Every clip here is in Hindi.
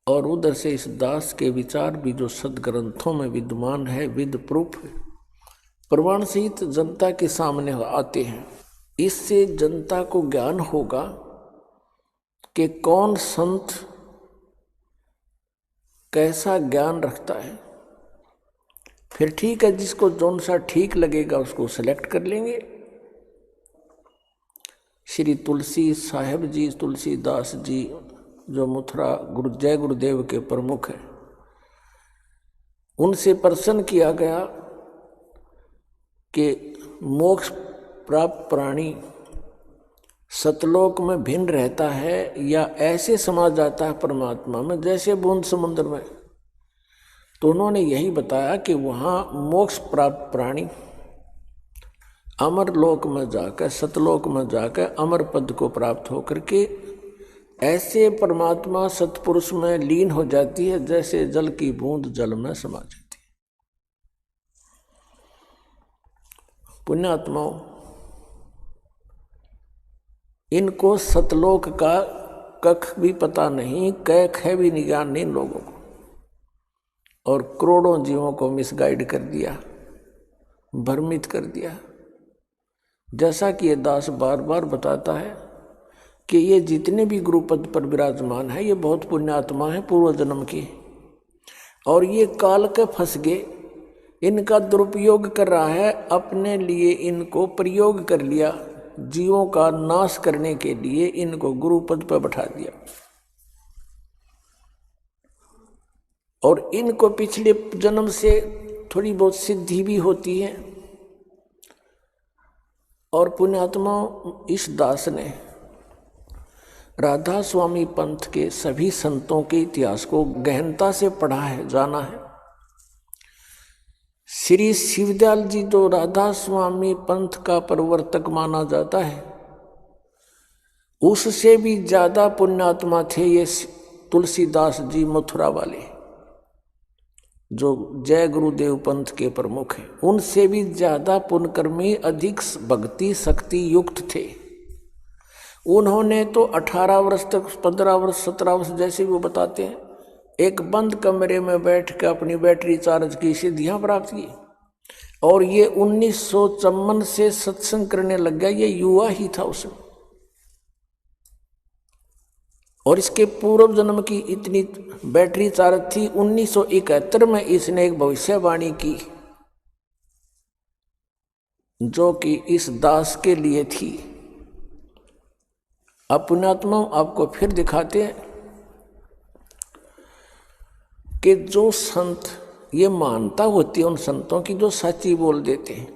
और उधर से इस दास के विचार भी जो सदग्रंथों में विद्यमान है, विद प्रूफ प्रमाण सहित जनता के सामने आते हैं। इससे जनता को ज्ञान होगा कि कौन संत कैसा ज्ञान रखता है। फिर ठीक है, जिसको जौन सा ठीक लगेगा उसको सेलेक्ट कर लेंगे। श्री तुलसी साहेब जी, तुलसीदास जी जो मथुरा जय गुरुदेव के प्रमुख हैं, उनसे प्रश्न किया गया कि मोक्ष प्राप्त प्राणी सतलोक में भिन्न रहता है या ऐसे समा जाता है परमात्मा में जैसे बूंद समुद्र में। तो उन्होंने यही बताया कि वहाँ मोक्ष प्राप्त प्राणी अमर लोक में जाकर, सतलोक में जाकर अमर पद को प्राप्त होकर के ऐसे परमात्मा सतपुरुष में लीन हो जाती है जैसे जल की बूंद जल में समा जाती है। पुण्यात्माओं, इनको सतलोक का कख भी पता नहीं, क ख भी ज्ञान नहीं लोगों को, और करोड़ों जीवों को मिसगाइड कर दिया, भ्रमित कर दिया। जैसा कि ये दास बार बार बताता है कि ये जितने भी गुरुपद पर विराजमान है ये बहुत पुण्यात्मा है पूर्व जन्म की, और ये काल के फंस गए, इनका दुरुपयोग कर रहा है, अपने लिए इनको प्रयोग कर लिया, जीवों का नाश करने के लिए इनको गुरुपद पर बैठा दिया। और इनको पिछले जन्म से थोड़ी बहुत सिद्धि भी होती है। और पुण्यात्मा, इस दास ने राधा स्वामी पंथ के सभी संतों के इतिहास को गहनता से पढ़ा है, जाना है। श्री शिवदयाल जी जो राधा स्वामी पंथ का प्रवर्तक माना जाता है, उससे भी ज्यादा पुण्यात्मा थे ये तुलसीदास जी मथुरा वाले, जो जय गुरुदेव पंथ के प्रमुख हैं। उनसे भी ज्यादा पुण्यकर्मी, अधिक भक्ति शक्ति युक्त थे। उन्होंने तो 18 वर्ष तक, 15 वर्ष, 17 वर्ष जैसे वो बताते हैं, एक बंद कमरे में बैठ कर अपनी बैटरी चार्ज की सिद्धियां प्राप्त की। और ये 1954 से सत्संग करने लग गया, ये युवा ही था उसमें। और इसके पूर्व जन्म की इतनी बैटरी चार्ज थी, 1971 में इसने एक भविष्यवाणी की जो कि इस दास के लिए थी। अब पुण्यात्मा आपको फिर दिखाते हैं कि जो संत, ये मानता होती है उन संतों की जो सच्ची बोल देते हैं।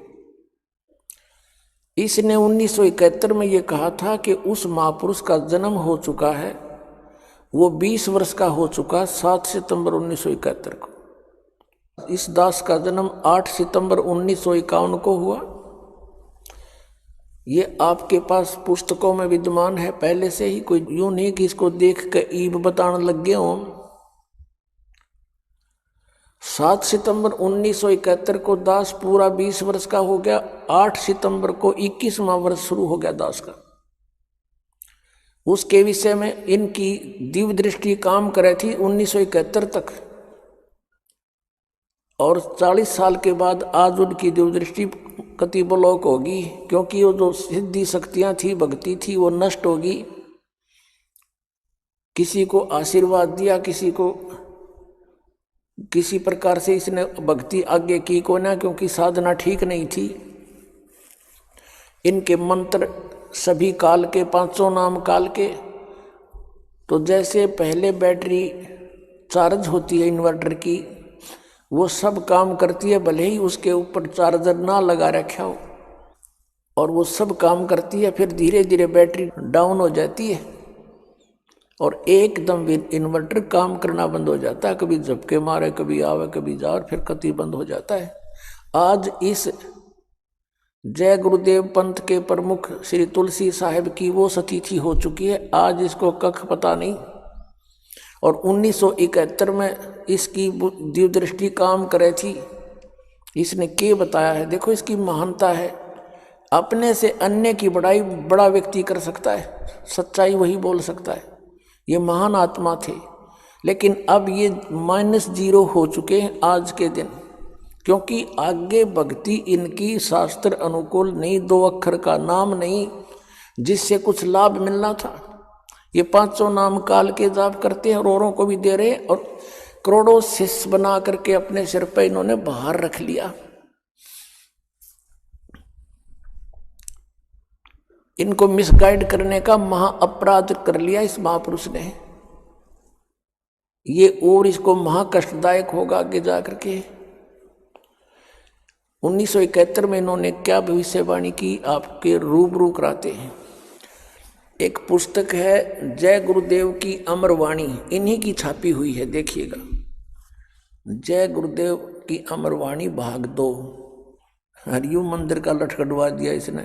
इसने 1971 में ये कहा था कि उस महापुरुष का जन्म हो चुका है, वो 20 वर्ष का हो चुका, 7 सितंबर 1971 को। इस दास का जन्म 8 सितंबर 1951 को हुआ। ये आपके पास पुस्तकों में विद्यमान है पहले से ही, कोई यूं नहीं कि इसको देख कर ईब बताने लग गए हों। 7 सितंबर 1971 को दास पूरा 20 वर्ष का हो गया। 8 सितंबर को 21वां वर्ष शुरू हो गया दास का। उसके विषय में इनकी दिव्य दृष्टि काम करे थी 1971 तक, और 40 साल के बाद आज उनकी दिव्य दृष्टि कति ब्लॉक होगी, क्योंकि वो जो सिद्धि शक्तियां थी, भक्ति थी, वो नष्ट होगी। किसी को आशीर्वाद दिया, किसी को किसी प्रकार से इसने भक्ति आगे की को ना, क्योंकि साधना ठीक नहीं थी। इनके मंत्र सभी काल के, 500 नाम काल के। तो जैसे पहले बैटरी चार्ज होती है इन्वर्टर की, वो सब काम करती है, भले ही उसके ऊपर चार्जर ना लगा रखा हो, और वो सब काम करती है। फिर धीरे धीरे बैटरी डाउन हो जाती है और एकदम इन्वर्टर काम करना बंद हो जाता है। कभी झपके मारे, कभी आवे, कभी जा, और फिर कति बंद हो जाता है। आज इस जय गुरुदेव पंथ के प्रमुख श्री तुलसी साहेब की वो सतिथि हो चुकी है। आज इसको कख पता नहीं, और 1971 में इसकी दिव्य दृष्टि काम करे थी। इसने क्या बताया है, देखो इसकी महानता है। अपने से अन्य की बड़ाई बड़ा व्यक्ति कर सकता है, सच्चाई वही बोल सकता है। ये महान आत्मा थे, लेकिन अब ये -0 हो चुके हैं आज के दिन, क्योंकि आगे भक्ति इनकी शास्त्र अनुकूल नहीं, 2 अक्षर का नाम नहीं जिससे कुछ लाभ मिलना था। ये 500 नाम काल के जाप करते हैं और औरों को भी दे रहे हैं, और करोड़ों शिष्य बना करके अपने सिर पे इन्होंने बाहर रख लिया। इनको मिसगाइड करने का महा अपराध कर लिया इस महापुरुष ने। ये और इसको महा कष्टदायक होगा आगे जाकर के। 1971 में इन्होंने क्या भविष्यवाणी की आपके रूबरू कराते हैं। एक पुस्तक है जय गुरुदेव की अमर वाणी, इन्हीं की छापी हुई है, देखिएगा। जय गुरुदेव की अमर वाणी भाग 2। हरिओम मंदिर का लटकटवा दिया इसने,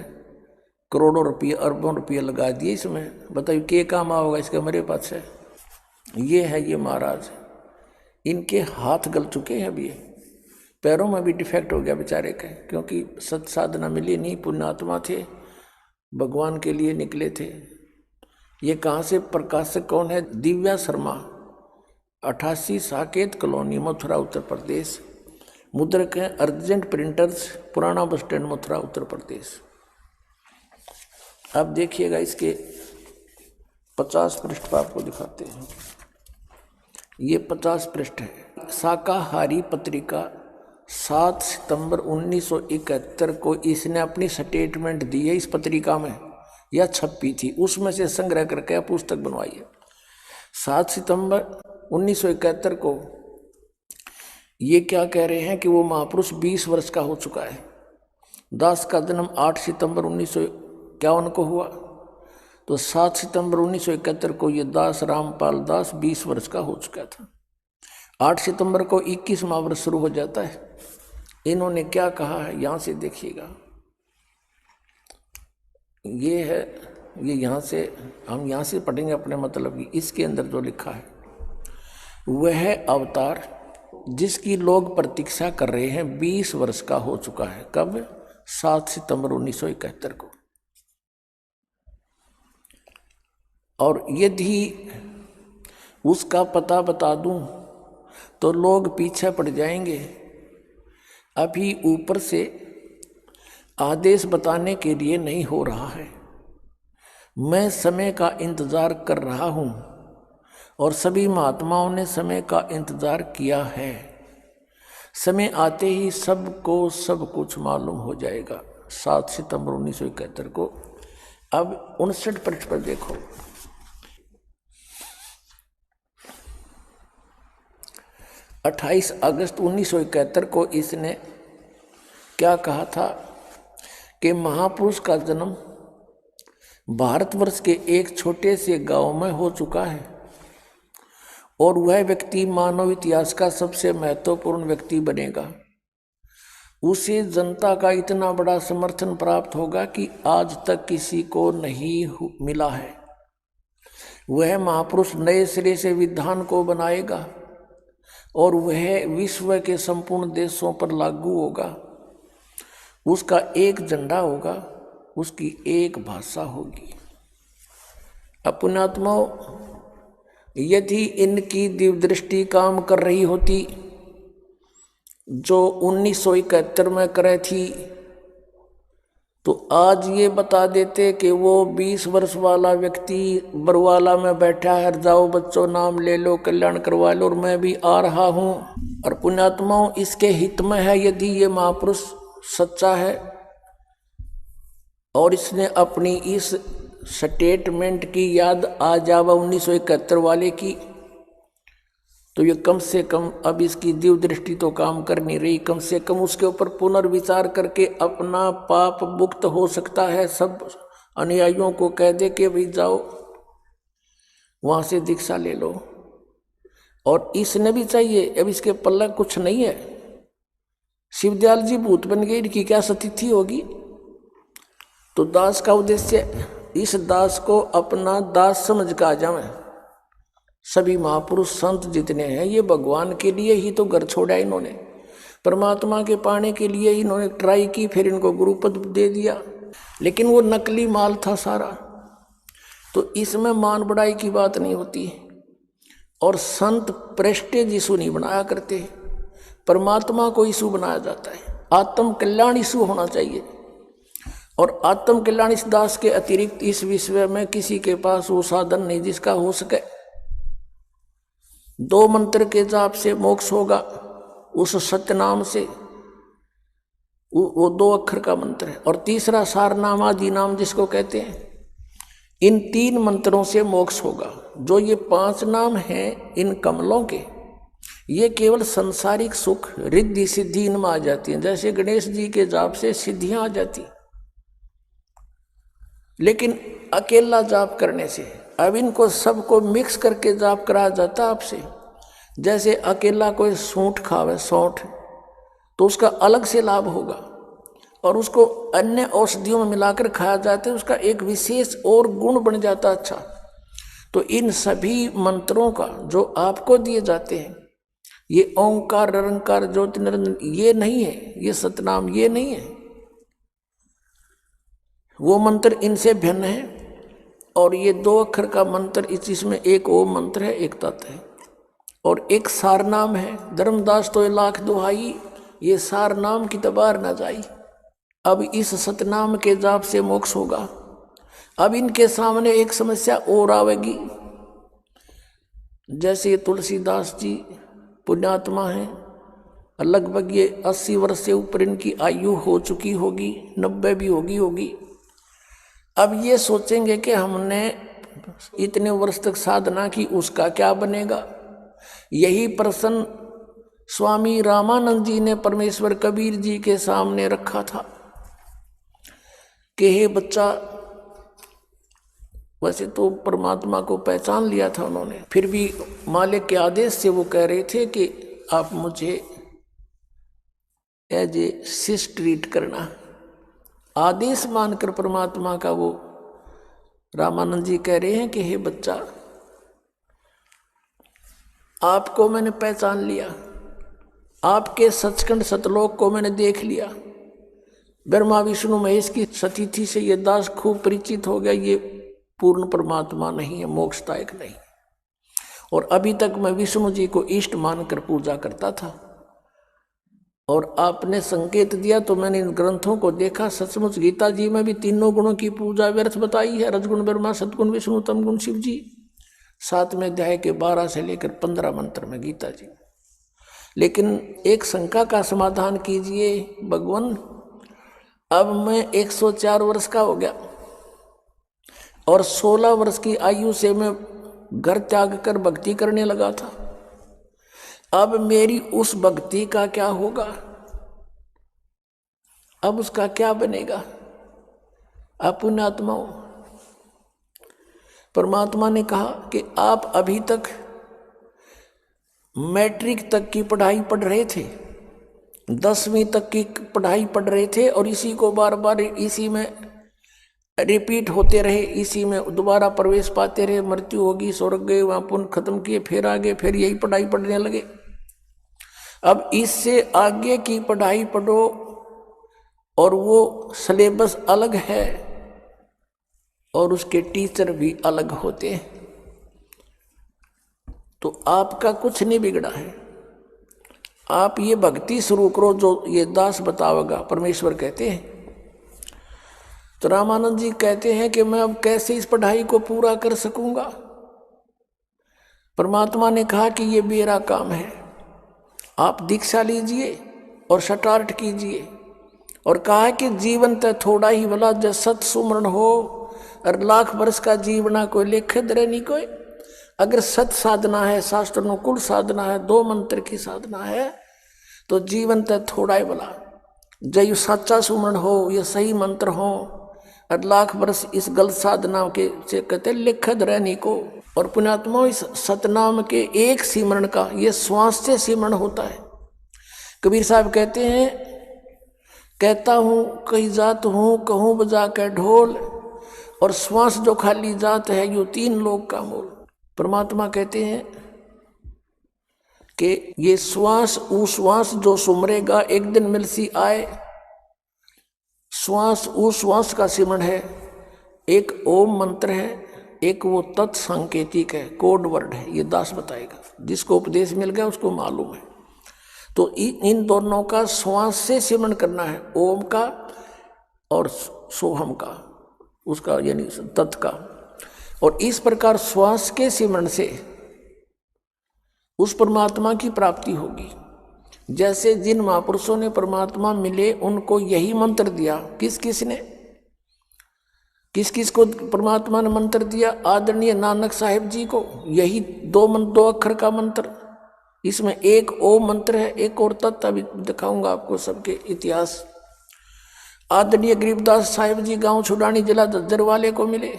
करोड़ों रुपये अरबों रुपये लगा दिए इसमें। बताइए क्या काम आओगा इसका मेरे पास है। ये है ये महाराज, इनके हाथ गल चुके हैं। अब ये पैरों में भी डिफेक्ट हो गया बेचारे के, क्योंकि सत साधना मिली नहीं, पुण्यात्मा थे, भगवान के लिए निकले थे। ये कहाँ से प्रकाशक कौन है? दिव्या शर्मा, 88 साकेत कॉलोनी, मथुरा उत्तर प्रदेश। मुद्रक हैं अर्जेंट प्रिंटर्स, पुराना बस स्टैंड, मथुरा उत्तर प्रदेश। अब देखिएगा इसके 50 पृष्ठ पर आपको दिखाते हैं। ये 50 पृष्ठ है। शाकाहारी पत्रिका 7 सितंबर 1971 को इसने अपनी स्टेटमेंट दी है। इस पत्रिका में यह छपी थी, उसमें से संग्रह करके पुस्तक बनवाई है। 7 सितंबर 1971 को ये क्या कह रहे हैं कि वो महापुरुष 20 वर्ष का हो चुका है। दास का जन्म 8 सितंबर 1951 को हुआ, तो 7 सितंबर 1971 को ये दास रामपाल दास 20 वर्ष का हो चुका था। 8 सितंबर को 21वां वर्ष शुरू हो जाता है। इन्होंने क्या कहा है यहाँ से देखिएगा। ये है, ये यहाँ से हम यहाँ से पढ़ेंगे अपने मतलब की। इसके अंदर जो लिखा है, वह अवतार जिसकी लोग प्रतीक्षा कर रहे हैं 20 वर्ष का हो चुका है। कब? 7 सितंबर 1971 को। और यदि उसका पता बता दूं तो लोग पीछे पड़ जाएंगे। अभी ऊपर से आदेश बताने के लिए नहीं हो रहा है। मैं समय का इंतजार कर रहा हूं और सभी महात्माओं ने समय का इंतजार किया है। समय आते ही सबको सब कुछ मालूम हो जाएगा। 7 सितंबर 1971 को। अब 59 पृष्ठ पर देखो। 28 अगस्त 1971 को इसने क्या कहा था कि महापुरुष का जन्म भारतवर्ष के एक छोटे से गांव में हो चुका है और वह व्यक्ति मानव इतिहास का सबसे महत्वपूर्ण व्यक्ति बनेगा। उसे जनता का इतना बड़ा समर्थन प्राप्त होगा कि आज तक किसी को नहीं मिला है। वह महापुरुष नए सिरे से विधान को बनाएगा और वह विश्व के संपूर्ण देशों पर लागू होगा। उसका एक झंडा होगा, उसकी एक भाषा होगी। पुण्यात्माओं, यदि इनकी दिव्य दृष्टि काम कर रही होती जो 1971 में करे थी, तो आज ये बता देते कि वो 20 वर्ष वाला व्यक्ति बरवाला में बैठा है, जाओ बच्चों नाम ले लो, कल्याण करवा लो और मैं भी आ रहा हूँ। और पुण्यात्माओं, इसके हित में है यदि ये महापुरुष सच्चा है और इसने अपनी इस स्टेटमेंट की याद आ जावा 1971 वाले की, तो ये कम से कम अब इसकी दिव्य दृष्टि तो काम कर नहीं रही। कम से कम उसके ऊपर पुनर्विचार करके अपना पाप मुक्त हो सकता है। सब अनुयायियों को कह दे कि भाई जाओ वहाँ से दीक्षा ले लो। और इसने भी चाहिए, अब इसके पल्ला कुछ नहीं है। शिवदयाल जी भूत बन गए, इनकी क्या स्थिति होगी? तो दास का उद्देश्य इस दास को अपना दास समझ का जावे। सभी महापुरुष संत जितने हैं ये भगवान के लिए ही तो घर छोड़ा इन्होंने, परमात्मा के पाने के लिए इन्होंने ट्राई की, फिर इनको गुरुपद दे दिया, लेकिन वो नकली माल था सारा। तो इसमें मान बढ़ाई की बात नहीं होती। और संत प्रेस्टेज इशू नहीं बनाया करते, परमात्मा को इशू बनाया जाता है। आत्म कल्याण इशू होना चाहिए। और आत्म कल्याण इस दास के अतिरिक्त इस विश्व में किसी के पास वो साधन नहीं जिसका हो सके। 2 मंत्र के जाप से मोक्ष होगा, उस सत्य नाम से, वो 2 अक्षर का मंत्र है। और तीसरा सारनाम आदि नाम जिसको कहते हैं, इन 3 मंत्रों से मोक्ष होगा। जो ये 5 नाम हैं इन कमलों के, ये केवल सांसारिक सुख रिद्धि सिद्धि इनमें आ जाती हैं। जैसे गणेश जी के जाप से सिद्धियां आ जाती, लेकिन अकेला जाप करने से, अब इनको सबको मिक्स करके जाप कराया जाता आपसे। जैसे अकेला कोई सूंठ खावे, सौंठ, तो उसका अलग से लाभ होगा, और उसको अन्य औषधियों में मिलाकर खाया जाता है, उसका एक विशेष और गुण बन जाता अच्छा। तो इन सभी मंत्रों का जो आपको दिए जाते हैं, ये ओंकार निरंकार ज्योति निरंजन, ये नहीं है, ये सतनाम ये नहीं है, वो मंत्र इनसे भिन्न है। और ये 2 अक्षर का मंत्र, इसमें एक ओम मंत्र है, एक तत् है, और एक सार नाम है। धर्मदास तो 1,00,000 दुहाई, ये सार नाम की तबार न जाई। अब इस सतनाम के जाप से मोक्ष होगा। अब इनके सामने एक समस्या और आवेगी। जैसे तुलसीदास जी पुण्यात्मा हैं, लगभग ये 80 वर्ष से ऊपर इनकी आयु हो चुकी होगी, 90 भी होगी। अब ये सोचेंगे कि हमने इतने वर्ष तक साधना की, उसका क्या बनेगा। यही प्रश्न स्वामी रामानंद जी ने परमेश्वर कबीर जी के सामने रखा था कि हे बच्चा, वैसे तो परमात्मा को पहचान लिया था उन्होंने, फिर भी मालिक के आदेश से वो कह रहे थे कि आप मुझे एज ए शिष्य ट्रीट करना। आदेश मानकर परमात्मा का वो रामानंद जी कह रहे हैं कि हे बच्चा, आपको मैंने पहचान लिया, आपके सचखंड सतलोक को मैंने देख लिया। ब्रह्मा विष्णु महेश की सतिथि से ये दास खूब परिचित हो गया, ये पूर्ण परमात्मा नहीं है, मोक्षदायक नहीं। और अभी तक मैं विष्णु जी को इष्ट मानकर पूजा करता था, और आपने संकेत दिया तो मैंने इन ग्रंथों को देखा। सचमुच गीता जी में भी 3 गुणों की पूजा व्यर्थ बताई है, रजगुण ब्रह्मा, सतगुण विष्णु, तमगुण शिव जी। 7वें अध्याय के 12 से लेकर 15 मंत्र में गीता जी। लेकिन एक शंका का समाधान कीजिए भगवान, अब मैं 104 वर्ष का हो गया और 16 वर्ष की आयु से मैं घर त्याग कर भक्ति करने लगा था। अब मेरी उस भक्ति का क्या होगा, अब उसका क्या बनेगा। आप पुण्यात्मा हो। परमात्मा ने कहा कि आप अभी तक मैट्रिक तक की पढ़ाई पढ़ रहे थे, 10वीं तक की पढ़ाई पढ़ रहे थे, और इसी को बार बार इसी में रिपीट होते रहे, इसी में दोबारा प्रवेश पाते रहे। मृत्यु होगी, स्वर्ग गए, वहाँ पुण्य खत्म किए, फिर आगे फिर यही पढ़ाई पढ़ने लगे। अब इससे आगे की पढ़ाई पढ़ो, और वो सिलेबस अलग है और उसके टीचर भी अलग होते हैं। तो आपका कुछ नहीं बिगड़ा है, आप ये भक्ति शुरू करो जो ये दास बतावेगा, परमेश्वर कहते हैं। तो रामानंद जी कहते हैं कि मैं अब कैसे इस पढ़ाई को पूरा कर सकूंगा। परमात्मा ने कहा कि ये मेरा काम है, आप दीक्षा लीजिए और स्टार्ट कीजिए। और कहा कि जीवन तो थोड़ा ही भला, जब सत सुमरण हो और 1,00,000 वर्ष का जीवना कोई लेखे दरे नहीं कोई। अगर सत साधना है, शास्त्रानुकूल साधना है, 2 मंत्र की साधना है, तो जीवन तो थोड़ा ही भला, जब सच्चा सुमरण हो, ये सही मंत्र हो, और 1,00,000 वर्ष इस गलत साधना के से कहते लिखत रहने को। और पुण्यात्मा, इस सतनाम के एक सिमरण का, ये श्वास से सिमरण होता है। कबीर साहब कहते हैं, कहता हूँ कई जात हूँ, कहूँ बजा के ढोल, और श्वास जो खाली जात है, यो 3 लोक का मूल। परमात्मा कहते हैं कि ये श्वास उश्वास जो सुमरेगा, एक दिन मिलसी आए। श्वास उश्वास का सिमरण है, एक ओम मंत्र है, एक वो तत्संकेतिक है, कोड वर्ड है, ये दास बताएगा, जिसको उपदेश मिल गया उसको मालूम है। तो इन दोनों का श्वास से सिमरण करना है, ओम का और सोहम का, उसका यानी तत् का। और इस प्रकार श्वास के सिमरण से उस परमात्मा की प्राप्ति होगी। जैसे जिन महापुरुषों ने परमात्मा मिले उनको यही मंत्र दिया, किस किस को परमात्मा ने मंत्र दिया? आदरणीय नानक साहिब जी को यही दो अक्षर का मंत्र। इसमें एक ओम मंत्र है, एक और तत्व अभी दिखाऊंगा आपको सबके इतिहास। आदरणीय गरीबदास साहिब जी गांव छुड़ानी जिला झज्जर वाले को मिले,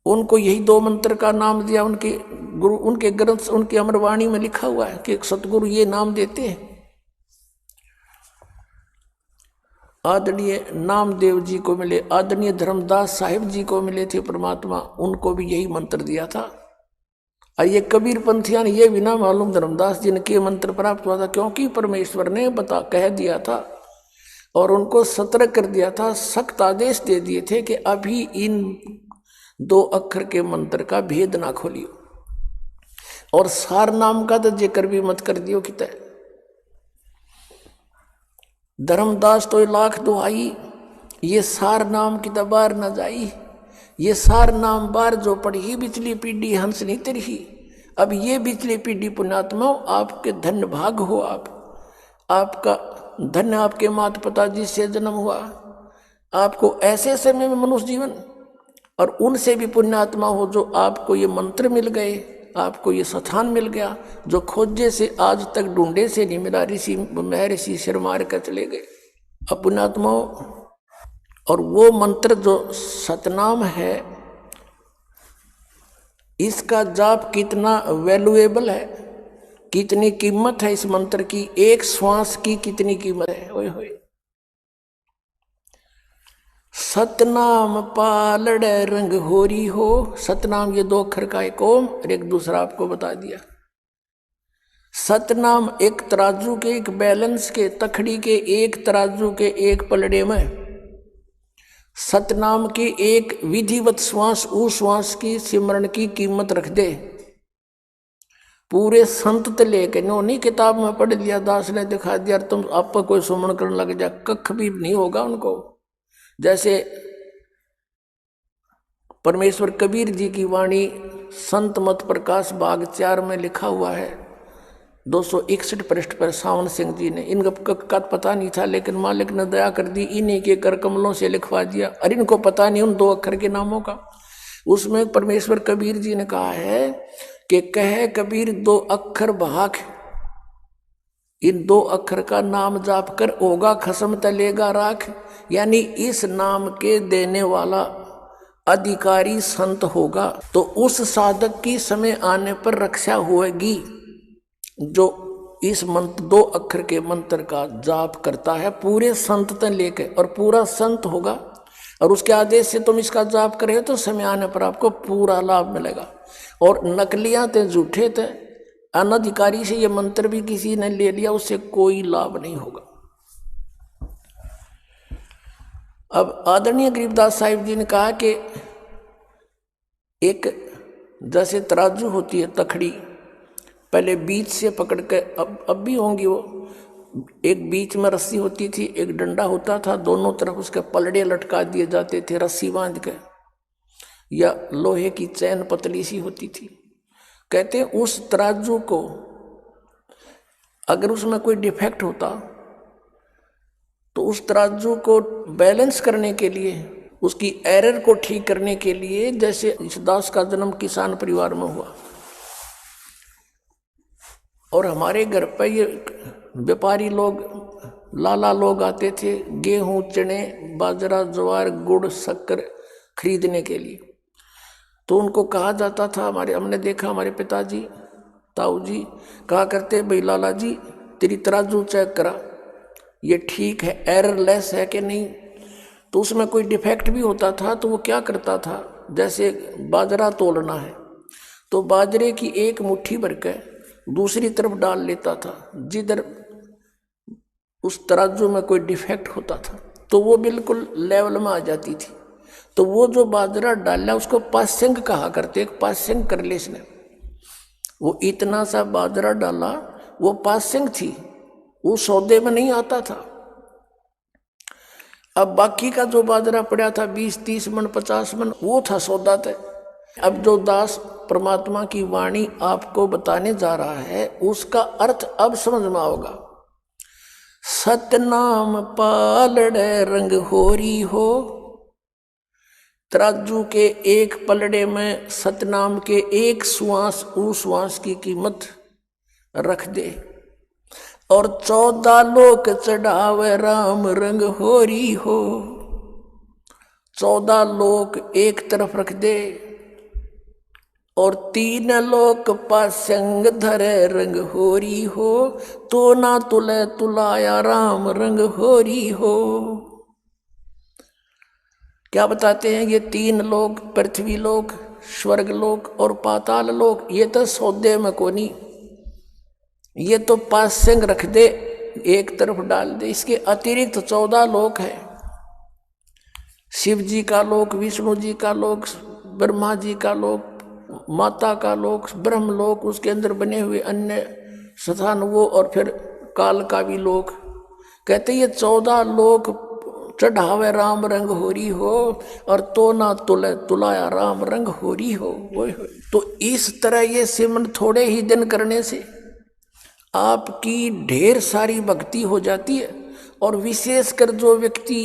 उनको यही दो मंत्र का नाम दिया। उनके गुरु, उनके ग्रंथ, उनकी अमरवाणी में लिखा हुआ है कि सतगुरु ये नाम देते हैं। आदरणीय नामदेव जी को मिले, आदरणीय धर्मदास साहिब जी को मिले थे परमात्मा, उनको भी यही मंत्र दिया था। और ये कबीर पंथियां ये बिना मालूम धर्मदास जी ने के मंत्र प्राप्त हुआ था, क्योंकि परमेश्वर ने कह दिया था और उनको सतर्क कर दिया था, सख्त आदेश दे दिए थे कि अभी इन दो अक्षर के मंत्र का भेद ना खोलियो और सार नाम का तो जिक्र भी मत कर दियो कि तय। धर्मदास तो लाख दुहाई, ये सार नाम की दबार न जाई, ये सार नाम बार जो पढ़ी बिचली पीढ़ी हंस नहीं तरही। अब ये बिचली पीढ़ी पुण्यात्मा आपके धन्य भाग हो, आपका धन्य आपके माता पिता जी से जन्म हुआ, आपको ऐसे समय में मनुष्य जीवन, और उनसे भी पुण्यात्मा हो जो आपको ये मंत्र मिल गए, आपको ये स्थान मिल गया जो खोजे से आज तक ढूंढे से नहीं मिला। ऋषि महर्षि सिर मार कर चले गए। अब पुण्यात्माओं, और वो मंत्र जो सतनाम है, इसका जाप कितना वैल्यूएबल है, कितनी कीमत है इस मंत्र की, एक श्वास की कितनी कीमत है। ओए होए, सतनाम पालड़ रंग होरी हो। सतनाम ये दो अक्षर का एक ओम और एक दूसरा आपको बता दिया। सतनाम एक तराजू के, एक बैलेंस के, तखड़ी के एक तराजू के एक पलड़े में सतनाम की एक विधिवत श्वास, उस श्वास की सिमरण की कीमत रख दे। पूरे संत ते लेके नो नहीं किताब में पढ़ लिया, दास ने दिखा दिया, तुम आप कोई सुमरण करने लग जा, कख भी नहीं होगा उनको। जैसे परमेश्वर कबीर जी की वाणी संत मत प्रकाश भाग 4 में लिखा हुआ है, 261 पृष्ठ पर सावन सिंह जी ने, इनका पता नहीं था लेकिन मालिक ने दया कर दी, इन्हीं के कर कमलों से लिखवा दिया, और इनको पता नहीं उन दो अक्षर के नामों का। उसमें परमेश्वर कबीर जी ने कहा है कि कहे कबीर दो अक्षर भाग, इन दो अक्षर का नाम जाप कर होगा खसम तलेगा राख। यानी इस नाम के देने वाला अधिकारी संत होगा तो उस साधक की समय आने पर रक्षा होगी जो इस मंत्र, दो अक्षर के मंत्र का जाप करता है पूरे संत तक लेके, और पूरा संत होगा और उसके आदेश से तुम इसका जाप करे तो समय आने पर आपको पूरा लाभ मिलेगा। और नकलियां थे, झूठे थे, अनधिकारी से ये मंत्र भी किसी ने ले लिया, उससे कोई लाभ नहीं होगा। अब आदरणीय गरीबदास साहिब जी ने कहा कि एक जैसे तराजू होती है, तखड़ी पहले बीच से पकड़ के, अब भी होंगी वो, एक बीच में रस्सी होती थी, एक डंडा होता था, दोनों तरफ उसके पलड़े लटका दिए जाते थे रस्सी बांध के, या लोहे की चैन पतली सी होती थी। कहते हैं उस तराजू को अगर उसमें कोई डिफेक्ट होता तो उस तराजू को बैलेंस करने के लिए, उसकी एरर को ठीक करने के लिए, जैसे इस दास का जन्म किसान परिवार में हुआ और हमारे घर पर ये व्यापारी लोग, लाला लोग आते थे गेहूं, चने, बाजरा, ज्वार, गुड़, शक्कर खरीदने के लिए, तो उनको कहा जाता था, हमने देखा हमारे पिताजी, ताऊ जी कहा करते, भाई लाला जी तेरी तराजू चेक करा, ये ठीक है, एररलेस है कि नहीं। तो उसमें कोई डिफेक्ट भी होता था तो वो क्या करता था, जैसे बाजरा तोलना है तो बाजरे की एक मुट्ठी भर के दूसरी तरफ डाल लेता था, जिधर उस तराजू में कोई डिफेक्ट होता था तो वो बिल्कुल लेवल में आ जाती थी। तो वो जो बाजरा डाला उसको पास्यंग कहा करते, एक पास्यंग कर ले इसने। वो इतना सा बाजरा डाला, वो पास्यंग थी, वो सौदे में नहीं आता था। अब बाकी का जो बाजरा पड़ा था 20-30 मन 50 मन, वो था सौदा तय। अब जो दास परमात्मा की वाणी आपको बताने जा रहा है उसका अर्थ अब समझ में आओगा। सतनाम पालड़े रंग होरी हो, तराजू के एक पलड़े में सतनाम के एक श्वास उस श्वास की कीमत रख दे, और 14 लोक चढ़ावे राम रंग होरी हो। 14 लोक एक तरफ रख दे और 3 लोक पासंग धरे रंग होरी हो, तो ना तुले तुलाया राम रंग होरी हो। क्या बताते हैं? ये 3 लोक, पृथ्वी लोक, स्वर्ग लोक और पाताल लोक, ये तो सौदे में कोनी, ये तो पासंग रख दे, एक तरफ डाल दे। इसके अतिरिक्त 14 लोक है। शिव जी का लोक, विष्णु जी का लोक, ब्रह्मा जी का लोक, माता का लोक, ब्रह्म लोक, उसके अंदर बने हुए अन्य स्थान वो, और फिर काल का भी लोक। कहते ये 14 लोक चढ़ावे राम रंग होरी हो, और तो ना तुले तुलाया राम रंग होरी हो। तो इस तरह ये सिमरन थोड़े ही दिन करने से आपकी ढेर सारी भक्ति हो जाती है। और विशेषकर जो व्यक्ति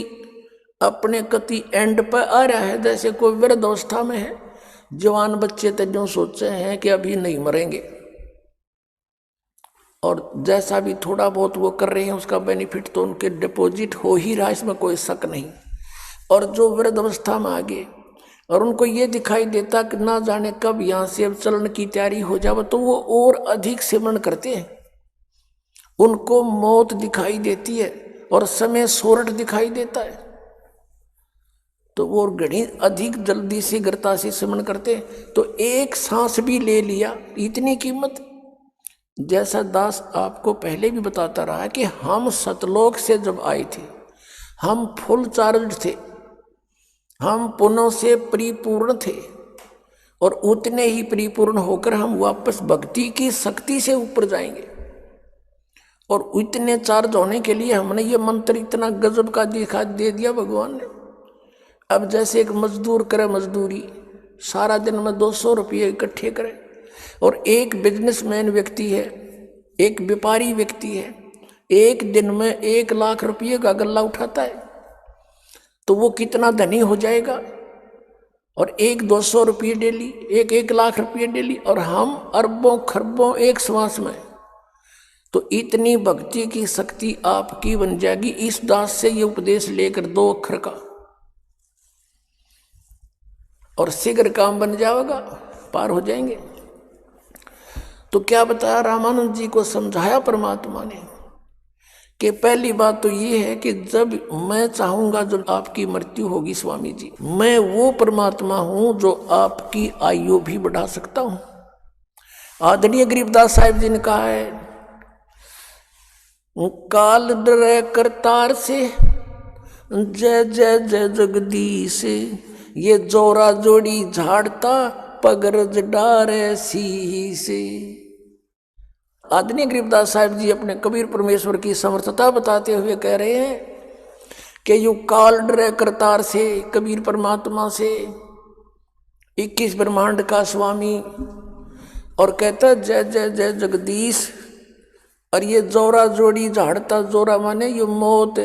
अपने कति एंड पर आ रहा है, जैसे कोई वृद्ध अवस्था में है, जवान बच्चे तो जो सोचे हैं कि अभी नहीं मरेंगे, और जैसा भी थोड़ा बहुत वो कर रहे हैं उसका बेनिफिट तो उनके डिपॉजिट हो ही रहा, इसमें कोई शक नहीं। और जो वृद्ध अवस्था में आ गए और उनको ये दिखाई देता कि ना जाने कब यहाँ से अब चलन की तैयारी हो जाए, तो वो और अधिक सिमरन करते हैं। उनको मौत दिखाई देती है और समय सोरठ दिखाई देता है, तो वो घड़ी अधिक जल्दी से गृता से सिमरन करते हैं। तो एक सांस भी ले लिया, इतनी कीमत। जैसा दास आपको पहले भी बताता रहा कि हम सतलोक से जब आए थे, हम फुल चार्ज थे, हम पुनः से परिपूर्ण थे, और उतने ही परिपूर्ण होकर हम वापस भक्ति की शक्ति से ऊपर जाएंगे। और इतने चार्ज होने के लिए हमने ये मंत्र इतना गजब का दिखा दे दिया भगवान ने। अब जैसे एक मजदूर करे मजदूरी, सारा दिन में 200 रुपये इकट्ठे करे, और एक बिजनेसमैन व्यक्ति है, एक व्यापारी व्यक्ति है, एक दिन में 1 लाख रुपये का गल्ला उठाता है, तो वो कितना धनी हो जाएगा। और एक 200 रुपये डेली, एक 1 लाख रुपये डेली, और हम अरबों खरबों एक श्वास में। तो इतनी भक्ति की शक्ति आपकी बन जाएगी इस दास से ये उपदेश लेकर 2 अक्षर का, और शीघ्र काम बन जाएगा, पार हो जाएंगे। तो क्या बताया रामानंद जी को समझाया परमात्मा ने कि पहली बात तो ये है कि जब मैं चाहूंगा, जब आपकी मृत्यु होगी स्वामी जी, मैं वो परमात्मा हूं जो आपकी आयु भी बढ़ा सकता हूं। आदरणीय गरीबदास साहिब जी ने कहा है, काल डरे करतार से जय जय जय जगदीश, ये जोरा जोड़ी झाड़ता पगरज डारे शीश। आदरणीय गरीबदास साहिब जी अपने कबीर परमेश्वर की समर्थता बताते हुए कह रहे हैं कि यू काल डरे करतार से, कबीर परमात्मा से, 21 ब्रह्मांड का स्वामी, और कहता जय जय जय जगदीश। और ये जोरा जोड़ी झाड़ता, जोरा माने ये मौत,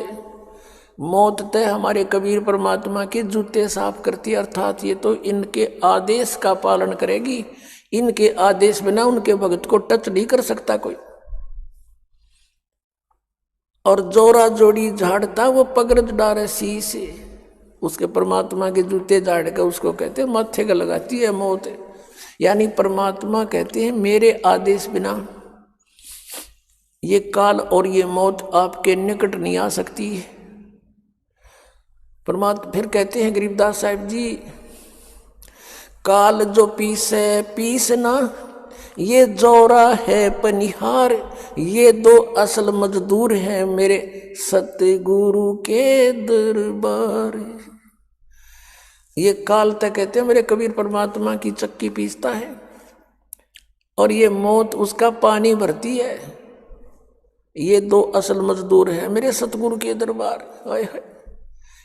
मौत तय हमारे कबीर परमात्मा के जूते साफ करती, अर्थात ये तो इनके आदेश का पालन करेगी। इनके आदेश बिना उनके भक्त को टच नहीं कर सकता कोई। और जोरा जोड़ी झाड़ता वो पगरज डारे शीश, उसके परमात्मा के जूते झाड़ कर उसको कहते माथे का लगाती है मौत। यानी परमात्मा कहते हैं मेरे आदेश बिना ये काल और ये मौत आपके निकट नहीं आ सकती है। परमात्मा फिर कहते हैं गरीबदास साहिब जी, काल जो पीसे पीसना, ये जोरा है पनिहार, ये 2 असल मजदूर हैं मेरे सतगुरु के दरबार। ये काल तक कहते हैं मेरे कबीर परमात्मा की चक्की पीसता है, और ये मौत उसका पानी भरती है। ये दो असल मजदूर हैं मेरे सतगुरु के दरबार। हाय हाय,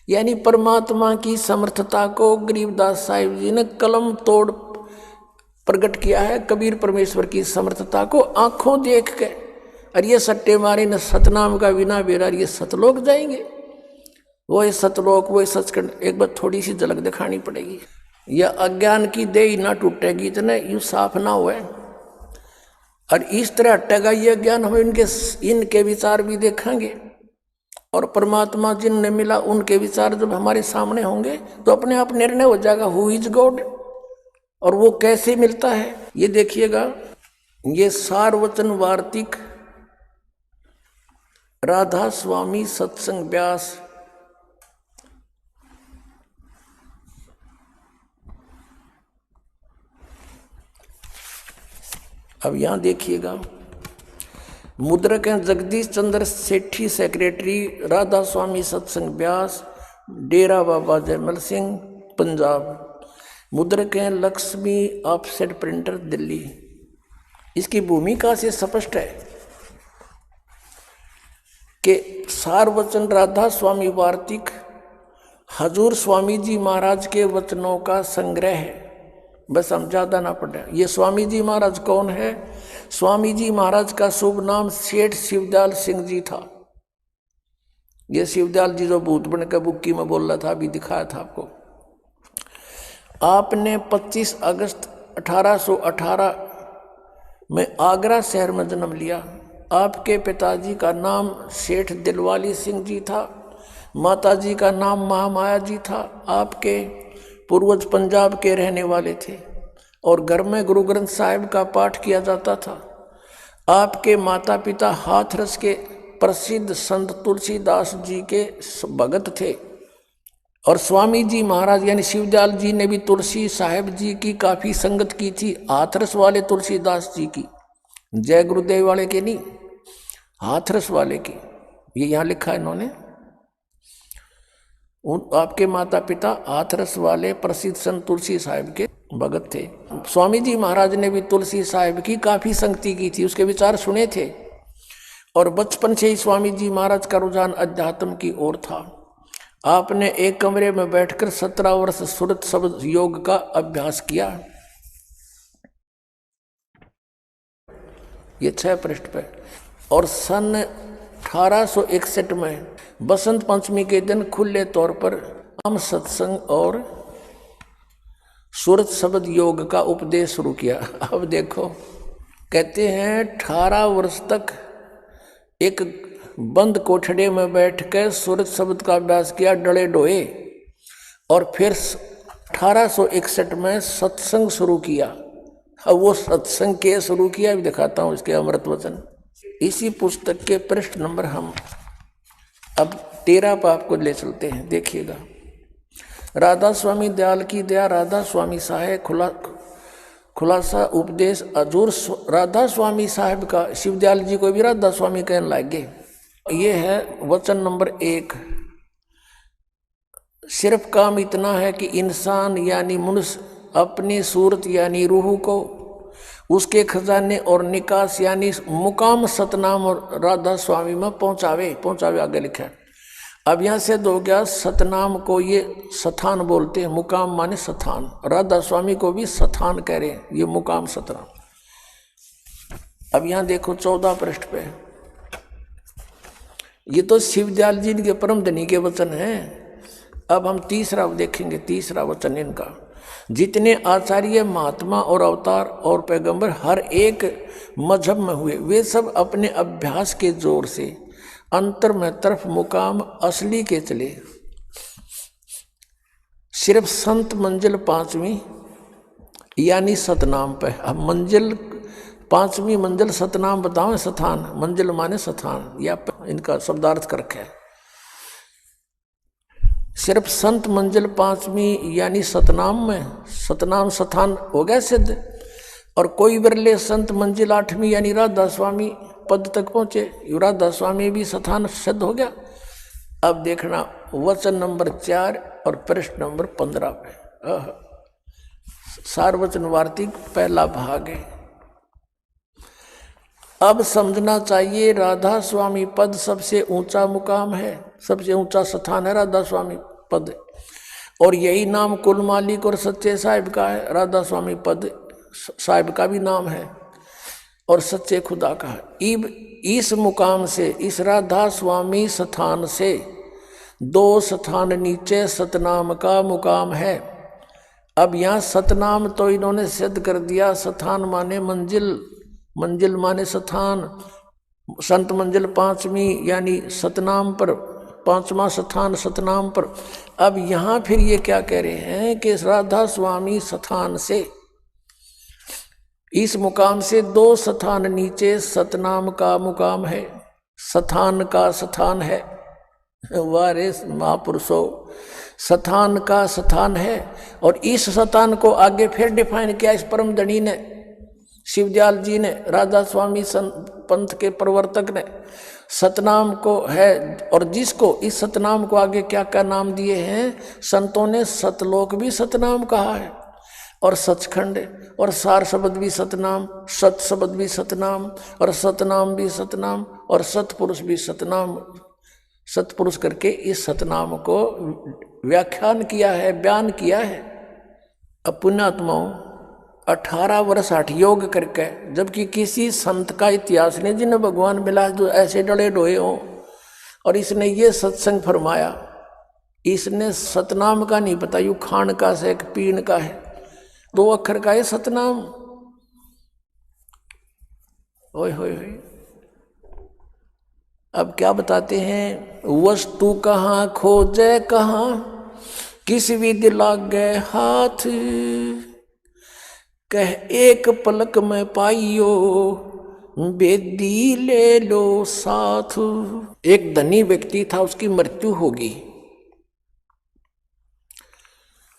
यानी परमात्मा की समर्थता को गरीबदास साहिब जी ने कलम तोड़ प्रकट किया है। कबीर परमेश्वर की समर्थता को आंखों देख के, और ये सट्टे मारे न सतनाम का बिना बेरा, ये सतलोक जाएंगे। वो सतलोक वो सचखंड, एक बार थोड़ी सी झलक दिखानी पड़ेगी। यह अज्ञान की देह ना टूटेगी, इतने यूं साफ ना हुए, और इस तरह हटेगा ये ज्ञान हो। इनके विचार भी देखेंगे, और परमात्मा जिनने मिला उनके विचार जब हमारे सामने होंगे तो अपने आप निर्णय हो जाएगा हु इज गॉड, और वो कैसे मिलता है ये देखिएगा। ये सारवचन वार्तिक राधा स्वामी सत्संग व्यास, अब यहां देखिएगा। मुद्रक हैं जगदीश चंद्र सेठी, सेक्रेटरी राधा स्वामी सत्संग व्यास, डेरा बाबा जयमल सिंह, पंजाब। मुद्रक हैं लक्ष्मी ऑफसेट प्रिंटर, दिल्ली। इसकी भूमिका से स्पष्ट है कि सारवचन राधा स्वामी वार्तिक हजूर स्वामी जी महाराज के वचनों का संग्रह है। बस हम ज़्यादा ना पढ़े। ये स्वामी जी महाराज कौन है? स्वामी जी महाराज का शुभ नाम सेठ शिवदयाल सिंह जी था। ये शिवदयाल जी जो भूत बन के बुक्की में बोल रहा था, अभी दिखाया था आपको। आपने 25 अगस्त 1818 में आगरा शहर में जन्म लिया। आपके पिताजी का नाम सेठ दिलवाली सिंह जी था, माताजी का नाम महामाया जी था। आपके पूर्वज पंजाब के रहने वाले थे और घर में गुरु ग्रंथ साहिब का पाठ किया जाता था। आपके माता पिता हाथरस के प्रसिद्ध संत तुलसीदास जी के भगत थे, और स्वामी जी महाराज यानी शिवदयाल जी ने भी तुलसी साहिब जी की काफ़ी संगत की थी। हाथरस वाले तुलसीदास जी की, जय गुरुदेव वाले के नहीं, हाथरस वाले की, ये यहाँ लिखा है इन्होंने। आपके माता पिता हाथरस वाले प्रसिद्ध संत तुलसी साहिब के भगत थे। स्वामी जी महाराज ने भी तुलसी साहिब की काफ़ी संगति की थी, उसके विचार सुने थे, और बचपन से ही स्वामी जी महाराज का रुझान अध्यात्म की ओर था। आपने एक कमरे में बैठकर 17 वर्ष सुरत शब्द योग का अभ्यास किया। ये 6 पृष्ठ पे। और सन 1861 में बसंत पंचमी के दिन खुले तौर पर हम सत्संग और सूरत शब्द योग का उपदेश शुरू किया। अब देखो, कहते हैं 18 वर्ष तक एक बंद कोठड़े में बैठकर सूरत शब्द का अभ्यास किया, डले डोए, और फिर 1861 में सत्संग शुरू किया। अब वो सत्संग के शुरू किया, भी दिखाता हूँ इसके अमृत वचन। इसी पुस्तक के पृष्ठ नंबर हम अब 13 पर आपको ले चलते हैं, देखिएगा। राधा स्वामी दयाल की दया, राधा स्वामी साहेब खुलासा उपदेश हजूर राधा स्वामी साहब का। शिवदयाल जी को भी राधा स्वामी कहने लगे। ये है वचन नंबर 1। सिर्फ काम इतना है कि इंसान यानी मनुष्य अपनी सूरत यानी रूह को उसके खजाने और निकास यानी मुकाम सतनाम और राधा स्वामी में पहुंचावे आगे लिखा है। अब यहाँ से दो गया, सतनाम को ये सथान बोलते हैं, मुकाम माने सथान। राधा स्वामी को भी सथान कह रहे हैं, ये मुकाम सतनाम। अब यहाँ देखो 14 पृष्ठ पे, ये तो शिवदयाल जी के परम धनी के वचन हैं। अब हम तीसरा देखेंगे, तीसरा वचन इनका। जितने आचार्य महात्मा और अवतार और पैगंबर हर एक मजहब में हुए, वे सब अपने अभ्यास के जोर से अंतर में तरफ मुकाम असली के चले। सिर्फ संत मंजिल 5वीं यानी सतनाम पे। अब मंजिल 5वीं मंजिल सतनाम बताओ, सथान, मंजिल माने सथान, या इनका शब्दार्थ कर रखा है। सिर्फ संत मंजिल 5वीं यानी सतनाम में, सतनाम सथान हो गया सिद्ध, और कोई बिरले संत मंजिल 8वीं यानी राधा स्वामी पद तक पहुंचे, राधा स्वामी भी सथान सिद्ध हो गया। अब देखना वचन नंबर 4 और पृष्ठ नंबर 15 पे सारवचन वार्तिक पहला भाग है। अब समझना चाहिए राधा स्वामी पद सबसे ऊंचा मुकाम है, सबसे ऊंचा स्थान है राधा स्वामी पद, और यही नाम कुल मालिक और सच्चे साहिब का है। राधा स्वामी पद साहिब का भी नाम है और सच्चे खुदा का है। इस मुकाम से, इस राधा स्वामी स्थान से 2 स्थान नीचे सतनाम का मुकाम है। अब यहाँ सतनाम तो इन्होंने सिद्ध कर दिया, स्थान माने मंजिल, मंजिल माने स्थान, संत मंजिल 5वीं यानी सतनाम पर, 5वां स्थान सतनाम पर। अब यहाँ फिर ये क्या कह रहे हैं कि राधा स्वामी स्थान से, इस मुकाम से 2 स्थान नीचे सतनाम का मुकाम है, स्थान का स्थान है। वारे महापुरुषों, स्थान का स्थान है। और इस स्थान को आगे फिर डिफाइन किया इस परम धनी ने, शिवदयाल जी ने, राधा स्वामी पंथ के प्रवर्तक ने सतनाम को है। और जिसको इस सतनाम को आगे क्या क्या नाम दिए हैं संतों ने, सतलोक भी सतनाम कहा है, और सचखंड, और सार शब्द भी सतनाम, सत शब्द भी सतनाम, और सतनाम भी सतनाम, और सतपुरुष भी सतनाम, सतपुरुष करके इस सतनाम को व्याख्यान किया है, बयान किया है। अब पुण्यात्माओं 18 वर्ष हठ योग करके, जबकि किसी संत का इतिहास नहीं जिन्हें भगवान मिला जो ऐसे डले डोए हों, और इसने ये सत्संग फरमाया। इसने सतनाम का नहीं पता, यू खान का से एक पीन का है, 2 अक्षर का है सतनाम। ओए होए होए। अब क्या बताते हैं, वस्तु कहाँ खोजे कहाँ, किस विधि लाग गए हाथ, कह एक पलक में पाइयो, बेदी ले लो साथ। एक धनी व्यक्ति था, उसकी मृत्यु होगी,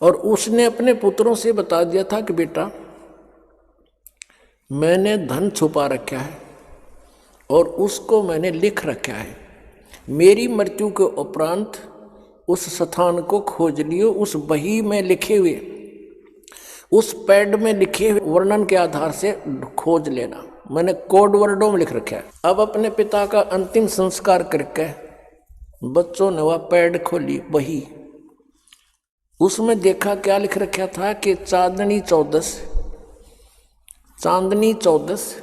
और उसने अपने पुत्रों से बता दिया था कि बेटा मैंने धन छुपा रखा है और उसको मैंने लिख रखा है, मेरी मृत्यु के उपरांत उस स्थान को खोज लियो, उस बही में लिखे हुए, उस पैड में लिखे हुए वर्णन के आधार से खोज लेना। मैंने कोड वर्डों में लिख रखा है। अब अपने पिता का अंतिम संस्कार करके बच्चों ने वह पैड खोली, बही, उसमें देखा क्या लिख रखा था कि चांदनी 14, चांदनी 14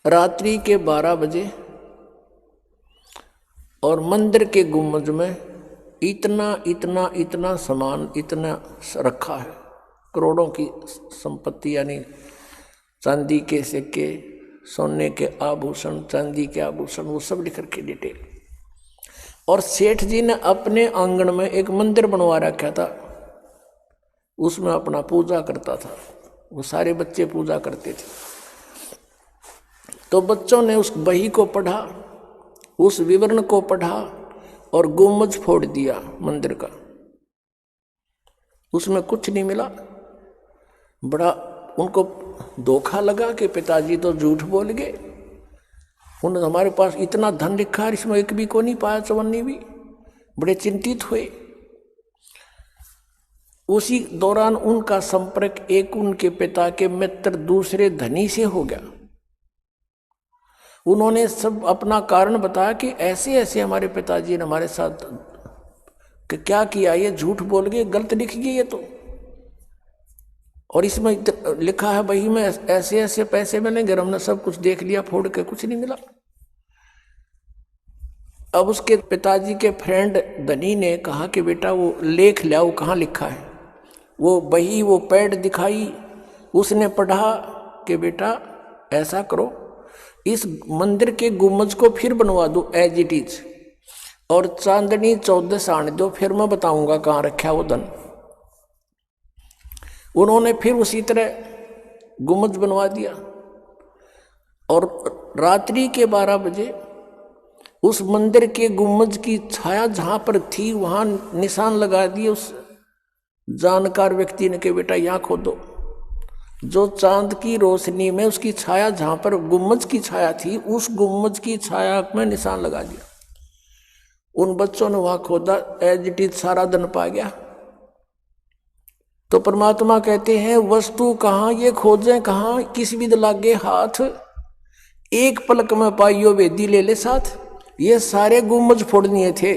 रात्रि के 12 बजे, और मंदिर के गुम्बद में इतना इतना इतना सामान इतना रखा है, करोड़ों की संपत्ति, यानी चांदी के सिक्के, सोने के आभूषण, चांदी के आभूषण, वो सब लिख रखे डिटेल। और सेठ जी ने अपने आंगन में एक मंदिर बनवा रखा था, उसमें अपना पूजा करता था, वो सारे बच्चे पूजा करते थे। तो बच्चों ने उस बही को पढ़ा, उस विवरण को पढ़ा और गुम्बद फोड़ दिया मंदिर का, उसमें कुछ नहीं मिला। बड़ा उनको धोखा लगा कि पिताजी तो झूठ बोल गए, उन्होंने हमारे पास इतना धन लिखा है, इसमें एक भी को नहीं पाया, चवन्नी भी। बड़े चिंतित हुए। उसी दौरान उनका संपर्क एक उनके पिता के मित्र दूसरे धनी से हो गया। उन्होंने सब अपना कारण बताया कि ऐसे ऐसे हमारे पिताजी ने हमारे साथ कि क्या किया, ये झूठ बोल गए, गलत लिख गए ये तो, और इसमें लिखा है बही में ऐसे ऐसे पैसे मिलेंगे, हमने सब कुछ देख लिया, फोड़ के कुछ नहीं मिला। अब उसके पिताजी के फ्रेंड धनी ने कहा कि बेटा वो लेख लाओ, कहाँ लिखा है। वो बही, वो पैड दिखाई, उसने पढ़ा कि बेटा ऐसा करो, इस मंदिर के गुम्बद को फिर बनवा दो एज इट इज, और चांदनी 14 आने दो, फिर मैं बताऊंगा कहाँ रखा वो धन। उन्होंने फिर उसी तरह गुम्बद बनवा दिया, और रात्रि के 12 बजे उस मंदिर के गुम्बद की छाया जहां पर थी वहां निशान लगा दिए उस जानकार व्यक्ति ने कि बेटा यहाँ खोदो। जो चांद की रोशनी में उसकी छाया जहां पर गुम्बद की छाया थी, उस गुम्बद की छाया में निशान लगा दिया। उन बच्चों ने वहां खोदा, एज इट इज सारा धन पा गया। तो परमात्मा कहते हैं वस्तु कहाँ ये खोजें कहाँ, किस विद लागे हाथ, एक पलक में पाइयो वेदी ले ले साथ। ये सारे गुम्बज फोड़नीय थे,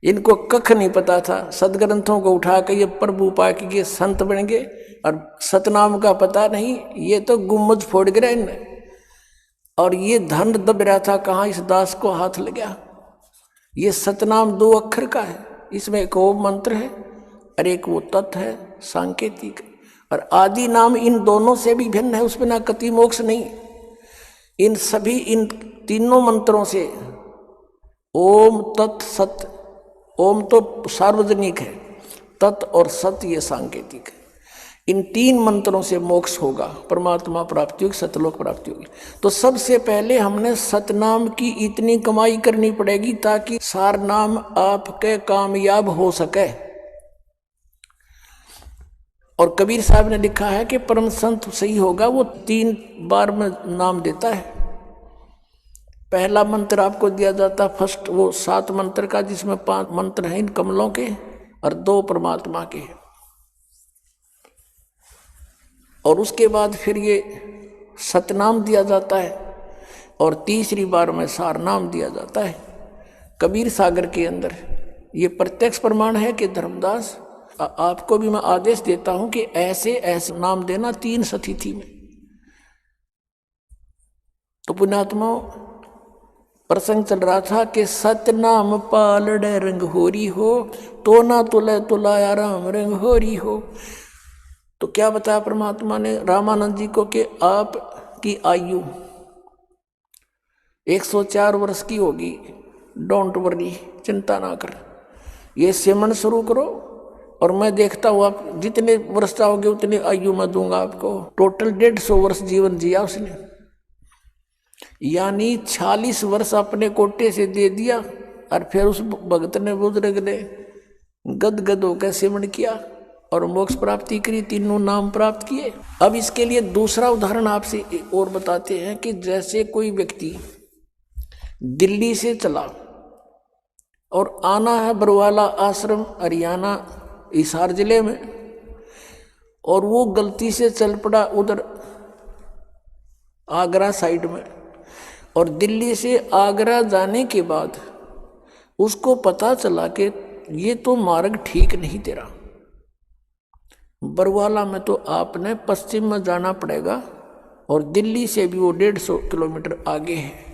इनको कख नहीं पता था। सदग्रंथों को उठा के ये प्रभु पा के संत बन गए, और सतनाम का पता नहीं, ये तो गुम्बज फोड़ गिरा इनने। और ये धन दब रहा था कहाँ, इस दास को हाथ लग गया। ये सतनाम 2 अक्षर का है, इसमें एक ओम मंत्र है और एक वो तत् है सांकेतिक, और आदि नाम इन दोनों से भी भिन्न है, उसमें ना कति मोक्ष नहीं। इन सभी इन तीनों मंत्रों से ओम तत् सत, ओम तो सार्वजनिक है, तत् और सत ये सांकेतिक है। इन 3 मंत्रों से मोक्ष होगा, परमात्मा प्राप्ति होगी, सतलोक प्राप्ति होगी। तो सबसे पहले हमने सतनाम की इतनी कमाई करनी पड़ेगी ताकि सार नाम आपके कामयाब हो सके। और कबीर साहब ने लिखा है कि परम संत सही होगा वो 3 बार में नाम देता है। पहला मंत्र आपको दिया जाता फर्स्ट, वो 7 मंत्र का, जिसमें 5 मंत्र हैं इन कमलों के और 2 परमात्मा के। और उसके बाद फिर ये सतनाम दिया जाता है, और तीसरी बार में सार नाम दिया जाता है। कबीर सागर के अंदर ये प्रत्यक्ष प्रमाण है कि धर्मदास आपको भी मैं आदेश देता हूं कि ऐसे ऐसे नाम देना 3 सतिथि में। तो पुण्यात्मा प्रसंग चल रहा था कि सतनाम पालड़े रंग होरी हो, तो ना तुले तुलाया राम रंग होरी हो। तो क्या बताया परमात्मा ने रामानंद जी को कि आपकी आयु 104 वर्ष की होगी, डोंट वरी, चिंता ना कर, ये सिमरन शुरू करो और मैं देखता हूँ आप जितने वर्ष चाहोगे उतनी आयु मैं दूंगा आपको। टोटल 150 वर्ष जीवन जिया उसने, यानी 46 वर्ष अपने कोटे से दे दिया। और फिर उस भगत ने बुजुर्ग ने गदगद होकर सिमरन किया और मोक्ष प्राप्ति करी, 3 नाम प्राप्त किए। अब इसके लिए दूसरा उदाहरण आपसे और बताते हैं कि जैसे कोई व्यक्ति दिल्ली से चला और आना है बरवाला आश्रम हरियाणा हिसार जिले में, और वो गलती से चल पड़ा उधर आगरा साइड में, और दिल्ली से आगरा जाने के बाद उसको पता चला कि ये तो मार्ग ठीक नहीं तेरा, बरवाला में तो आपने पश्चिम में जाना पड़ेगा और दिल्ली से भी वो 150 किलोमीटर आगे है।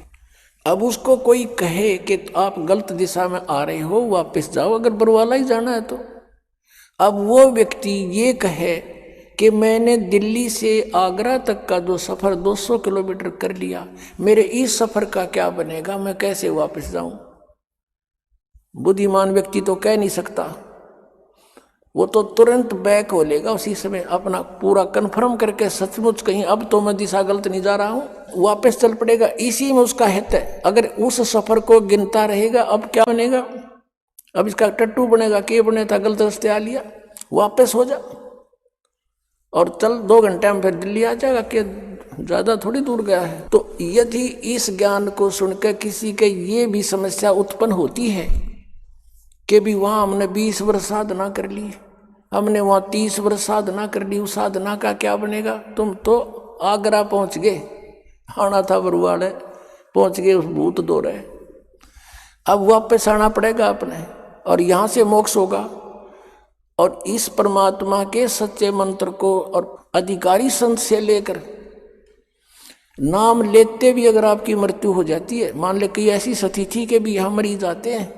अब उसको कोई कहे कि आप गलत दिशा में आ रहे हो, वापस जाओ अगर बरवाला ही जाना है तो। अब वो व्यक्ति ये कहे कि मैंने दिल्ली से आगरा तक का जो सफ़र 200 किलोमीटर कर लिया, मेरे इस सफ़र का क्या बनेगा, मैं कैसे वापस जाऊं। बुद्धिमान व्यक्ति तो कह नहीं सकता, वो तो तुरंत बैक हो लेगा उसी समय, अपना पूरा कन्फर्म करके सचमुच कहीं अब तो मैं दिशा गलत नहीं जा रहा हूं, वापस चल पड़ेगा। इसी में उसका हित है। अगर उस सफ़र को गिनता रहेगा अब क्या बनेगा, अब इसका टट्टू बनेगा कि बने था गलत रास्ते आ लिया, वापस हो जा और चल 2 घंटे में फिर दिल्ली आ जाएगा कि ज़्यादा थोड़ी दूर गया है। तो यदि इस ज्ञान को सुनकर किसी के ये भी समस्या उत्पन्न होती है कि भी वहाँ हमने 20 वर्ष साधना कर ली, हमने वहाँ 30 वर्ष साधना कर ली, उस साधना का क्या बनेगा, तुम तो आगरा पहुँच गए, आना था बरवाड़े पहुँच गए, उस भूत दो रहे, अब वापस आना पड़ेगा अपने, और यहाँ से मोक्ष होगा। और इस परमात्मा के सच्चे मंत्र को और अधिकारी संत से लेकर नाम लेते भी अगर आपकी मृत्यु हो जाती है, मान ले कि ऐसी स्थिति के भी यहाँ मरीज आते हैं,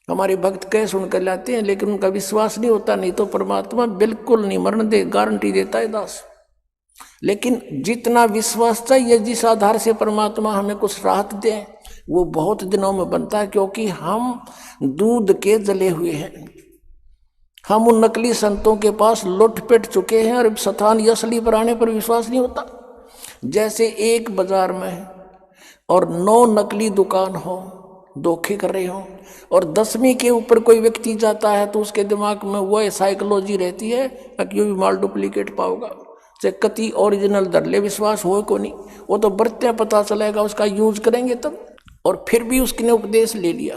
हमारे भक्त कह सुनकर लाते हैं लेकिन उनका विश्वास नहीं होता, नहीं तो परमात्मा बिल्कुल नहीं मरण दे, गारंटी देता है दास। लेकिन जितना विश्वास चाहिए, जिस आधार से परमात्मा हमें कुछ राहत दे, वो बहुत दिनों में बनता है, क्योंकि हम दूध के जले हुए हैं। हम उन नकली संतों के पास लुट पिट चुके हैं और स्थान असली पर आने पर विश्वास नहीं होता। जैसे एक बाजार में है और 9 नकली दुकान हो, धोखे कर रहे हो, और 10वीं के ऊपर कोई व्यक्ति जाता है तो उसके दिमाग में वह साइकोलॉजी रहती है कि ये भी माल डुप्लीकेट पाओगा, चाहे कति ओरिजिनल धरले विश्वास हो को नहीं, वो तो बरते पता चलेगा, उसका यूज करेंगे तब। और फिर भी उसने उपदेश ले लिया,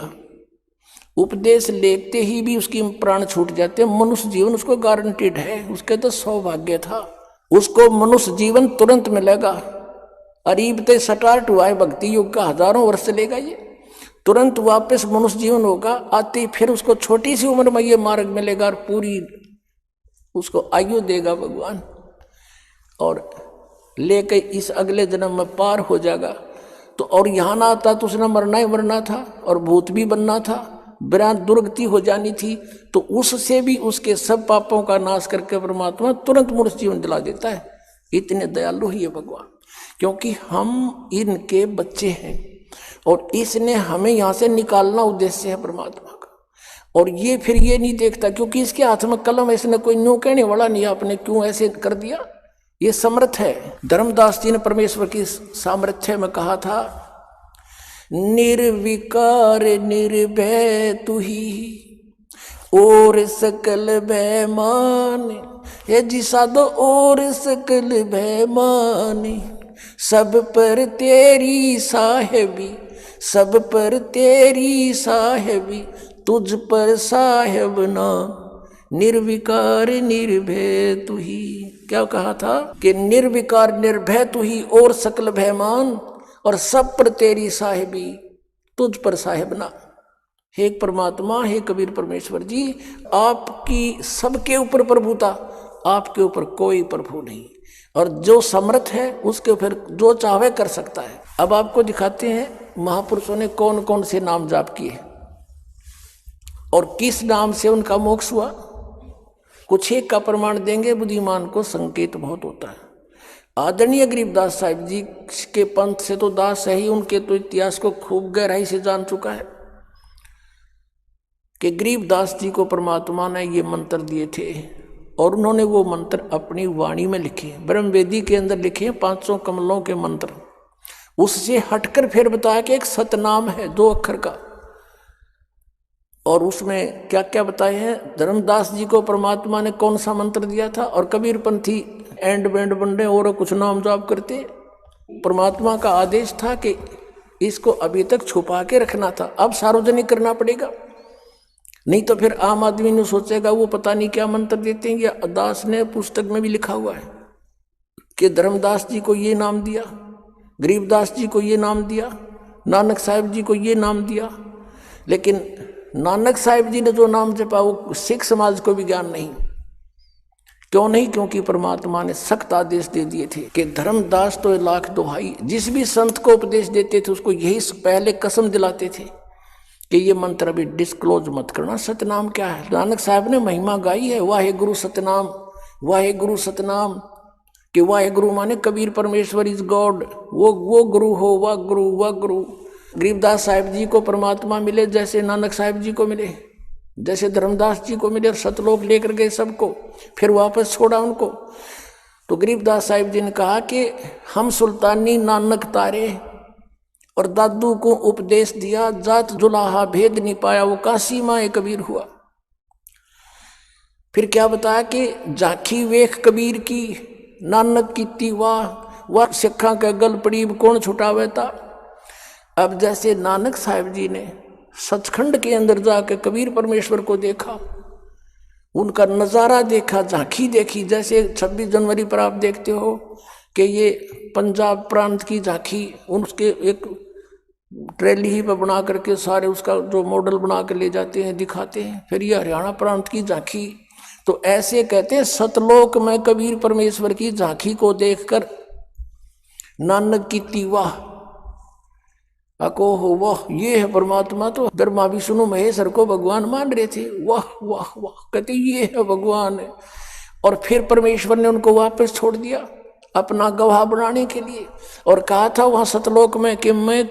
उपदेश लेते ही भी उसकी प्राण छूट जाते हैं। मनुष्य जीवन उसको गारंटीड है, उसके तो सौभाग्य था, उसको मनुष्य जीवन तुरंत मिलेगा। अरीब ते स्टार्ट हुआ है भक्ति युग का, हजारों वर्ष चलेगा ये, तुरंत वापस मनुष्य जीवन होगा। आते फिर उसको छोटी सी उम्र में ये मार्ग मिलेगा और पूरी उसको आयु देगा भगवान, और लेके इस अगले जन्म में पार हो जाएगा। तो और यहाँ ना आता तो उसने मरना ही मरना था और भूत भी बनना था, बिरान दुर्गति हो जानी थी। तो उससे भी उसके सब पापों का नाश करके परमात्मा तुरंत मनुष्य जीवन दिला देता है। इतने दयालु ही है भगवान, क्योंकि हम इनके बच्चे हैं और इसने हमें यहाँ से निकालना उद्देश्य है परमात्मा का। और ये फिर ये नहीं देखता, क्योंकि इसके हाथ में कलम है, इसने कोई न्यू कहने वाला नहीं, आपने क्यों ऐसे कर दिया, ये समर्थ है। धर्मदास जी ने परमेश्वर की सामर्थ्य में कहा था, निर्विकार निर्भय तू ही और सकल भय मान, ये जी साधो और सकल भय मान, सब पर तेरी साहेबी, सब पर तेरी साहेबी, तुझ पर साहेब ना, निर्विकार निर्भय तू ही। क्या कहा था कि निर्विकार निर्भय तू ही और सकल भयमान, और सब पर तेरी साहेबी, तुझ पर साहेब ना। हे परमात्मा, हे कबीर परमेश्वर जी, आपकी सबके ऊपर प्रभुता, आपके ऊपर कोई प्रभु नहीं, और जो समर्थ है उसके फिर जो चाहे कर सकता है। अब आपको दिखाते हैं महापुरुषों ने कौन कौन से नाम जाप किए और किस नाम से उनका मोक्ष हुआ। कुछ एक का प्रमाण देंगे, बुद्धिमान को संकेत बहुत होता है। आदरणीय गरीबदास साहिब जी के पंथ से तो दास है ही, उनके तो इतिहास को खूब गहराई से जान चुका है कि गरीबदास जी को परमात्मा ने ये मंत्र दिए थे और उन्होंने वो मंत्र अपनी वाणी में लिखे, ब्रह्मवेदी के अंदर लिखे 500 कमलों के मंत्र। उससे हटकर फिर बताया कि एक सतनाम है 2 अक्षर का, और उसमें क्या क्या बताए हैं। धर्मदास जी को परमात्मा ने कौन सा मंत्र दिया था, और कबीर पंथी एंड बैंड बंडे और कुछ नाम जाप करते। परमात्मा का आदेश था कि इसको अभी तक छुपा के रखना था, अब सार्वजनिक करना पड़ेगा, नहीं तो फिर आम आदमी ने सोचेगा वो पता नहीं क्या मंत्र देते हैं। या दास ने पुस्तक में भी लिखा हुआ है कि धर्मदास जी को ये नाम दिया, गरीबदास जी को ये नाम दिया, नानक साहिब जी को ये नाम दिया। लेकिन नानक साहिब जी ने जो नाम जपा वो सिख समाज को भी ज्ञान नहीं। क्यों नहीं? क्योंकि परमात्मा ने सख्त आदेश दे दिए थे कि धर्मदास तो लाख दुहाई, जिस भी संत को उपदेश देते थे उसको यही पहले कसम दिलाते थे कि ये मंत्र अभी डिस्क्लोज मत करना। सतनाम क्या है? नानक साहब ने महिमा गाई है, वाहे गुरु सतनाम, वाहे गुरु सतनाम, कि वाहे गुरु माने कबीर परमेश्वर इज गॉड, वो गुरु हो, वाह गुरु, वाह गुरु। गरीबदास साहिब जी को परमात्मा मिले जैसे नानक साहिब जी को मिले, जैसे धर्मदास जी को मिले, और सतलोक लेकर गए सबको, फिर वापस छोड़ा उनको। तो गरीबदास साहिब जी ने कहा कि हम सुल्तानी नानक तारे, और दादू को उपदेश दिया, जात जुलाहा भेद नहीं पाया, वो काशी माए कबीर हुआ। फिर क्या बताया कि झांकी वेख कबीर की, नानक की वाह सिखा के गल पड़ी कौन छुटावे था। अब जैसे नानक साहिब जी ने सचखंड के अंदर जाकर कबीर परमेश्वर को देखा, उनका नज़ारा देखा, झांकी देखी, जैसे 26 जनवरी पर आप देखते हो कि ये पंजाब प्रांत की झांकी, उसके एक ट्रेली ही पर बना करके सारे उसका जो मॉडल बना कर ले जाते हैं, दिखाते हैं। फिर ये हरियाणा प्रांत की झांकी, तो ऐसे कहते हैं सतलोक में कबीर परमेश्वर की झांकी को देखकर नानक की तीवा अको हो, वाह ये है परमात्मा। तो ब्रह्मा विष्णु महेश्वर को भगवान मान रहे थे, वाह वाह वाह, कहते ये है भगवान। और फिर परमेश्वर ने उनको वापस छोड़ दिया अपना गवाह बनाने के लिए, और कहा था वहाँ सतलोक में कि मैं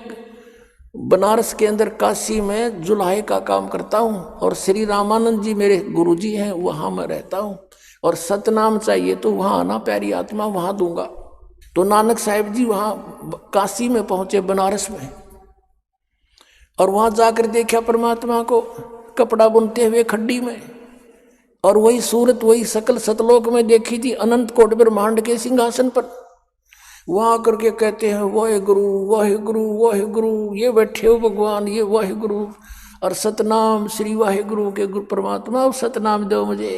बनारस के अंदर काशी में जुलाहे का काम करता हूँ, और श्री रामानंद जी मेरे गुरुजी हैं, वहाँ मैं रहता हूँ, और सतनाम चाहिए तो वहाँ आना, प्यारी आत्मा वहाँ दूंगा। तो नानक साहिब जी वहाँ काशी में पहुँचे, बनारस में, और वहाँ जाकर देखा परमात्मा को कपड़ा बुनते हुए खड्डी में, और वही सूरत वही सकल सतलोक में देखी थी अनंत कोट ब्रह्मांड के सिंहासन पर। वहाँ करके कहते हैं वाहे गुरु वाहे गुरु वाहे गुरु, ये बैठे हो भगवान, ये वाहे गुरु। और सतनाम श्री वाहिगुरु के गुरु परमात्मा सतनाम दो मुझे।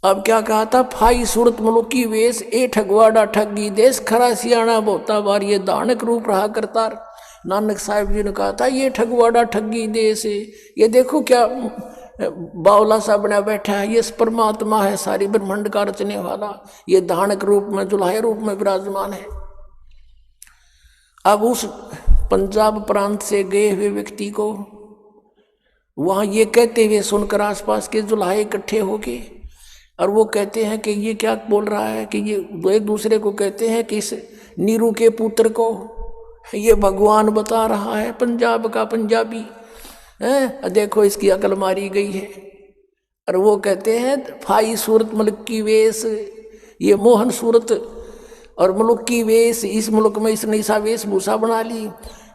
अब क्या कहा था, फाई सूरत मलुकी वेश ए ठगवाड़ा ठगी देश खरा सियाणा बोता बार, ये दानक रूप रहा करतार। नानक साहिब जी ने कहा था ये ठगवाड़ा ठगी देश, ये देखो क्या बावला सा बना बैठा है, ये परमात्मा है सारी ब्रह्मांड का रचने वाला, ये दानक रूप में जुलाहे रूप में विराजमान है। अब उस पंजाब प्रांत से गए हुए व्यक्ति को वहां ये कहते हुए सुनकर आसपास के जुलाहे इकट्ठे हो गए, और वो कहते हैं कि ये क्या बोल रहा है, कि ये एक दूसरे को कहते हैं कि इस नीरू के पुत्र को ये भगवान बता रहा है, पंजाब का पंजाबी है, देखो इसकी अकल मारी गई है। और वो कहते हैं फाई सूरत मुल्क की वेश, ये मोहन सूरत और मुल्क की वेश, इस मुल्क में इसने ऐसा वेशभूषा बना ली,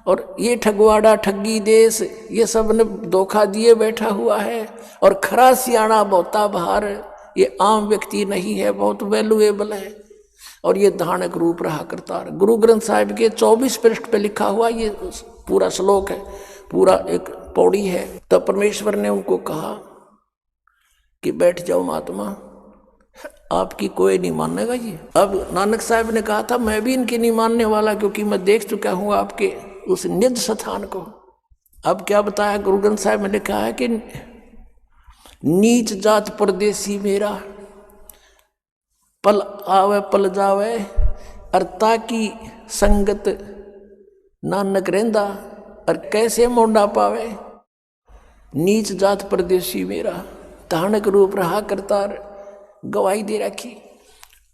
और ये ठगवाड़ा ठगी देश, ये सब ने धोखा दिए बैठा हुआ है, और खरा सियाणा बहुता बाहर, ये आम व्यक्ति नहीं है, बहुत वैल्यूएबल है, और ये धानक रूप रहा करता। गुरु ग्रंथ साहिब के 24 पृष्ठ पे लिखा हुआ ये पूरा श्लोक है, पूरा एक पौड़ी है। तब परमेश्वर ने उनको कहा कि बैठ जाओ महात्मा, आपकी कोई नहीं मानेगा ये। अब नानक साहब ने कहा था मैं भी इनकी नहीं मानने वाला, क्योंकि मैं देख चुका हूँ आपके उस निज स्थान को। अब क्या बताया गुरु ग्रंथ साहब में लिखा है कि नीच जात परदेसी मेरा, पल आवे पल जावे, अर्ता की संगत नानक रहंदा, और कैसे मोंडा पावे। नीच जात परदेसी मेरा, धानक रूप रहा करतार, गवाही दे रखी।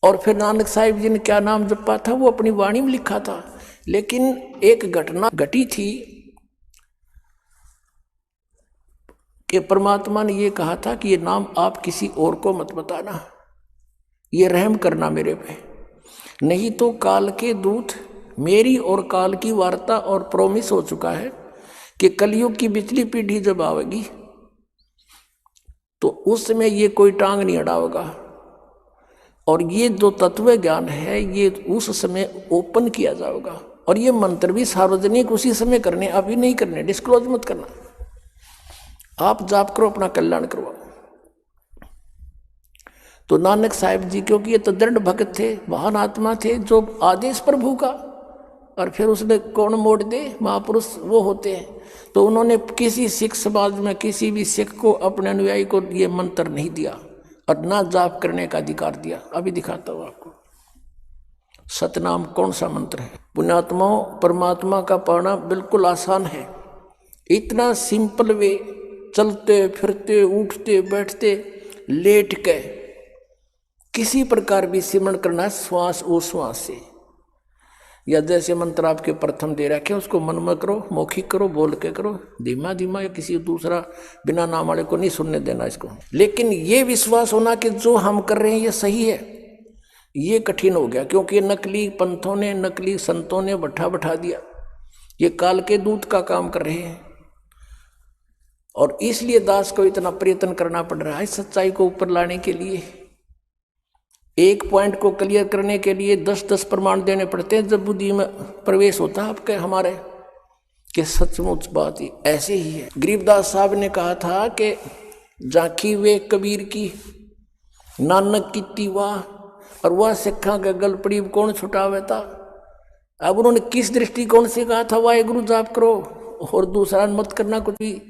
और फिर नानक साहिब जी ने क्या नाम जपा था वो अपनी वाणी में लिखा था, लेकिन एक घटना घटी थी कि परमात्मा ने ये कहा था कि ये नाम आप किसी और को मत बताना, ये रहम करना मेरे पे, नहीं तो काल के दूत, मेरी और काल की वार्ता और प्रोमिस हो चुका है कि कलयुग की पिछली पीढ़ी जब आवेगी तो उस समय ये कोई टांग नहीं अड़ावेगा, और ये जो तत्व ज्ञान है ये उस समय ओपन किया जाएगा, और ये मंत्र भी सार्वजनिक उसी समय करने, अभी नहीं करने, डिस्क्लोज मत करना। आप जाप करो, अपना कल्याण करवाओ। तो नानक साहिब जी क्योंकि ये तो दृढ़ भक्त थे, महान आत्मा थे, जो आदेश प्रभु का, और फिर उसने कौन मोड़ दे, महापुरुष वो होते हैं। तो उन्होंने किसी सिख समाज में किसी भी सिख को, अपने अनुयायी को ये मंत्र नहीं दिया, और ना जाप करने का अधिकार दिया। अभी दिखाता हूँ आपको सतनाम कौन सा मंत्र है। पुण्यात्माओं, परमात्मा का पाना बिल्कुल आसान है, इतना सिंपल वे, चलते फिरते उठते बैठते लेट के किसी प्रकार भी सिमरण करना, श्वास ओ श्वास से, या जैसे मंत्र आपके प्रथम दे रखे उसको मन में करो, मौखिक करो, बोल के करो, धीमा धीमा, या किसी दूसरा बिना नाम वाले को नहीं सुनने देना इसको। लेकिन ये विश्वास होना कि जो हम कर रहे हैं ये सही है, ये कठिन हो गया, क्योंकि नकली पंथों ने, नकली संतों ने बैठा दिया, ये काल के दूत का काम कर रहे हैं, और इसलिए दास को इतना प्रयत्न करना पड़ रहा है सच्चाई को ऊपर लाने के लिए। एक पॉइंट को क्लियर करने के लिए 10-10 प्रमाण देने पड़ते हैं, जब बुद्धि में प्रवेश होता है आपके हमारे कि सचमुच बात ही ऐसे ही है। गरीबदास साहब ने कहा था कि झांकी वे कबीर की, नानक की तीवा, और वह सिखा का गलपड़ी कौन छुटावे था। अब उन्होंने किस दृष्टिकोण से कहा था वाहेगुरु जाप करो और दूसरा मत करना कुछ भी,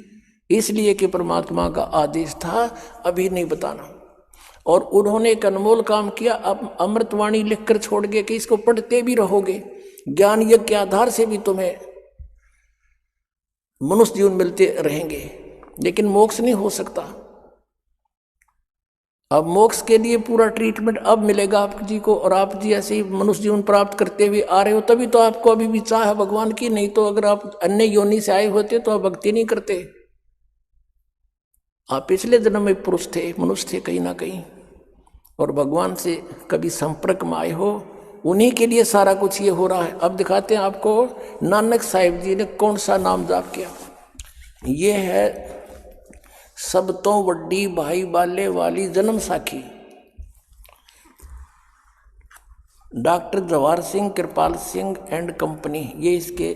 इसलिए कि परमात्मा का आदेश था अभी नहीं बताना। और उन्होंने एक अनमोल काम किया, अब अमृतवाणी लिखकर छोड़ गए कि इसको पढ़ते भी रहोगे, ज्ञान यज्ञ के आधार से भी तुम्हें मनुष्य जीवन मिलते रहेंगे, लेकिन मोक्ष नहीं हो सकता। अब मोक्ष के लिए पूरा ट्रीटमेंट अब मिलेगा आप जी को, और आप जी ऐसे ही मनुष्य जीवन प्राप्त करते हुए आ रहे हो, तभी तो आपको अभी भी चाह है भगवान की, नहीं तो अगर आप अन्य योनि से आए होते तो आप भक्ति नहीं करते। आप पिछले जन्म में पुरुष थे, मनुष्य थे कहीं ना कहीं, और भगवान से कभी संपर्क में आए हो, उन्हीं के लिए सारा कुछ ये हो रहा है। अब दिखाते हैं आपको नानक साहिब जी ने कौन सा नाम जाप किया। ये है सब तो वड्डी भाई बाले वाली जन्म साखी, doctor Jawahar Singh Kirpal Singh and company, ये इसके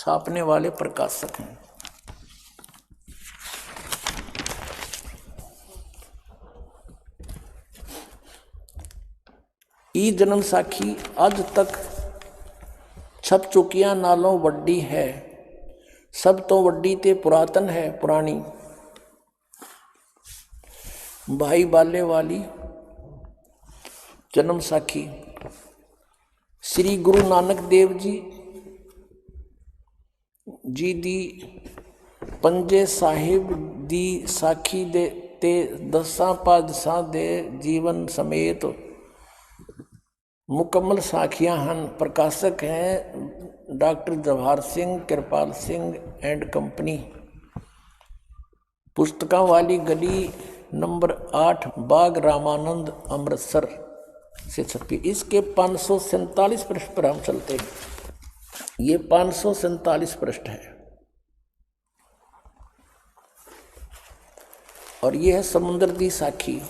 छापने वाले प्रकाशक हैं। ई जन्म साखी आज तक छप चुकिया नालों वड्डी है, सब तो वड्डी ते पुरातन है पुरानी। भाई बाले वाली जन्म साखी श्री गुरु नानक देव जी दी पंजे साहिब दी साखी दे ते 10 पातशाह दे जीवन समेत मुकम्मल साखियां हन। प्रकाशक हैं doctor Jawahar Singh, Kirpal Singh and company. पुस्तकों वाली गली नंबर 8 बाग रामानंद अमृतसर से छपी। इसके 547 पृष्ठ पर हम चलते हैं। ये 547 पृष्ठ है और यह है समुद्र दी साखी।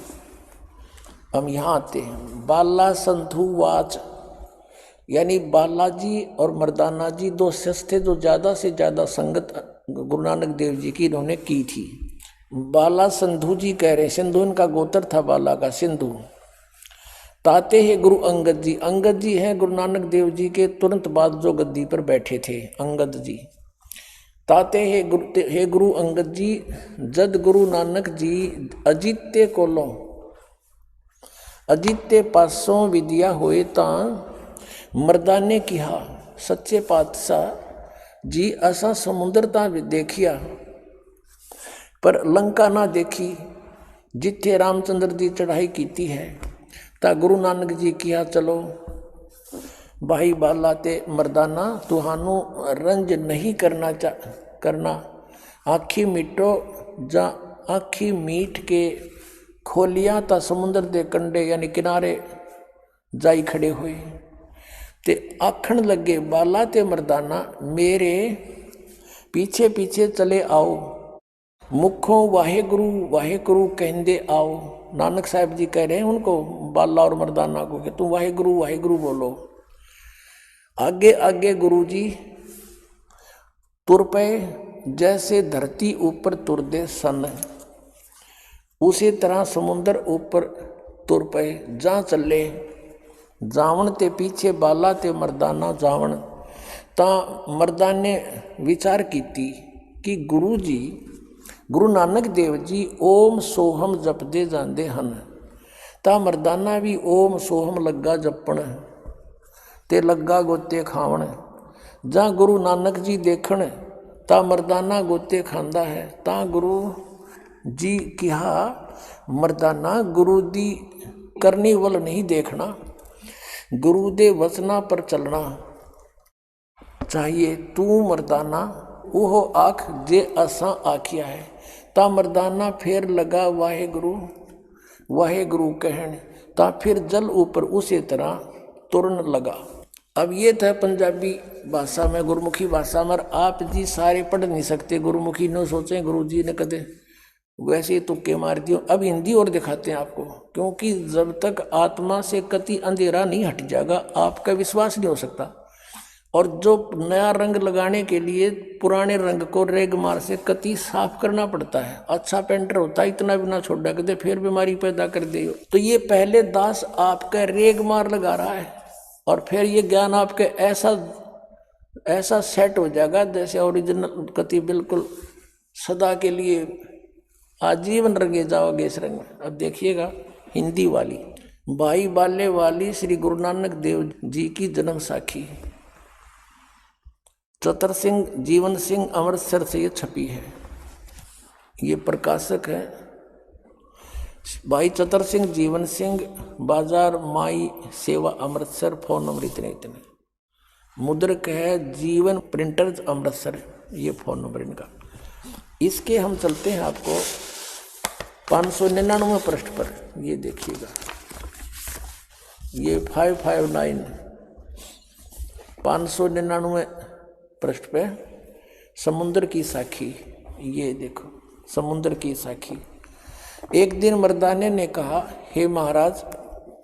हम यहाँ आते हैं। बाला संधु वाच, यानी बालाजी और मर्दाना जी दो शख्स थे जो ज़्यादा से ज़्यादा संगत गुरु नानक देव जी की इन्होंने की थी। बाला संधु जी कह रहे, सिंधु इनका गोत्र था बाला का, सिंधु। ताते हैं गुरु अंगद जी, अंगद जी हैं गुरु नानक देव जी के तुरंत बाद जो गद्दी पर बैठे थे, अंगद जी। ताते हे गुरु अंगद जी, जद गुरु नानक जी अजित्य कोलों अजित्य पासों विद्या होए तां मर्दाने किहा, सच्चे पातशाह जी असा समुद्र ता देखिया पर लंका ना देखी, जिथे रामचंद्र जी चढ़ाई कीती है। ता गुरु नानक जी किया चलो भाई बाला ते मर्दाना, तुहानू रंज नहीं करना आखी मिटो जा आखी मीट के खोलिया ता समुद्र दे कंडे यानी किनारे जाई खड़े हुए ते आखण लगे बाला ते मर्दाना मेरे पीछे पीछे चले आओ, मुखों वाहे गुरु कहंदे आओ। नानक साहब जी कह रहे हैं उनको, बाला और मर्दाना को, कि तुम वाहे गुरु बोलो। आगे आगे गुरु जी तुर पे जैसे धरती ऊपर तुरदे सन, उसी तरह समुद्र ऊपर तुर पे जा चले। जावण ते पीछे बाला ते मर्दाना जावण। ता मर्दाने विचार कीती कि गुरु जी गुरु नानक देव जी ओम सोहम जपदे जांदे हन, ता मर्दाना भी ओम सोहम लग्गा जपण ते लग्गा गोते खावण। जा गुरु नानक जी देखण ता मर्दाना गोते खांदा है। ता गुरु जी कहा मर्दाना गुरु दी करनी वल नहीं देखना, गुरु दे वचना पर चलना चाहिए। तू मर्दाना ओह आख जे असा आखिया है। ता मर्दाना फिर लगा वाहे गुरु कहन, ता फिर जल ऊपर उसी तरह तुरन लगा। अब ये था पंजाबी भाषा में, गुरुमुखी भाषा में। आप जी सारे पढ़ नहीं सकते गुरुमुखी, न सोचें गुरु जी ने कदे वैसे ही तुक्के मार दियो। अब हिंदी और दिखाते हैं आपको, क्योंकि जब तक आत्मा से कति अंधेरा नहीं हट जाएगा आपका विश्वास नहीं हो सकता। और जो नया रंग लगाने के लिए पुराने रंग को रेगमार से कति साफ करना पड़ता है। अच्छा पेंटर होता है इतना भी ना छोड़ा कर दे, फिर बीमारी पैदा कर दे। तो ये पहले दास आपका रेगमार लगा रहा है और फिर ये ज्ञान आपके ऐसा सेट हो जाएगा जैसे ओरिजिनल कति बिल्कुल सदा के लिए आजीवन रंगे जाओगे इस रंग में। अब देखिएगा हिंदी वाली, भाई बाले वाली श्री गुरु नानक देव जी की जन्म साखी, चतर सिंह जीवन सिंह अमृतसर से ये छपी है। ये प्रकाशक है भाई चतर सिंह जीवन सिंह, बाजार माई सेवा अमृतसर, फोन नंबर इतने। मुद्रक है जीवन प्रिंटर्स अमृतसर, ये फोन नंबर इनका। इसके हम चलते हैं आपको 599 पृष्ठ पर, ये देखिएगा, ये 559 599 पृष्ठ पे समुद्र की साखी। ये देखो समुद्र की साखी। एक दिन मर्दाने ने कहा, हे महाराज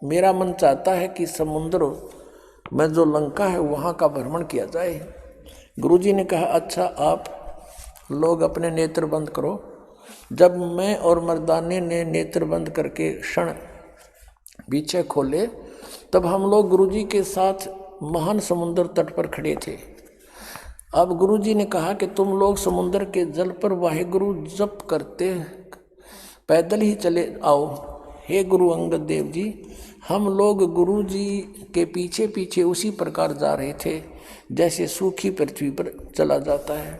मेरा मन चाहता है कि समुद्र में जो लंका है वहाँ का भ्रमण किया जाए, गुरुजी ने कहा अच्छा आप लोग अपने नेत्र बंद करो। जब मैं और मर्दाने ने नेत्र बंद करके क्षण पीछे खोले तब हम लोग गुरुजी के साथ महान समुद्र तट पर खड़े थे। अब गुरुजी ने कहा कि तुम लोग समुद्र के जल पर वाहेगुरु जप करते पैदल ही चले आओ। हे गुरु अंगद देव जी, हम लोग गुरुजी के पीछे पीछे उसी प्रकार जा रहे थे जैसे सूखी पृथ्वी पर चला जाता है।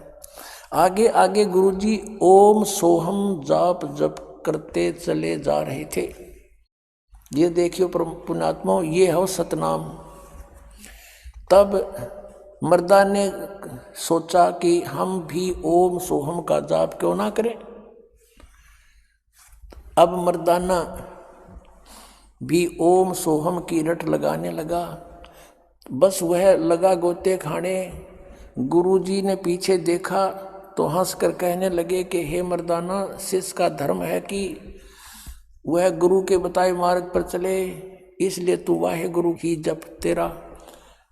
आगे आगे गुरुजी ओम सोहम जाप जप करते चले जा रहे थे। ये देखियो पुण्यात्माओं, ये है सतनाम। तब मर्दान ने सोचा कि हम भी ओम सोहम का जाप क्यों ना करें। अब मर्दाना भी ओम सोहम की रट लगाने लगा। बस वह लगा गोते खाने। गुरुजी ने पीछे देखा तो हंसकर कहने लगे कि हे मर्दाना, शिष्य का धर्म है कि वह गुरु के बताए मार्ग पर चले, इसलिए तू वाहे गुरु ही जप, तेरा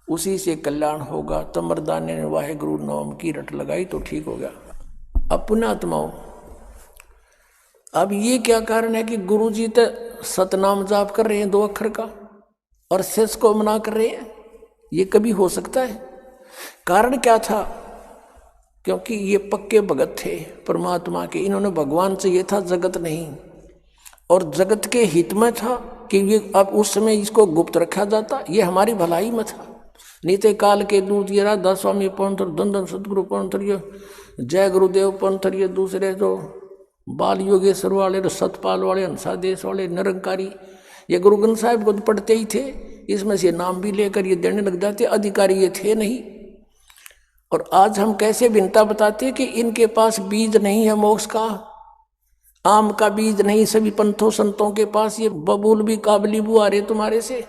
उसी से कल्याण होगा। तब मर्दाने ने वाहे गुरु नाम की रट लगाई तो ठीक हो गया। अब पुण्यात्माओं, अब ये क्या कारण है कि गुरुजी तो सतनाम जाप कर रहे हैं 2 अक्षर का और शिष्य को मना कर रहे हैं? ये कभी हो सकता है? कारण क्या था? क्योंकि ये पक्के भगत थे परमात्मा के। इन्होंने भगवान से ये था जगत नहीं, और जगत के हित में था कि ये अब उस समय इसको गुप्त रखा जाता, ये हमारी भलाई में था। नीते काल के दूत ये राधा स्वामी पंथर, धन सतगुरु पंथर, ये जय गुरुदेव पंथर, ये दूसरे जो बाल योगेश्वर वाले, सतपाल वाले, हंसा देश वाले, निरंकारी, ये गुरु ग्रंथ साहिब को पढ़ते ही थे। इसमें से नाम भी लेकर ये देने लग जाते, अधिकारी ये थे नहीं। और आज हम कैसे भिन्नता बताते कि इनके पास बीज नहीं है मोक्ष का, आम का बीज नहीं। सभी पंथों संतों के पास ये बबूल भी काबली बुआ रहे तुम्हारे से,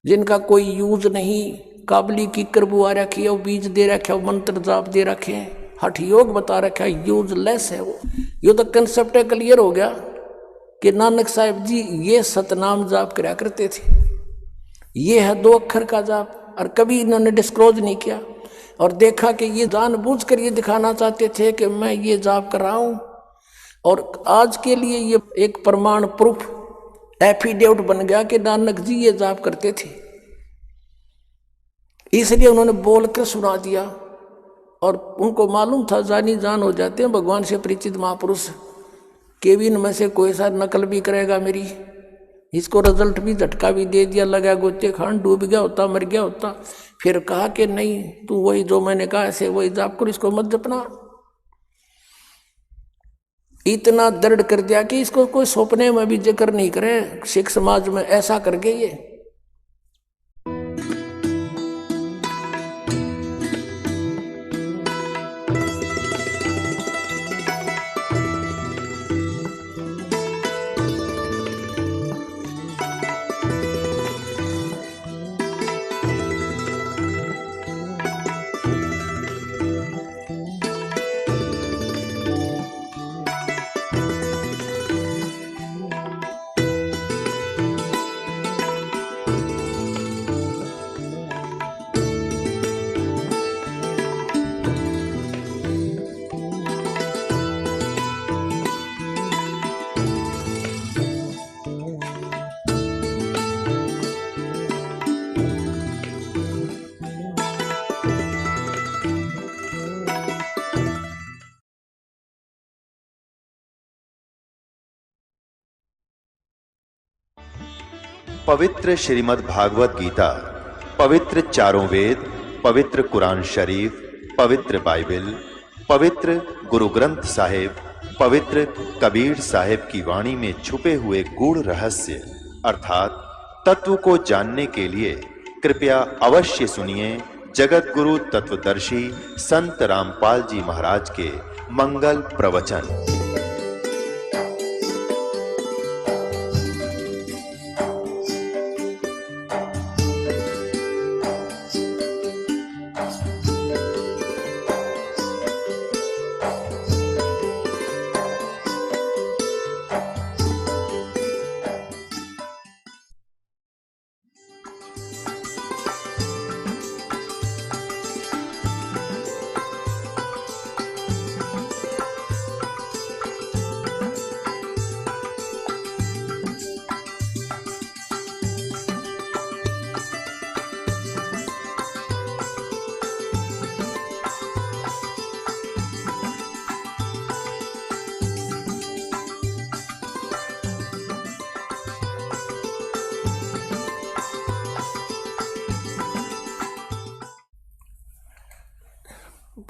जिनका कोई यूज नहीं। काबली की कर बुआ रखी है, वो बीज दे रखे, वो मंत्र जाप दे रखे हैं, हठ योग बता रखा है, यूजलेस है वो। ये तो कंसेप्ट क्लियर हो गया कि नानक साहिब जी ये सतनाम जाप कराया करते थे। ये है 2 अक्षर का जाप, और कभी इन्होंने डिस्क्लोज नहीं किया। और देखा कि ये जानबूझकर ये दिखाना चाहते थे कि मैं ये जाप कर रहा हूं, और आज के लिए ये एक प्रमाण प्रूफ एफिडेविट बन गया कि नानक जी ये जाप करते थे। इसलिए उन्होंने बोलकर सुना दिया, और उनको मालूम था जानी जान हो जाते हैं भगवान से परिचित महापुरुष, केविन में से कोई सा नकल भी करेगा मेरी। इसको रिजल्ट भी झटका भी दे दिया, लगा गोते खान, डूब गया होता, मर गया होता। फिर कहा कि नहीं, तू वही जो मैंने कहा ऐसे वही जाप कर, इसको मत जपना। इतना दृढ़ कर दिया कि इसको कोई सपने में भी जिक्र नहीं करे सिख समाज में, ऐसा कर गए ये। पवित्र श्रीमद् भागवत गीता, पवित्र चारों वेद, पवित्र कुरान शरीफ, पवित्र बाइबल, पवित्र गुरु ग्रंथ साहिब, पवित्र कबीर साहिब की वाणी में छुपे हुए गूढ़ रहस्य अर्थात तत्व को जानने के लिए कृपया अवश्य सुनिए जगत गुरु तत्वदर्शी संत रामपाल जी महाराज के मंगल प्रवचन।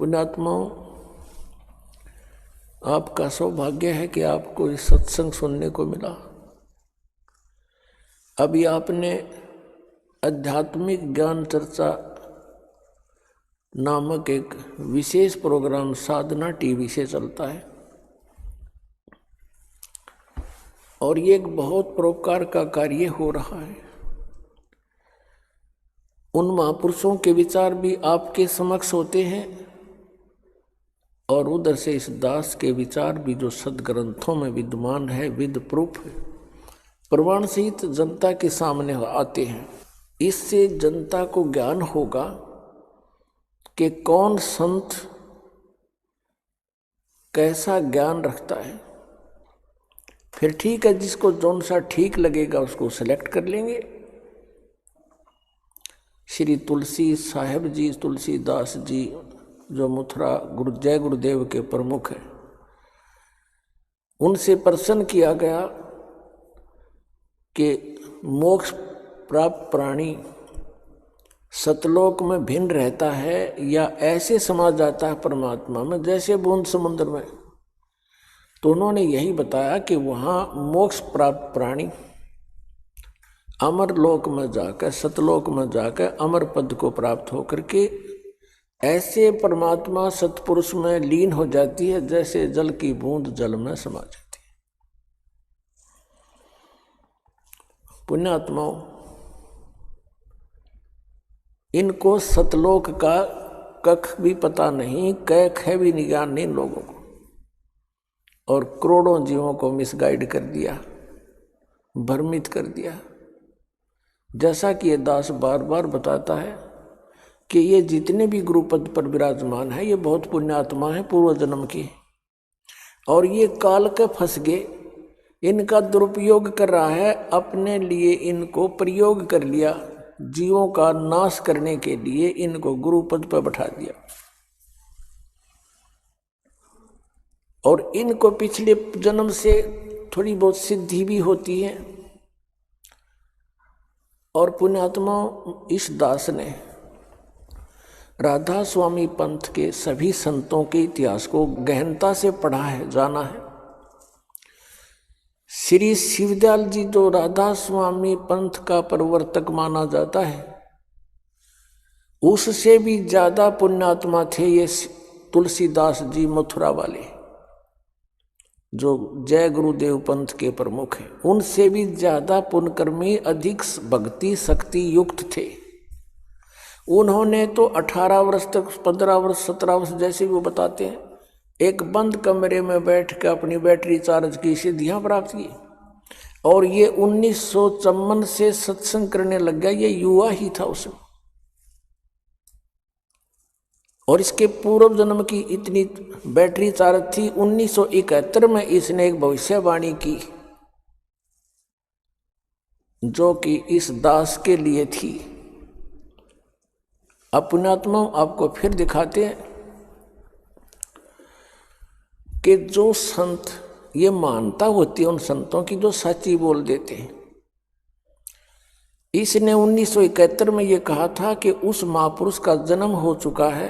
पुण्यात्माओं, आपका सौभाग्य है कि आपको इस सत्संग सुनने को मिला। अभी आपने आध्यात्मिक ज्ञान चर्चा नामक एक विशेष प्रोग्राम साधना टीवी से चलता है, और ये एक बहुत परोपकार का कार्य हो रहा है। उन महापुरुषों के विचार भी आपके समक्ष होते हैं, और उधर से इस दास के विचार भी जो सदग्रंथों में विद्यमान है, विद प्रूफ प्रमाण सहित जनता के सामने आते हैं। इससे जनता को ज्ञान होगा कि कौन संत कैसा ज्ञान रखता है। फिर ठीक है, जिसको जौन सा ठीक लगेगा उसको सेलेक्ट कर लेंगे। श्री तुलसी साहेब जी, तुलसीदास जी, जो मथुरा जय गुरुदेव के प्रमुख हैं, उनसे प्रश्न किया गया कि मोक्ष प्राप्त प्राणी सतलोक में भिन्न रहता है या ऐसे समा जाता है परमात्मा में जैसे बूंद समुद्र में। तो उन्होंने यही बताया कि वहाँ मोक्ष प्राप्त प्राणी अमर लोक में जाकर, सतलोक में जाकर अमर पद को प्राप्त होकर के ऐसे परमात्मा सतपुरुष में लीन हो जाती है जैसे जल की बूंद जल में समा जाती है। पुण्यात्माओं, इनको सतलोक का कख भी पता नहीं, कैख है भी ज्ञान नहीं लोगों को, और करोड़ों जीवों को मिसगाइड कर दिया, भ्रमित कर दिया। जैसा कि ये दास बार बार बताता है कि ये जितने भी गुरुपद पर विराजमान है ये बहुत पुण्यात्मा है पूर्व जन्म की, और ये काल के फंस गए, इनका दुरुपयोग कर रहा है, अपने लिए इनको प्रयोग कर लिया, जीवों का नाश करने के लिए इनको गुरुपद पर बैठा दिया। और इनको पिछले जन्म से थोड़ी बहुत सिद्धि भी होती है। और पुण्यात्मा, इस दास ने राधा स्वामी पंथ के सभी संतों के इतिहास को गहनता से पढ़ा है, जाना है। श्री शिवदयाल जी जो राधा स्वामी पंथ का प्रवर्तक माना जाता है, उससे भी ज्यादा पुण्यात्मा थे ये तुलसीदास जी मथुरा वाले, जो जय गुरुदेव पंथ के प्रमुख हैं। उनसे भी ज्यादा पुण्यकर्मी, अधिक भक्ति शक्ति युक्त थे। उन्होंने तो 18 वर्ष तक, 15 वर्ष, 17 वर्ष, जैसे वो बताते हैं, एक बंद कमरे में बैठ कर अपनी बैटरी चार्ज की सिद्धियां प्राप्त की। और ये 1954 से सत्संग करने लग गया, ये युवा ही था उसमें। और इसके पूर्व जन्म की इतनी बैटरी चार्ज थी। 1971 में इसने एक भविष्यवाणी की जो कि इस दास के लिए थी। अब पुण्यात्मा आपको फिर दिखाते हैं कि जो संत, ये मानता होती है उन संतों की जो सच्ची बोल देते हैं। इसने 1971 में ये कहा था कि उस महापुरुष का जन्म हो चुका है,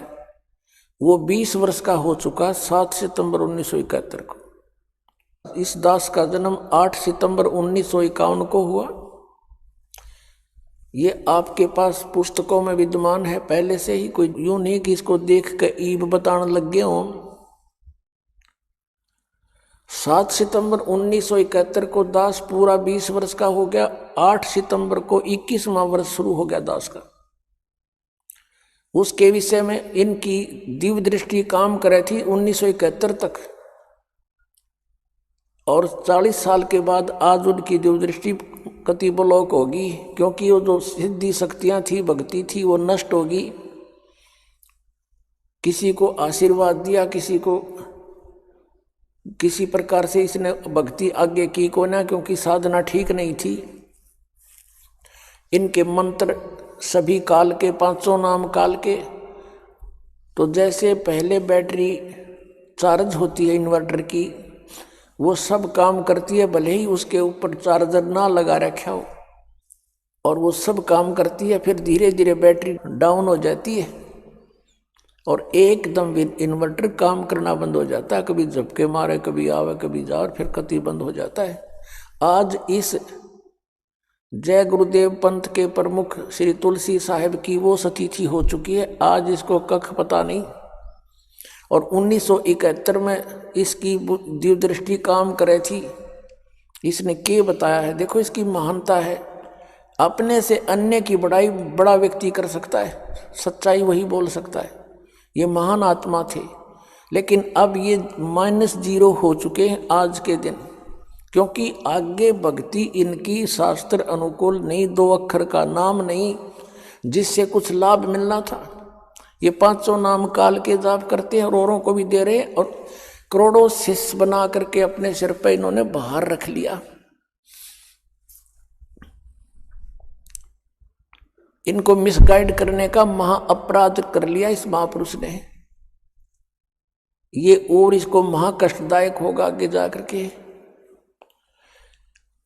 वो 20 वर्ष का हो चुका, 7 सितंबर 1971 को। इस दास का जन्म 8 सितंबर 1951 को हुआ। ये आपके पास पुस्तकों में विद्यमान है पहले से ही, कोई यूं नहीं कि इसको देख कर ईब बताने लग गए हों। 7 सितंबर 1971 को दास पूरा 20 वर्ष का हो गया। 8 सितंबर को 21वां वर्ष शुरू हो गया दास का। उसके विषय में इनकी दिव्य दृष्टि काम करे थी 1971 तक, और 40 साल के बाद आज उनकी दिव्य दृष्टि कति ब्लॉक होगी, क्योंकि वो जो सिद्धि शक्तियां थी, भक्ति थी, वो नष्ट होगी। किसी को आशीर्वाद दिया, किसी को किसी प्रकार से इसने भक्ति आगे की को ना, क्योंकि साधना ठीक नहीं थी। इनके मंत्र सभी काल के, 500 नाम काल के। तो जैसे पहले बैटरी चार्ज होती है इन्वर्टर की, वो सब काम करती है, भले ही उसके ऊपर चार्जर ना लगा रखा हो, और वो सब काम करती है। फिर धीरे धीरे बैटरी डाउन हो जाती है, और एकदम इन्वर्टर काम करना बंद हो जाता है, कभी झपके मारे, कभी आवे कभी जा, और फिर कति बंद हो जाता है। आज इस जय गुरुदेव पंथ के प्रमुख श्री तुलसी साहिब की वो सतिथि हो चुकी है, आज इसको कख पता नहीं। और 1971 में इसकी दिव्यदृष्टि काम करे थी। इसने क्या बताया है, देखो इसकी महानता है। अपने से अन्य की बड़ाई बड़ा व्यक्ति कर सकता है, सच्चाई वही बोल सकता है। ये महान आत्मा थे, लेकिन अब ये -0 हो चुके हैं आज के दिन, क्योंकि आगे भक्ति इनकी शास्त्र अनुकूल नहीं, 2 अक्षर का नाम नहीं जिससे कुछ लाभ मिलना था। ये 500 नाम काल के जाप करते हैं और औरों को भी दे रहे हैं, और करोड़ों शिष्य बना करके अपने सिर पे इन्होंने बाहर रख लिया। इनको मिसगाइड करने का महा अपराध कर लिया इस महापुरुष ने। ये और इसको महा कष्टदायक होगा आगे जाकर के।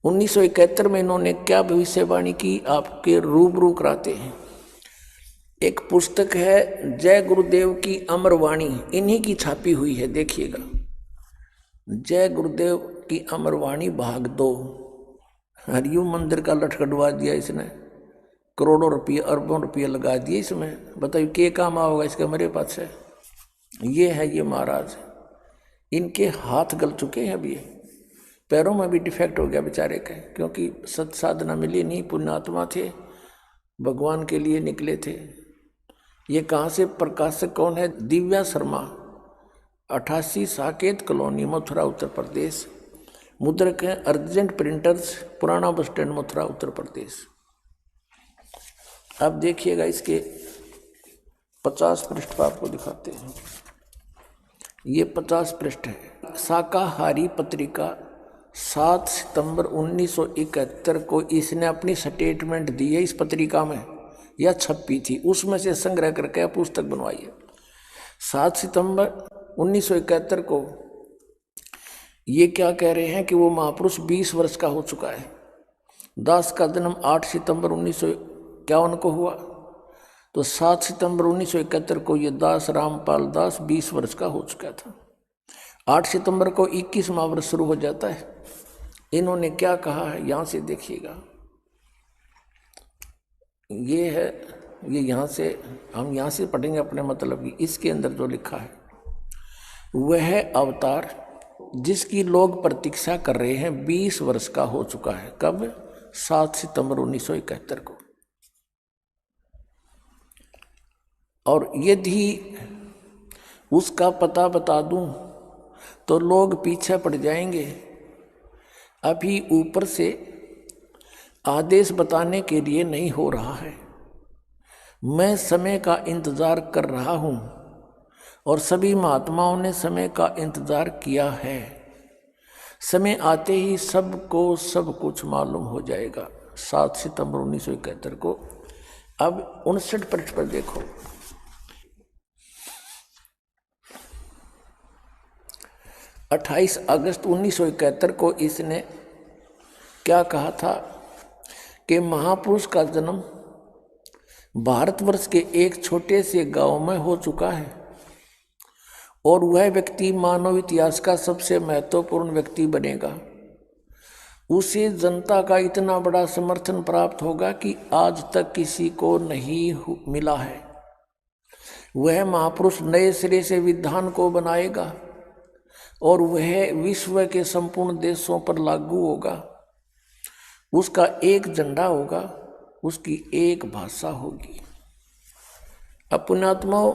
1971 में इन्होंने क्या भविष्यवाणी की, आपके रूबरू कराते हैं। एक पुस्तक है जय गुरुदेव की अमर वाणी, इन्हीं की छापी हुई है, देखिएगा। जय गुरुदेव की अमर वाणी भाग 2। हरिओम मंदिर का लटकटवा दिया इसने, करोड़ों रुपये अरबों रुपये लगा दिए इसमें। बताइए क्या काम आओगा इसका मेरे पास है। ये है ये महाराज, इनके हाथ गल चुके हैं। अब ये पैरों में भी डिफेक्ट हो गया बेचारे के, क्योंकि सत साधना मिली नहीं, पुण्यात्मा थे, भगवान के लिए निकले थे। ये कहाँ से प्रकाशक कौन है? दिव्या शर्मा, 88 साकेत कॉलोनी, मथुरा उत्तर प्रदेश। मुद्रक हैं अर्जेंट प्रिंटर्स, पुराना बस स्टैंड, मथुरा उत्तर प्रदेश। अब देखिएगा इसके 50 पृष्ठ पर आपको दिखाते हैं। ये 50 पृष्ठ है। शाकाहारी पत्रिका 7 सितंबर 1971 को इसने अपनी स्टेटमेंट दी है। इस पत्रिका में यह छपी थी, उसमें से संग्रह करके पुस्तक बनवाई है। 7 सितंबर 1971 को ये क्या कह रहे हैं कि वो महापुरुष 20 वर्ष का हो चुका है। दास का जन्म 8 सितंबर 1951 को हुआ, तो 7 सितंबर 1971 को ये दास रामपाल दास 20 वर्ष का हो चुका था। 8 सितंबर को 21वां वर्ष शुरू हो जाता है। इन्होंने क्या कहा है यहाँ से देखिएगा। ये है, ये यहाँ से हम यहाँ से पढ़ेंगे अपने मतलब की। इसके अंदर जो लिखा है, वह अवतार जिसकी लोग प्रतीक्षा कर रहे हैं 20 वर्ष का हो चुका है। कब? 7 सितंबर 1971 को। और यदि उसका पता बता दूं तो लोग पीछे पड़ जाएंगे। अभी ऊपर से आदेश बताने के लिए नहीं हो रहा है। मैं समय का इंतजार कर रहा हूं और सभी महात्माओं ने समय का इंतजार किया है। समय आते ही सबको सब कुछ मालूम हो जाएगा। 7 सितंबर 1971 को। अब 59 पृष्ठ पर देखो। 28 अगस्त 1971 को इसने क्या कहा था कि महापुरुष का जन्म भारतवर्ष के एक छोटे से गांव में हो चुका है और वह व्यक्ति मानव इतिहास का सबसे महत्वपूर्ण व्यक्ति बनेगा। उसे जनता का इतना बड़ा समर्थन प्राप्त होगा कि आज तक किसी को नहीं मिला है। वह महापुरुष नए सिरे से विधान को बनाएगा और वह विश्व के संपूर्ण देशों पर लागू होगा। उसका एक झंडा होगा, उसकी एक भाषा होगी। पुण्यात्माओं,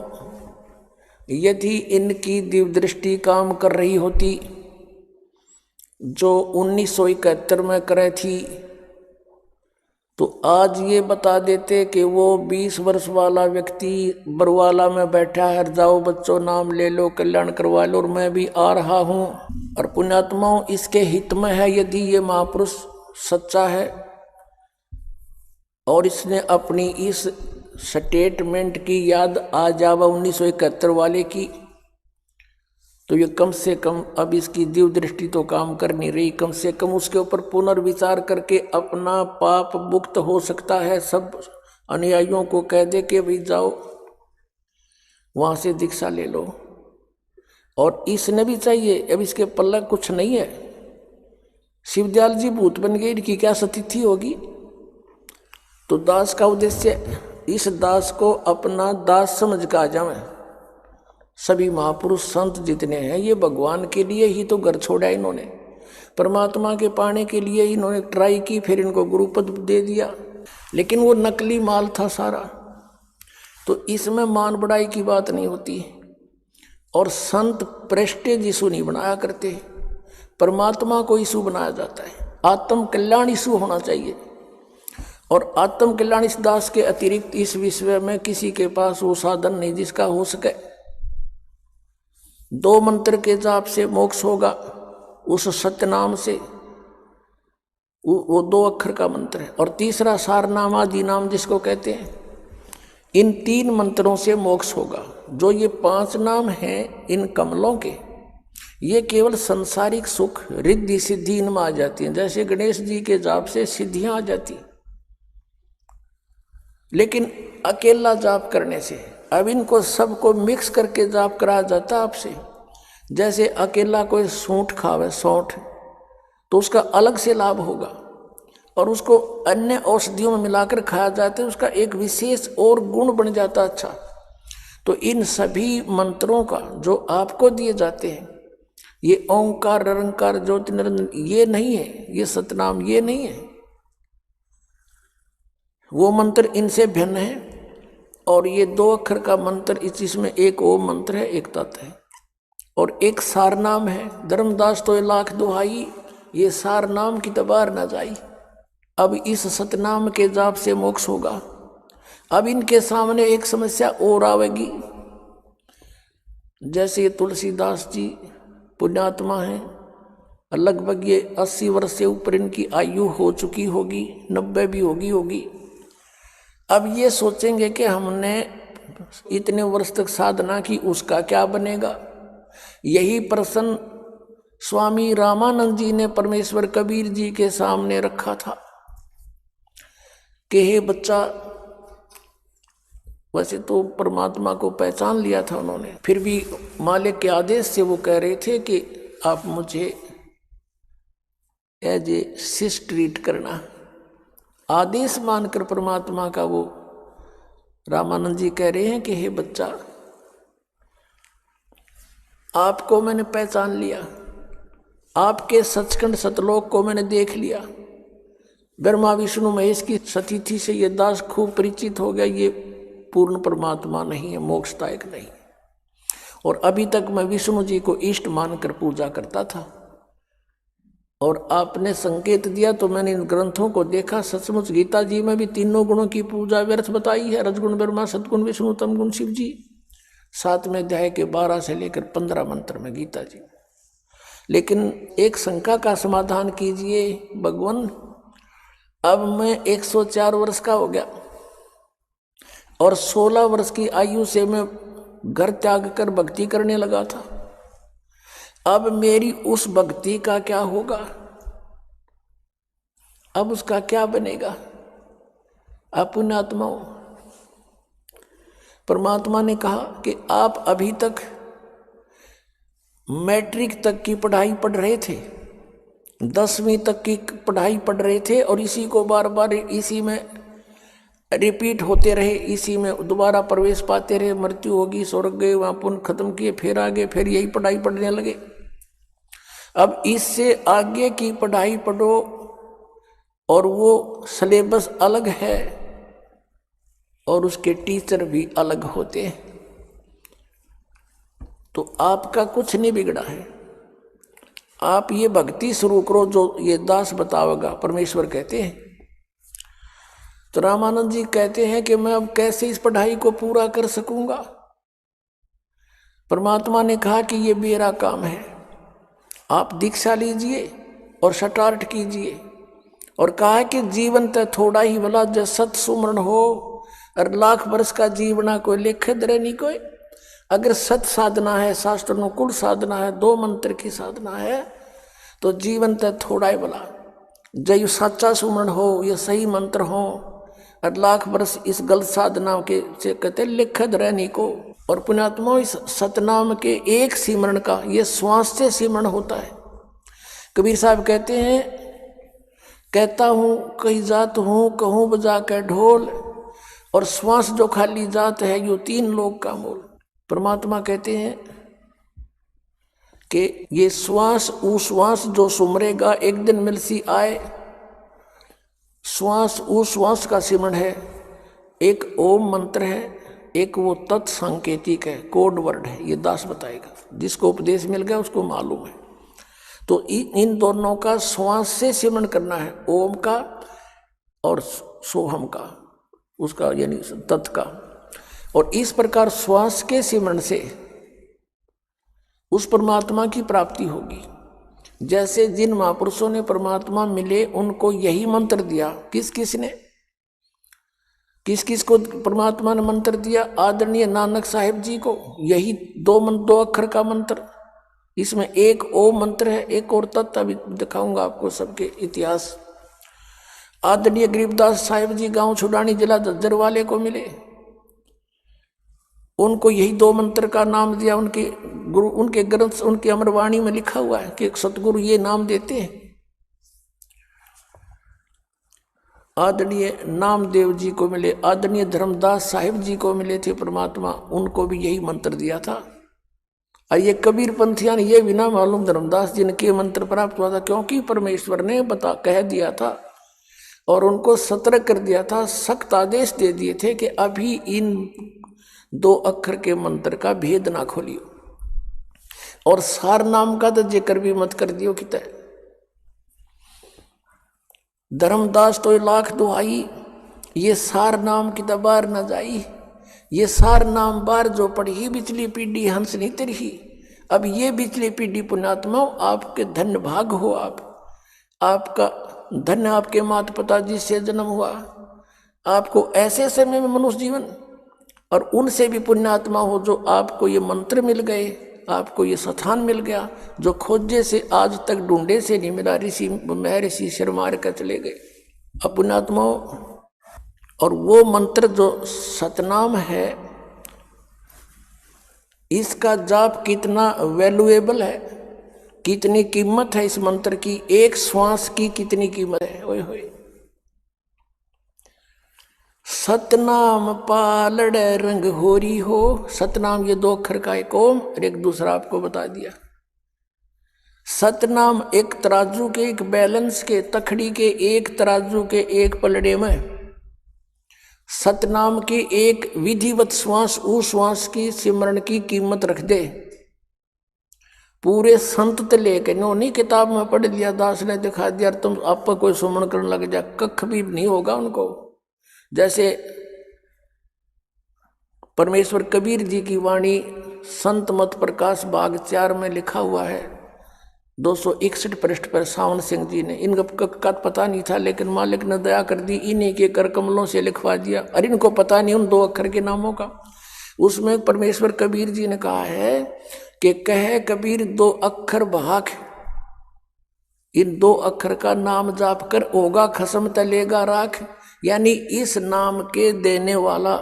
यदि इनकी दिव्यदृष्टि काम कर रही होती जो 1971 में करे थी, तो आज ये बता देते कि वो 20 वर्ष वाला व्यक्ति बरवाला में बैठा है, जाओ बच्चों नाम ले लो, कल्याण करवा लो, और मैं भी आ रहा हूँ। और पुण्यात्माओं, इसके हित में है यदि ये महापुरुष सच्चा है और इसने अपनी इस स्टेटमेंट की याद आ जावा 1971 वाले की, तो ये कम से कम अब इसकी दिव्य दृष्टि तो काम कर नहीं रही। कम से कम उसके ऊपर पुनर्विचार करके अपना पाप मुक्त हो सकता है। सब अनुयायियों को कह दे कि भाई जाओ वहां से दीक्षा ले लो। और इसने भी चाहिए, अब इसके पल्ले कुछ नहीं है। शिवदयाल जी भूत बन गए, इनकी क्या स्थिति होगी। तो दास का उद्देश्य इस दास को अपना दास समझ कर आ जावे। सभी महापुरुष संत जितने हैं ये भगवान के लिए ही तो घर छोड़ा, इन्होंने परमात्मा के पाने के लिए इन्होंने ट्राई की, फिर इनको गुरुपद दे दिया, लेकिन वो नकली माल था सारा। तो इसमें मान बढ़ाई की बात नहीं होती। और संत प्रेस्टेज इशू नहीं बनाया करते, परमात्मा को इशू बनाया जाता है। आत्म कल्याण इशू होना चाहिए। और आत्म कल्याण इस दास के अतिरिक्त इस विश्व में किसी के पास वो साधन नहीं जिसका हो सके। 2 मंत्र के जाप से मोक्ष होगा, उस सत्य नाम से, वो 2 अक्षर का मंत्र है। और तीसरा सार नाम आदि नाम जिसको कहते हैं, इन 3 मंत्रों से मोक्ष होगा। जो ये 5 नाम हैं इन कमलों के, ये केवल सांसारिक सुख रिद्धि सिद्धि इनमें आ जाती हैं। जैसे गणेश जी के जाप से सिद्धियां आ जाती, लेकिन अकेला जाप करने से, अब इनको सबको मिक्स करके जाप कराया जाता आपसे। जैसे अकेला कोई सूंठ खावे, सौंठ, तो उसका अलग से लाभ होगा, और उसको अन्य औषधियों में मिलाकर खाया जाता है, उसका एक विशेष और गुण बन जाता अच्छा। तो इन सभी मंत्रों का जो आपको दिए जाते हैं, ये ओंकार निरंकार ज्योति निरंजन, ये नहीं है, ये सतनाम ये नहीं है, वो मंत्र इनसे भिन्न है। और ये 2 अक्षर का मंत्र, इसमें एक ओम मंत्र है, एक तत् है, और एक सार नाम है। धर्मदास तो 1,00,000 दुहाई, ये सार नाम की तबार न जाई। अब इस सतनाम के जाप से मोक्ष होगा। अब इनके सामने एक समस्या और आवेगी। जैसे तुलसीदास जी पुण्यात्मा हैं, लगभग ये 80 वर्ष से ऊपर इनकी आयु हो चुकी होगी, 90 भी होगी। अब ये सोचेंगे कि हमने इतने वर्ष तक साधना की, उसका क्या बनेगा। यही प्रश्न स्वामी रामानंद जी ने परमेश्वर कबीर जी के सामने रखा था कि हे बच्चा, वैसे तो परमात्मा को पहचान लिया था उन्होंने, फिर भी मालिक के आदेश से वो कह रहे थे कि आप मुझे एज ए शिष्य ट्रीट करना। आदेश मानकर परमात्मा का वो रामानंद जी कह रहे हैं कि हे बच्चा, आपको मैंने पहचान लिया, आपके सचखंड सतलोक को मैंने देख लिया। ब्रह्मा विष्णु महेश की स्थिति से ये दास खूब परिचित हो गया, ये पूर्ण परमात्मा नहीं है, मोक्षदायक नहीं। और अभी तक मैं विष्णु जी को इष्ट मानकर पूजा करता था, और आपने संकेत दिया तो मैंने इन ग्रंथों को देखा। सचमुच गीता जी में भी 3 गुणों की पूजा व्यर्थ बताई है, रजगुण ब्रह्मा, सदगुण विष्णु, तम गुण शिव जी। 7वें अध्याय के 12 से लेकर 15 मंत्र में गीता जी। लेकिन एक शंका का समाधान कीजिए भगवान, अब मैं 104 वर्ष का हो गया और 16 वर्ष की आयु से मैं घर त्याग कर भक्ति करने लगा था। अब मेरी उस भक्ति का क्या होगा, अब उसका क्या बनेगा। अपने आत्माओं, परमात्मा ने कहा कि आप अभी तक मैट्रिक तक की पढ़ाई पढ़ रहे थे, 10वीं तक की पढ़ाई पढ़ रहे थे, और इसी को बार बार इसी में रिपीट होते रहे, इसी में दोबारा प्रवेश पाते रहे। मृत्यु होगी, स्वर्ग गए, वहाँ पुण्य खत्म किए, फिर आगे फिर यही पढ़ाई पढ़ने लगे। अब इससे आगे की पढ़ाई पढ़ो, और वो सिलेबस अलग है और उसके टीचर भी अलग होते हैं। तो आपका कुछ नहीं बिगड़ा है, आप ये भक्ति शुरू करो जो ये दास बतावेगा, परमेश्वर कहते हैं। तो रामानंद जी कहते हैं कि मैं अब कैसे इस पढ़ाई को पूरा कर सकूंगा। परमात्मा ने कहा कि ये मेरा काम है, आप दीक्षा लीजिए और स्टार्ट कीजिए। और कहा कि जीवन तो थोड़ा ही भला, जब सत सुमरण हो और 1,00,000 वर्ष का जीवना कोई लेखे दरे नहीं कोई। अगर सत साधना है, शास्त्र अनुकूल साधना है, 2 मंत्र की साधना है, तो जीवन तो थोड़ा ही भला। जब सच्चा सुमरण हो, ये सही मंत्र हो, और 1,00,000 वर्ष इस गलत साधना के से कहते लिखत रहने को। और पुण्यात्मा इस सतनाम के एक सिमरण का ये श्वास से सिमरण होता है। कबीर साहब कहते हैं, कहता हूँ कहीं जात हूँ कहूँ बजा के ढोल, और श्वास जो खाली जात है यो 3 लोक का मूल। परमात्मा कहते हैं कि ये श्वास उश्वास जो सुमरेगा एक दिन मिलसी आए। श्वास उश्वास का सिमरण है, एक ओम मंत्र है, एक वो तत्संकेतिक है, कोड वर्ड है, ये दास बताएगा, जिसको उपदेश मिल गया उसको मालूम है। तो इन दोनों का श्वास से सिमरण करना है, ओम का और सोहम का, उसका यानी तत् का। और इस प्रकार श्वास के सिमरण से उस परमात्मा की प्राप्ति होगी। जैसे जिन महापुरुषों ने परमात्मा मिले उनको यही मंत्र दिया। किस किस ने, किस किस को परमात्मा ने मंत्र दिया? आदरणीय नानक साहिब जी को यही 2 अक्षर का मंत्र। इसमें एक ओम मंत्र है, एक और तत्व अभी दिखाऊंगा आपको सबके इतिहास। आदरणीय गरीबदास साहिब जी गांव छुड़ानी जिला झज्जर वाले को मिले, उनको यही 2 मंत्र का नाम दिया। उनके गुरु, उनके ग्रंथ, उनकी अमरवाणी में लिखा हुआ है कि सतगुरु ये नाम देते हैं। आदरणीय नामदेव जी को मिले, आदरणीय धर्मदास साहिब जी को मिले थे परमात्मा, उनको भी यही मंत्र दिया था। और ये कबीर पंथियां ये बिना मालूम धर्मदास जी ने के मंत्र प्राप्त हुआ था, क्योंकि परमेश्वर ने कह दिया था और उनको सतर्क कर दिया था, सख्त आदेश दे दिए थे कि अभी इन 2 अक्षर के मंत्र का भेद ना खोलियो, और सार नाम का तो जिक्र भी मत कर दियो। कि धर्मदास तो लाख दुहाई, ये सार नाम की दबार न जाई, ये सार नाम बार जो पढ़ी बिचली पीढ़ी हंस नहीं तरही। अब ये बिचली पीढ़ी पुण्यात्मा आपके धन्य भाग हो, आपका धन्य आपके माता पिता जी से जन्म हुआ, आपको ऐसे समय में मनुष्य जीवन, और उनसे भी पुण्यात्मा हो जो आपको ये मंत्र मिल गए, आपको ये स्थान मिल गया जो खोजे से आज तक ढूंढे से नहीं मिला। महर्षि शर्मार कर चले गए। अब पुण्यात्माओं, और वो मंत्र जो सतनाम है, इसका जाप कितना वैल्यूएबल है, कितनी कीमत है इस मंत्र की, एक श्वास की कितनी कीमत है। ओए होए, सतनाम पालड़ रंग होरी हो। सतनाम ये 2 अक्षर का एक ओम और एक दूसरा आपको बता दिया। सतनाम एक तराजू के, एक बैलेंस के, तखड़ी के एक तराजू के एक पलड़े में सतनाम की एक विधिवत श्वास उश्वास की सिमरण की कीमत रख दे। पूरे संत ते लेके नो नहीं किताब में पढ़ लिया, दास ने दिखा दिया, तुम आप पर कोई सुमरण करने लग जा, कख भी नहीं होगा उनको। जैसे परमेश्वर कबीर जी की वाणी संत मत प्रकाश भाग 4 में लिखा हुआ है, 261 पृष्ठ पर सावन सिंह जी ने, इनका का पता नहीं था, लेकिन मालिक ने दया कर दी, इन्हीं के कर कमलों से लिखवा दिया। और इनको पता नहीं उन 2 अक्षर के नामों का। उसमें परमेश्वर कबीर जी ने कहा है कि कहे कबीर 2 अक्षर बहाक, इन 2 अक्षर का नाम जाप कर होगा खसम तलेगा राख। यानी इस नाम के देने वाला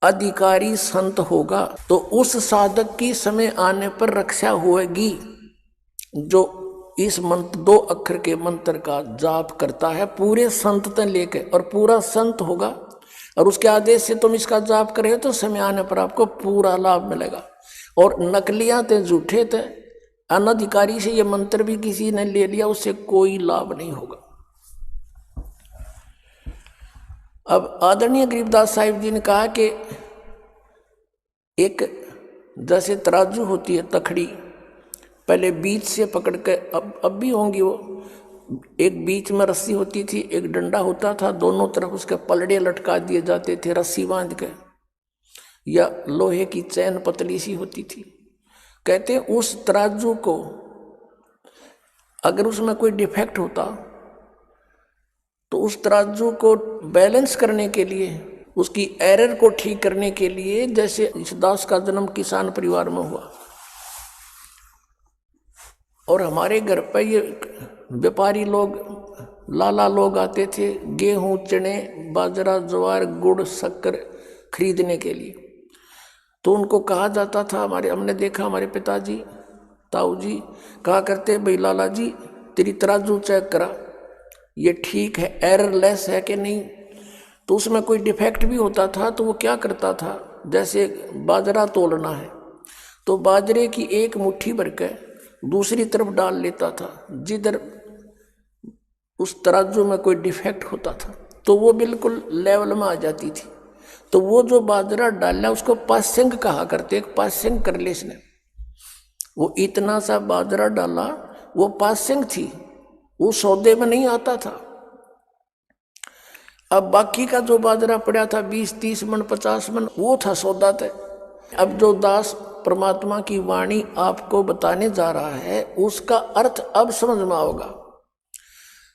अधिकारी संत होगा तो उस साधक की समय आने पर रक्षा होगी जो इस मंत्र 2 अक्षर के मंत्र का जाप करता है पूरे संत तक लेके, और पूरा संत होगा और उसके आदेश से तुम इसका जाप करे तो समय आने पर आपको पूरा लाभ मिलेगा। और नकलियां थे, झूठे थे, अनधिकारी से ये मंत्र भी किसी ने ले लिया, उससे कोई लाभ नहीं होगा। अब आदरणीय गरीबदास साहिब जी ने कहा कि एक जैसे तराजू होती है तखड़ी, पहले बीच से पकड़ के, अब भी होंगी वो, एक बीच में रस्सी होती थी, एक डंडा होता था, दोनों तरफ उसके पलड़े लटका दिए जाते थे रस्सी बांध के, या लोहे की चैन पतली सी होती थी। कहते हैं उस तराजू को अगर उसमें कोई डिफेक्ट होता तो उस तराजू को बैलेंस करने के लिए, उसकी एरर को ठीक करने के लिए, जैसे इस दास का जन्म किसान परिवार में हुआ और हमारे घर पर ये व्यापारी लोग, लाला लोग आते थे गेहूं, चने, बाजरा, ज्वार, गुड़, शक्कर खरीदने के लिए। तो उनको कहा जाता था, हमने देखा हमारे पिताजी ताऊ जी कहा करते, भाई लाला जी तेरी तराजू चेक करा, ये ठीक है, एररलेस है कि नहीं। तो उसमें कोई डिफेक्ट भी होता था तो वो क्या करता था, जैसे बाजरा तोलना है तो बाजरे की एक मुट्ठी भर के दूसरी तरफ डाल लेता था, जिधर उस तराजू में कोई डिफेक्ट होता था तो वो बिल्कुल लेवल में आ जाती थी। तो वो जो बाजरा डाला उसको पासिंग कहा करते, एक पासिंग कर ले इसने, वो इतना सा बाजरा डाला वो पासिंग थी, वो सौदे में नहीं आता था। अब बाकी का जो बाजरा पड़ा था 20-30 मन 50 मन वो था सौदा तय। अब जो दास परमात्मा की वाणी आपको बताने जा रहा है उसका अर्थ अब समझ में आओगा।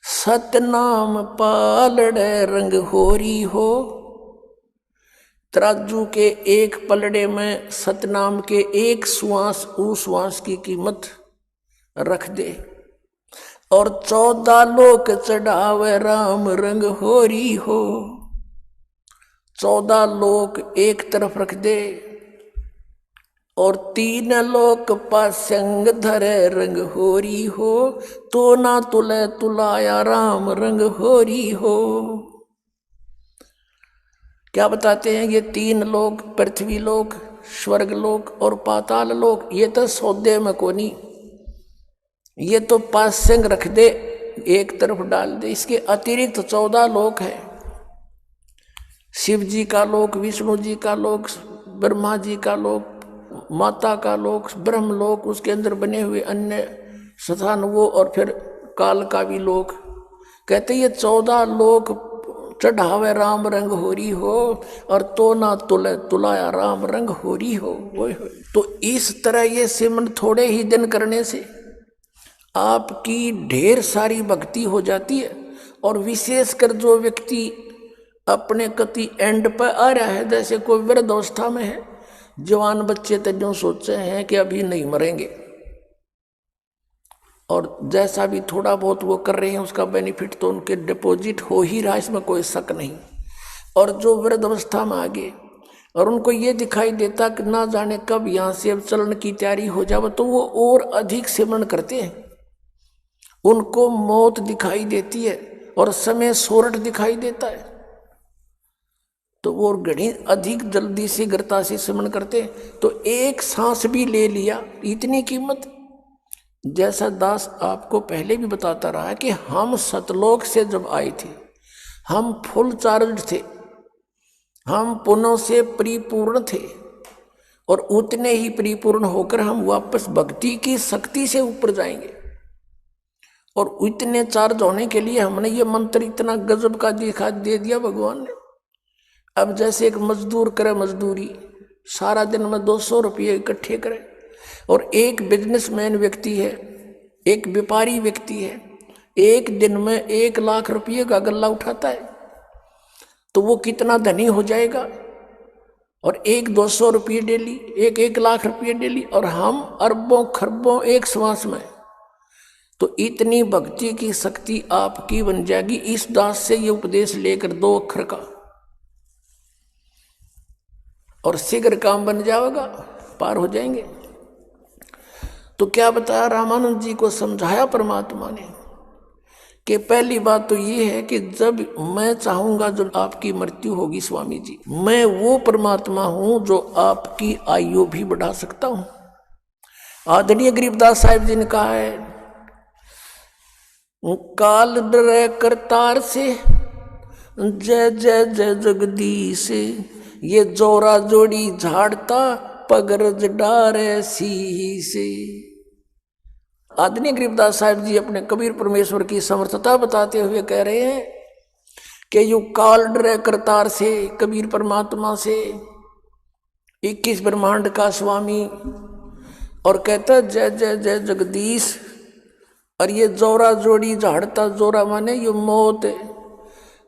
सतनाम पालड़े रंग होरी हो, तराजू के एक पलड़े में सतनाम के एक श्वास उस श्वास की कीमत रख दे, और 14 लोक चढ़ावे राम रंग होरी हो। 14 लोक एक तरफ रख दे और 3 लोक पासंग धरे रंग होरी हो, तो ना तुले तुलाया राम रंग होरी हो। क्या बताते हैं, ये 3 लोक, पृथ्वी लोक, स्वर्ग लोक और पाताल लोक, ये तो सौदे में कोनी, ये तो पासंग रख दे एक तरफ डाल दे। इसके अतिरिक्त 14 लोक है, शिव जी का लोक, विष्णु जी का लोक, ब्रह्मा जी का लोक, माता का लोक, ब्रह्म लोक, उसके अंदर बने हुए अन्य स्थान वो, और फिर काल का भी लोक। कहते ये 14 लोक चढ़ावे राम रंग होरी हो, और तो ना तुले तुलाया राम रंग होरी हो। तो इस तरह ये सिमरन थोड़े ही दिन करने से आपकी ढेर सारी भक्ति हो जाती है। और विशेषकर जो व्यक्ति अपने कति एंड पर आ रहा है, जैसे कोई वृद्धावस्था में है, जवान बच्चे तो जो सोचे हैं कि अभी नहीं मरेंगे, और जैसा भी थोड़ा बहुत वो कर रहे हैं उसका बेनिफिट तो उनके डिपॉजिट हो ही रहा, इसमें कोई शक नहीं। और जो वृद्ध अवस्था में आ गए और उनको ये दिखाई देता कि ना जाने कब यहाँ से अब चलन की तैयारी हो जाए, तो वो और अधिक सिमरन करते हैं। उनको मौत दिखाई देती है और समय सोरठ दिखाई देता है, तो वो घड़ी अधिक जल्दी से गृता से सिमरन करते हैं। तो एक सांस भी ले लिया, इतनी कीमत। जैसा दास आपको पहले भी बताता रहा कि हम सतलोक से जब आए थे हम फुल चार्ज थे, हम पुनः से परिपूर्ण थे, और उतने ही परिपूर्ण होकर हम वापस भक्ति की शक्ति से ऊपर जाएंगे। और इतने चार्ज होने के लिए हमने ये मंत्र इतना गजब का दिखा दे दिया भगवान ने। अब जैसे एक मजदूर करे मजदूरी, सारा दिन में 200 रुपये इकट्ठे करे, और एक बिजनेसमैन व्यक्ति है, एक व्यापारी व्यक्ति है, एक दिन में 1 लाख रुपये का गल्ला उठाता है, तो वो कितना धनी हो जाएगा। और एक 200 रुपये डेली, एक 1 लाख रुपये डेली, और हम अरबों खरबों एक श्वास में। तो इतनी भक्ति की शक्ति आपकी बन जाएगी इस दास से ये उपदेश लेकर 2 अक्षर का, और शीघ्र काम बन जाएगा, पार हो जाएंगे। तो क्या बताया, रामानंद जी को समझाया परमात्मा ने कि पहली बात तो ये है कि जब मैं चाहूंगा, जब आपकी मृत्यु होगी स्वामी जी, मैं वो परमात्मा हूं जो आपकी आयु भी बढ़ा सकता हूं। आदरणीय गरीबदास साहिब जी ने कहा है, काल डरे करतार से जय जय जय जगदीश, ये जोरा जोड़ी झाड़ता पगरज डारे शीश। आदरणीय गरीबदास साहिब जी अपने कबीर परमेश्वर की समर्थता बताते हुए कह रहे हैं कि यू काल डरे करतार से, कबीर परमात्मा से, 21 ब्रह्मांड का स्वामी, और कहता जय जय जय जगदीश। और ये जोरा जोड़ी झाड़ता, जोरा माने ये मौत,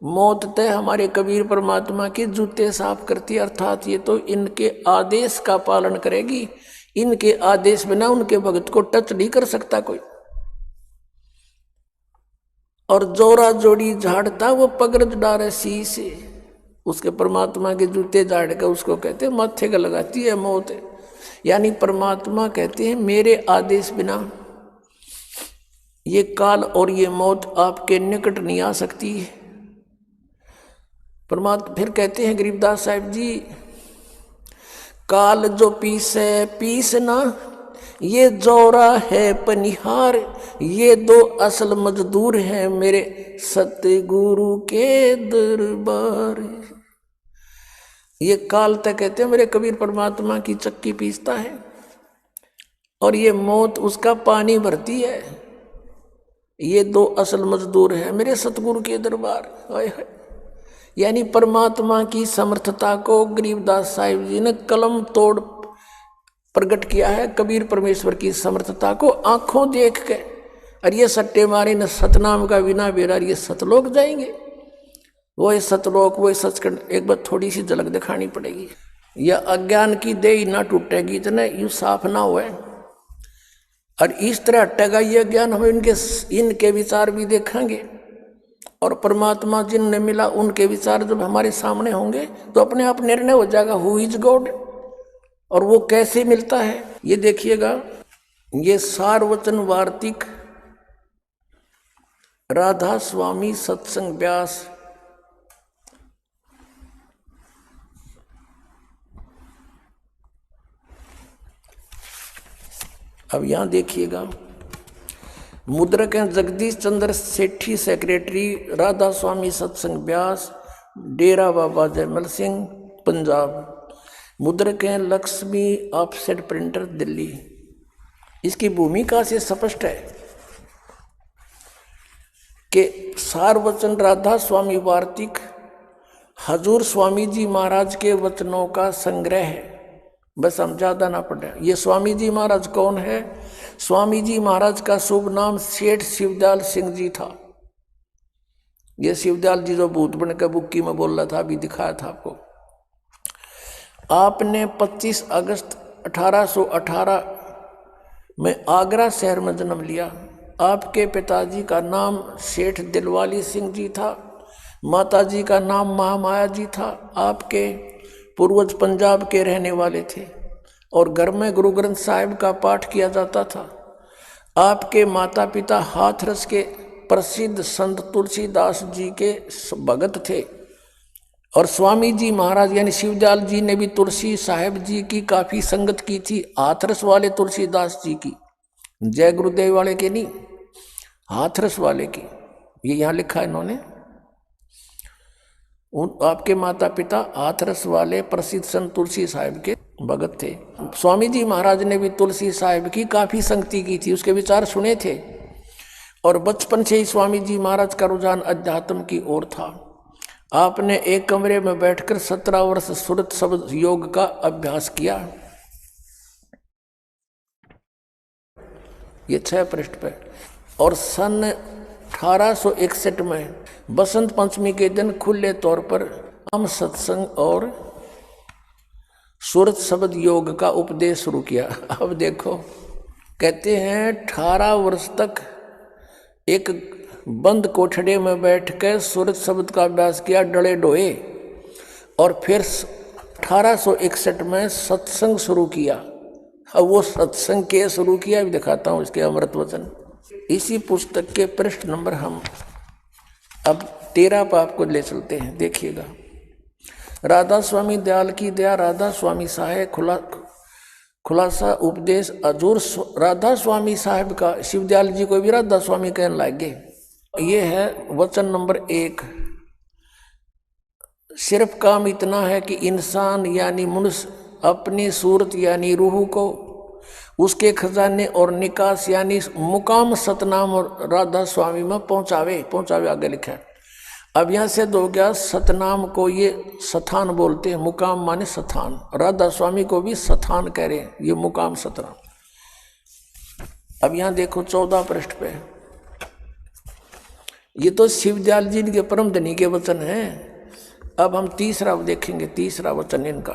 मौत तय हमारे कबीर परमात्मा के जूते साफ करती, अर्थात ये तो इनके आदेश का पालन करेगी, इनके आदेश बिना उनके भगत को टच नहीं कर सकता कोई। और जोरा जोड़ी झाड़ता वो पगरज डारे शीश, उसके परमात्मा के जूते झाड़ के उसको कहते हैं माथे का लगाती है मौत। यानी परमात्मा कहते हैं मेरे आदेश बिना ये काल और ये मौत आपके निकट नहीं आ सकती है। परमात्मा फिर कहते हैं गरीबदास साहिब जी, काल जो पीस ना, ये जोरा है पनिहार, ये दो असल मजदूर हैं मेरे सतगुरु के दरबार। ये काल तक कहते हैं मेरे कबीर परमात्मा की चक्की पीसता है और ये मौत उसका पानी भरती है। ये दो असल मजदूर हैं मेरे सतगुरु के दरबार। हाय हाय। यानी परमात्मा की समर्थता को गरीबदास साहिब जी ने कलम तोड़ प्रकट किया है। कबीर परमेश्वर की समर्थता को आंखों देख के, और ये सट्टे मारे न सतनाम का बिना बेरा, ये सतलोक जाएंगे। वो ये सतलोक, वो सचखंड, एक बार थोड़ी सी झलक दिखानी पड़ेगी। यह अज्ञान की देह ना टूटेगी, इतने यू साफ ना हुए और इस तरह हटेगा यह ज्ञान। हम इनके विचार भी देखेंगे और परमात्मा जिनने मिला उनके विचार जब हमारे सामने होंगे तो अपने आप निर्णय हो जाएगा हु इज गॉड और वो कैसे मिलता है। ये देखिएगा, ये सारवचन वार्तिक राधा स्वामी सत्संग व्यास, अब यहां देखिएगा, मुद्रक हैं जगदीश चंद्र सेठी, सेक्रेटरी राधा स्वामी सत्संग व्यास, डेरा बाबा जयमल सिंह, पंजाब। मुद्रक हैं लक्ष्मी ऑफसेट प्रिंटर, दिल्ली। इसकी भूमिका से स्पष्ट है कि सारवचन राधा स्वामी वार्तिक हजूर स्वामी जी महाराज के वचनों का संग्रह है। बस हम ज्यादा ना पढ़े। ये स्वामी जी महाराज कौन है? स्वामी जी महाराज का शुभ नाम सेठ शिवदयाल सिंह जी था। ये शिवदयाल जी जो भूत बन के बुक्की में बोल रहा था, अभी दिखाया था आपको। आपने 25 अगस्त 1818 में आगरा शहर में जन्म लिया। आपके पिताजी का नाम सेठ दिलवाली सिंह जी था, माताजी का नाम महामाया जी था। आपके पूर्वज पंजाब के रहने वाले थे और घर में गुरु ग्रंथ साहिब का पाठ किया जाता था। आपके माता पिता हाथरस के प्रसिद्ध संत तुलसीदास जी के भगत थे और स्वामी जी महाराज यानी शिवदयाल जी ने भी तुलसी साहिब जी की काफी संगत की थी। हाथरस वाले तुलसीदास जी की, जय गुरुदेव वाले के नहीं, हाथरस वाले की, ये यहाँ लिखा है इन्होंने। आपके माता पिता हाथरस वाले प्रसिद्ध संत तुलसी साहिब के भगत थे। स्वामी जी महाराज ने भी तुलसी साहिब की काफी संगति की थी, उसके विचार सुने थे और बचपन से ही स्वामी जी महाराज का रुझान अध्यात्म की ओर था। आपने एक कमरे में बैठकर 17 वर्ष सुरत शब्द योग का अभ्यास किया। ये 6 पृष्ठ पे। और सन 1861 में बसंत पंचमी के दिन खुले तौर पर हम सत्संग और सूरत शब्द योग का उपदेश शुरू किया। अब देखो, कहते हैं 18 वर्ष तक एक बंद कोठड़े में बैठकर सूरत शब्द का अभ्यास किया, डले डोए, और फिर 1861 में सत्संग शुरू किया। अब वो सत्संग के शुरू किया, भी दिखाता हूँ इसके अमृत वचन। इसी पुस्तक के पृष्ठ नंबर हम अब 13 पर आपको ले चलते हैं, देखिएगा। राधा स्वामी दयाल की दया, राधा स्वामी साहेब खुलासा उपदेश हजूर राधा स्वामी साहब का। शिवदयाल जी को भी राधा स्वामी कहने लगे। ये है वचन नंबर 1। सिर्फ काम इतना है कि इंसान यानी मनुष्य अपनी सूरत यानी रूह को उसके खजाने और निकास यानी मुकाम सतनाम और राधा स्वामी में पहुंचावे आगे लिखा है। अब यहाँ से हो गया, सतनाम को ये स्थान बोलते हैं, मुकाम माने स्थान। राधा स्वामी को भी स्थान कह रहे हैं, ये मुकाम सतनाम। अब यहाँ देखो 14 पृष्ठ पे, ये तो शिवदयाल जी के परम धनी के वचन हैं। अब हम तीसरा देखेंगे, तीसरा वचन इनका।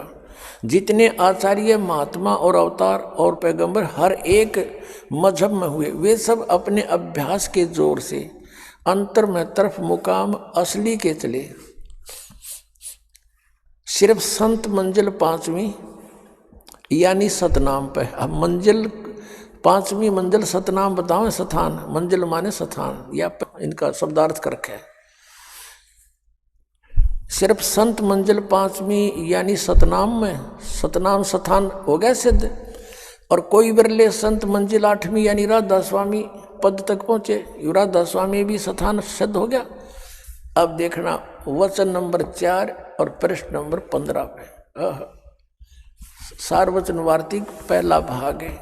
जितने आचार्य महात्मा और अवतार और पैगंबर हर एक मजहब में हुए, वे सब अपने अभ्यास के जोर से अंतर में तरफ मुकाम असली के चले। सिर्फ संत मंजिल 5वीं यानी सतनाम पे। अब मंजिल 5वीं मंजिल सतनाम बताओ, स्थान, मंजिल माने स्थान, या इनका शब्दार्थ कर रखा है। सिर्फ संत मंजिल 5वीं यानी सतनाम में, सतनाम स्थान हो गया सिद्ध। और कोई बिरले संत मंजिल 8वीं यानी राधा स्वामी पद तक पहुंचे, राधा स्वामी भी स्थान सिद्ध हो गया। अब देखना वचन नंबर 4 और प्रश्न नंबर 15 पे सारवचन वार्तिक पहला भाग है।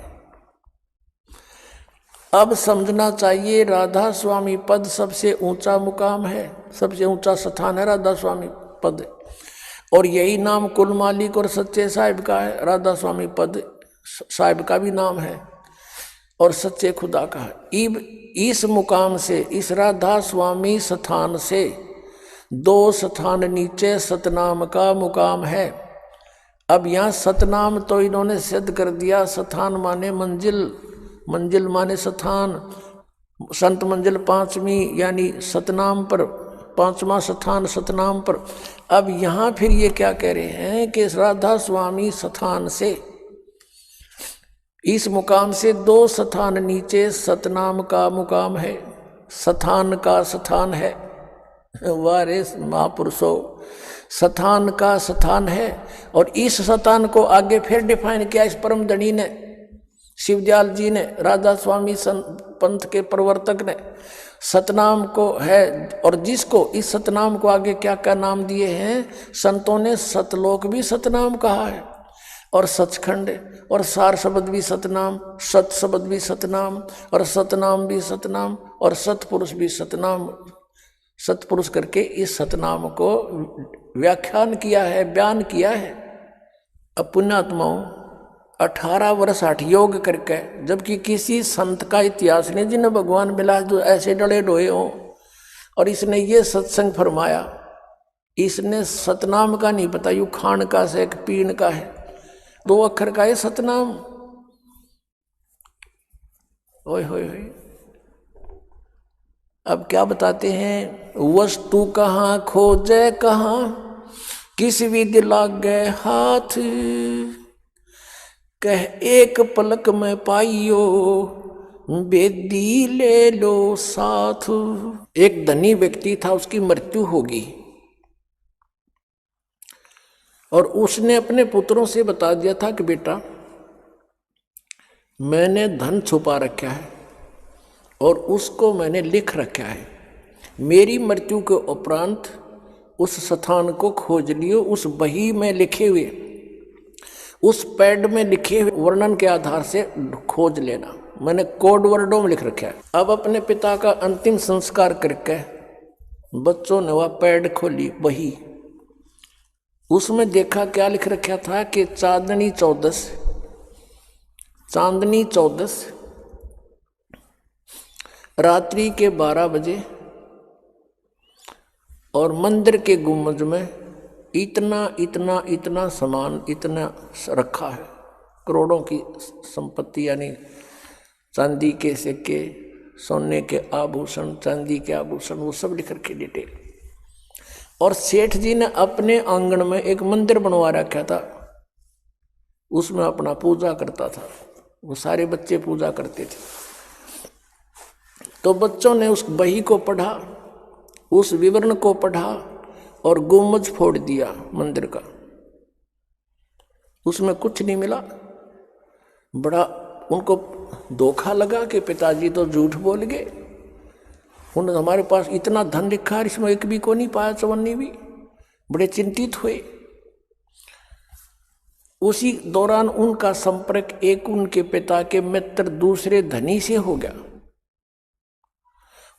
अब समझना चाहिए राधा स्वामी पद सबसे ऊंचा मुकाम है, सबसे ऊंचा स्थान है राधा स्वामी पद, और यही नाम कुल मालिक और सच्चे साहिब का है। राधा स्वामी पद साहिब का भी नाम है और सच्चे खुदा का है। इस मुकाम से, इस राधा स्वामी स्थान से 2 स्थान नीचे सतनाम का मुकाम है। अब यहाँ सतनाम तो इन्होंने सिद्ध कर दिया, स्थान माने मंजिल, मंजिल माने स्थान, संत मंजिल 5वीं यानी सतनाम पर, 5वां स्थान सतनाम पर। अब यहाँ फिर ये क्या कह रहे हैं कि राधा स्वामी स्थान से, इस मुकाम से 2 स्थान नीचे सतनाम का मुकाम है, स्थान का स्थान है। वारे महापुरुषों, स्थान का स्थान है। और इस स्थान को आगे फिर डिफाइन किया इस परम धनी ने, शिवदयाल जी ने, राधा स्वामी पंथ के प्रवर्तक ने। सतनाम को है, और जिसको इस सतनाम को आगे क्या क्या नाम दिए हैं संतों ने, सतलोक भी सतनाम कहा है, और सचखंड, और सार शब्द भी सतनाम, सत शब्द भी सतनाम, और सतनाम भी सतनाम, और सतपुरुष भी सतनाम, सतपुरुष करके इस सतनाम को व्याख्यान किया है, बयान किया है। अब पुण्यात्माओं 18 वर्ष हठ योग करके, जबकि किसी संत का इतिहास नहीं जिन्हें भगवान मिला जो ऐसे डले डोए हों, और इसने ये सत्संग फरमाया। इसने सतनाम का नहीं पता, यू खान का से एक पीन का है, 2 अक्षर का है सतनाम। ओए होए होए। अब क्या बताते हैं, वस्तु कहाँ खोजे कहाँ, किस विधि लागे हाथ, कह एक पलक में पाइयो, बेदी ले लो साथ। एक धनी व्यक्ति था, उसकी मृत्यु होगी, और उसने अपने पुत्रों से बता दिया था कि बेटा मैंने धन छुपा रखा है और उसको मैंने लिख रखा है, मेरी मृत्यु के उपरांत उस स्थान को खोज लियो, उस बही में लिखे हुए, उस पैड में लिखे हुए वर्णन के आधार से खोज लेना। मैंने कोड वर्डों में लिख रखा है। अब अपने पिता का अंतिम संस्कार करके बच्चों ने वह पैड खोली, बही, उसमें देखा क्या लिख रखा था कि चांदनी 14 रात्रि के 12 बजे और मंदिर के गुम्बज में इतना इतना इतना सामान इतना रखा है, करोड़ों की संपत्ति, यानी चांदी के सिक्के, सोने के आभूषण, चांदी के आभूषण, वो सब लिख रखे डिटेल। और सेठ जी ने अपने आंगन में एक मंदिर बनवा रखा था, उसमें अपना पूजा करता था, वो सारे बच्चे पूजा करते थे। तो बच्चों ने उस बही को पढ़ा, उस विवरण को पढ़ा और गुम्बज फोड़ दिया मंदिर का, उसमें कुछ नहीं मिला। बड़ा उनको धोखा लगा कि पिताजी तो झूठ बोल गए, उन्होंने हमारे पास इतना धन लिखा है, इसमें एक भी को नहीं पाया, चवन्नी भी। बड़े चिंतित हुए। उसी दौरान उनका संपर्क एक उनके पिता के मित्र दूसरे धनी से हो गया।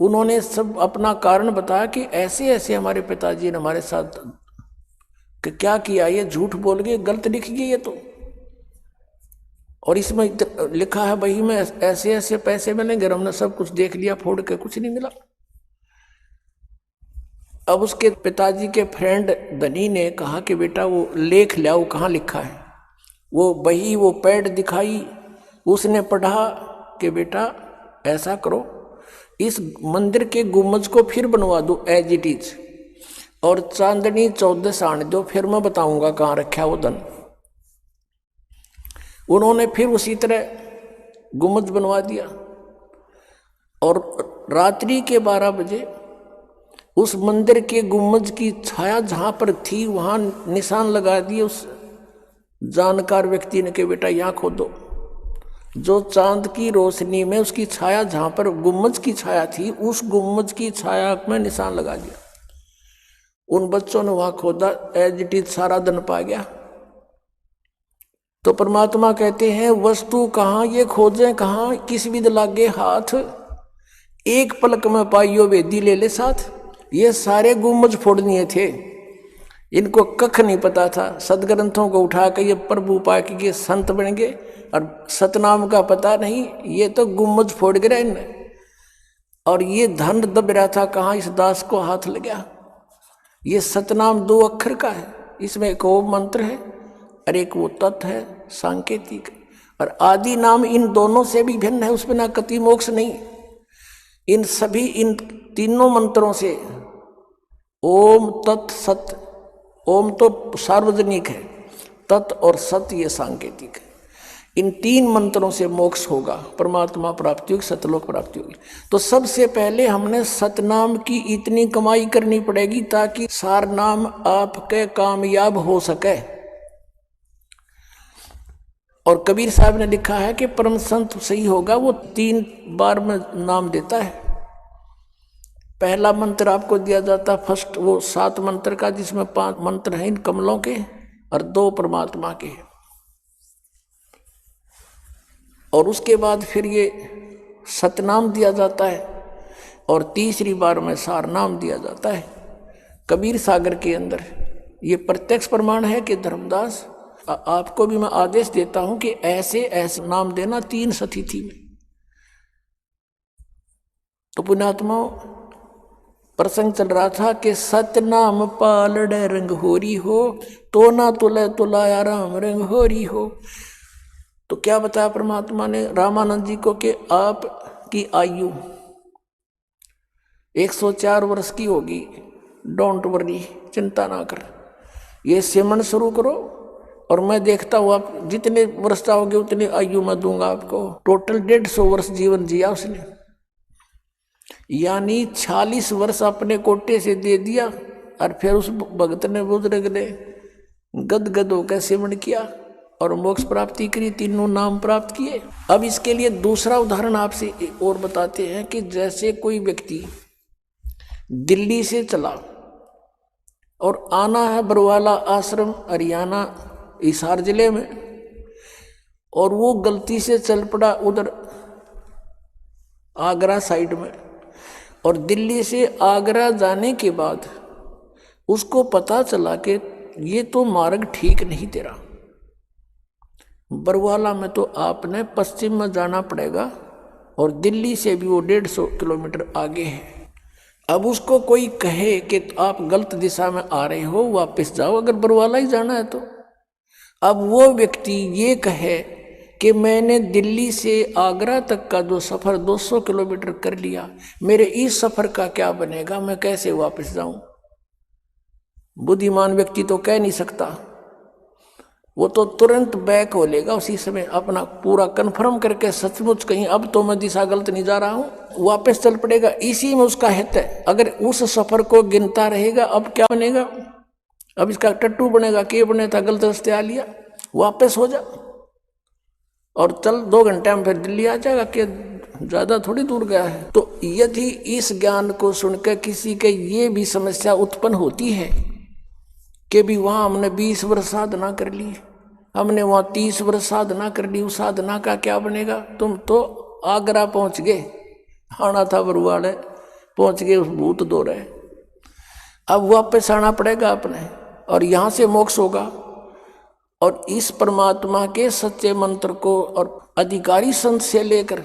उन्होंने सब अपना कारण बताया कि ऐसे ऐसे हमारे पिताजी ने हमारे साथ क्या किया, ये झूठ बोल गए, गलत लिख गए ये तो, और इसमें लिखा है बही में ऐसे ऐसे पैसे मिलेंगे, हमने सब कुछ देख लिया, फोड़ के कुछ नहीं मिला। अब उसके पिताजी के फ्रेंड धनी ने कहा कि बेटा वो लेख लाओ, कहाँ लिखा है। वो बही, वो पैड दिखाई, उसने पढ़ा कि बेटा ऐसा करो, इस मंदिर के गुम्बज को फिर बनवा दो एज इट इज, और चांदनी 14 आने दो, फिर मैं बताऊंगा कहाँ रखा वो धन। उन्होंने फिर उसी तरह गुम्बद बनवा दिया और रात्रि के 12 बजे उस मंदिर के गुम्बद की छाया जहां पर थी वहां निशान लगा दिए उस जानकार व्यक्ति ने कि बेटा यहाँ खोदो। जो चांद की रोशनी में उसकी छाया जहां पर गुम्बद की छाया थी, उस गुम्बद की छाया में निशान लगा दिया। उन बच्चों ने वहां खोदा, एज इट इज सारा धन पा गया। तो परमात्मा कहते हैं वस्तु कहाँ ये खोजें कहाँ, किस विद लागे हाथ, एक पलक में पाइयो वेदी ले ले साथ। ये सारे गुम्बद फोड़नीय थे, इनको कख नहीं पता था। सदग्रंथों को उठा के ये प्रभु पा के संत बन गए और सतनाम का पता नहीं, ये तो गुम्बद फोड़ गिरा इनने। और ये धन दब रहा था कहाँ, इस दास को हाथ लग गया। ये सतनाम 2 अक्षर का है, इसमें एक ओम मंत्र है और एक वो तत् है सांकेतिक, और आदि नाम इन दोनों से भी भिन्न है, उसमें ना कति मोक्ष नहीं। इन सभी इन तीनों मंत्रों से ओम तत् सत, ओम तो सार्वजनिक है, तत् और सत ये सांकेतिक है। इन 3 मंत्रों से मोक्ष होगा, परमात्मा प्राप्ति होगी, सतलोक प्राप्ति होगी। तो सबसे पहले हमने सतनाम की इतनी कमाई करनी पड़ेगी ताकि सार नाम आपके कामयाब हो सके। और कबीर साहब ने लिखा है कि परम संत सही होगा वो 3 बार में नाम देता है। पहला मंत्र आपको दिया जाता फर्स्ट, वो 7 मंत्र का, जिसमें 5 मंत्र हैं इन कमलों के और 2 परमात्मा के। और उसके बाद फिर ये सतनाम दिया जाता है और तीसरी बार में सार नाम दिया जाता है। कबीर सागर के अंदर ये प्रत्यक्ष प्रमाण है कि धर्मदास आपको भी मैं आदेश देता हूं कि ऐसे ऐसे नाम देना 3 सतिथि में। तो पुण्यात्मा प्रसंग चल रहा था कि सतनाम पालड़े रंग होरी हो, तो ना तुले तुलाया राम रंग होरी हो। तो क्या बताया परमात्मा ने रामानंद जी को कि आपकी आयु 104 वर्ष की होगी, डोंट वरी, चिंता ना कर, ये सिमरन शुरू करो और मैं देखता हूँ आप जितने वर्ष चाहोगे उतनी आयु मैं दूंगा आपको। टोटल 150 वर्ष जीवन जिया उसने, यानी 46 वर्ष अपने कोटे से दे दिया। और फिर उस भगत ने बुजुर्ग ने गदगद होकर सिमरन किया और मोक्ष प्राप्ति करी, 3 नाम प्राप्त किए। अब इसके लिए दूसरा उदाहरण आपसे और बताते हैं कि जैसे कोई व्यक्ति दिल्ली से चला और आना है बरवाला आश्रम हरियाणा हिसार जिले में, और वो गलती से चल पड़ा उधर आगरा साइड में, और दिल्ली से आगरा जाने के बाद उसको पता चला कि ये तो मार्ग ठीक नहीं तेरा, बरवाला में तो आपने पश्चिम में जाना पड़ेगा और दिल्ली से भी वो 150 किलोमीटर आगे है। अब उसको कोई कहे कि आप गलत दिशा में आ रहे हो, वापस जाओ अगर बरवाला ही जाना है तो। अब वो व्यक्ति ये कहे कि मैंने दिल्ली से आगरा तक का जो सफ़र 200 किलोमीटर कर लिया, मेरे इस सफ़र का क्या बनेगा, मैं कैसे वापस जाऊं। बुद्धिमान व्यक्ति तो कह नहीं सकता, वो तो तुरंत बैक हो लेगा उसी समय, अपना पूरा कन्फर्म करके सचमुच कहीं अब तो मैं दिशा गलत नहीं जा रहा हूँ, वापस चल पड़ेगा। इसी में उसका हित है। अगर उस सफ़र को गिनता रहेगा अब क्या बनेगा, अब इसका टट्टू बनेगा, के बने था गलत रास्ते आ लिया, वापस हो जा और चल 2 घंटे में फिर दिल्ली आ जाएगा, कि ज़्यादा थोड़ी दूर गया है। तो यदि इस ज्ञान को सुनकर किसी के ये भी समस्या उत्पन्न होती है कि भी वहाँ हमने 20 वर्ष साधना कर ली, हमने वहाँ 30 वर्ष साधना कर ली, उस साधना का क्या बनेगा, तुम तो आगरा पहुँच गए, आना था बरवाड़े पहुँच गए, उस भूत दो रहे, अब वापस आना पड़ेगा अपने, और यहाँ से मोक्ष होगा। और इस परमात्मा के सच्चे मंत्र को और अधिकारी संत से लेकर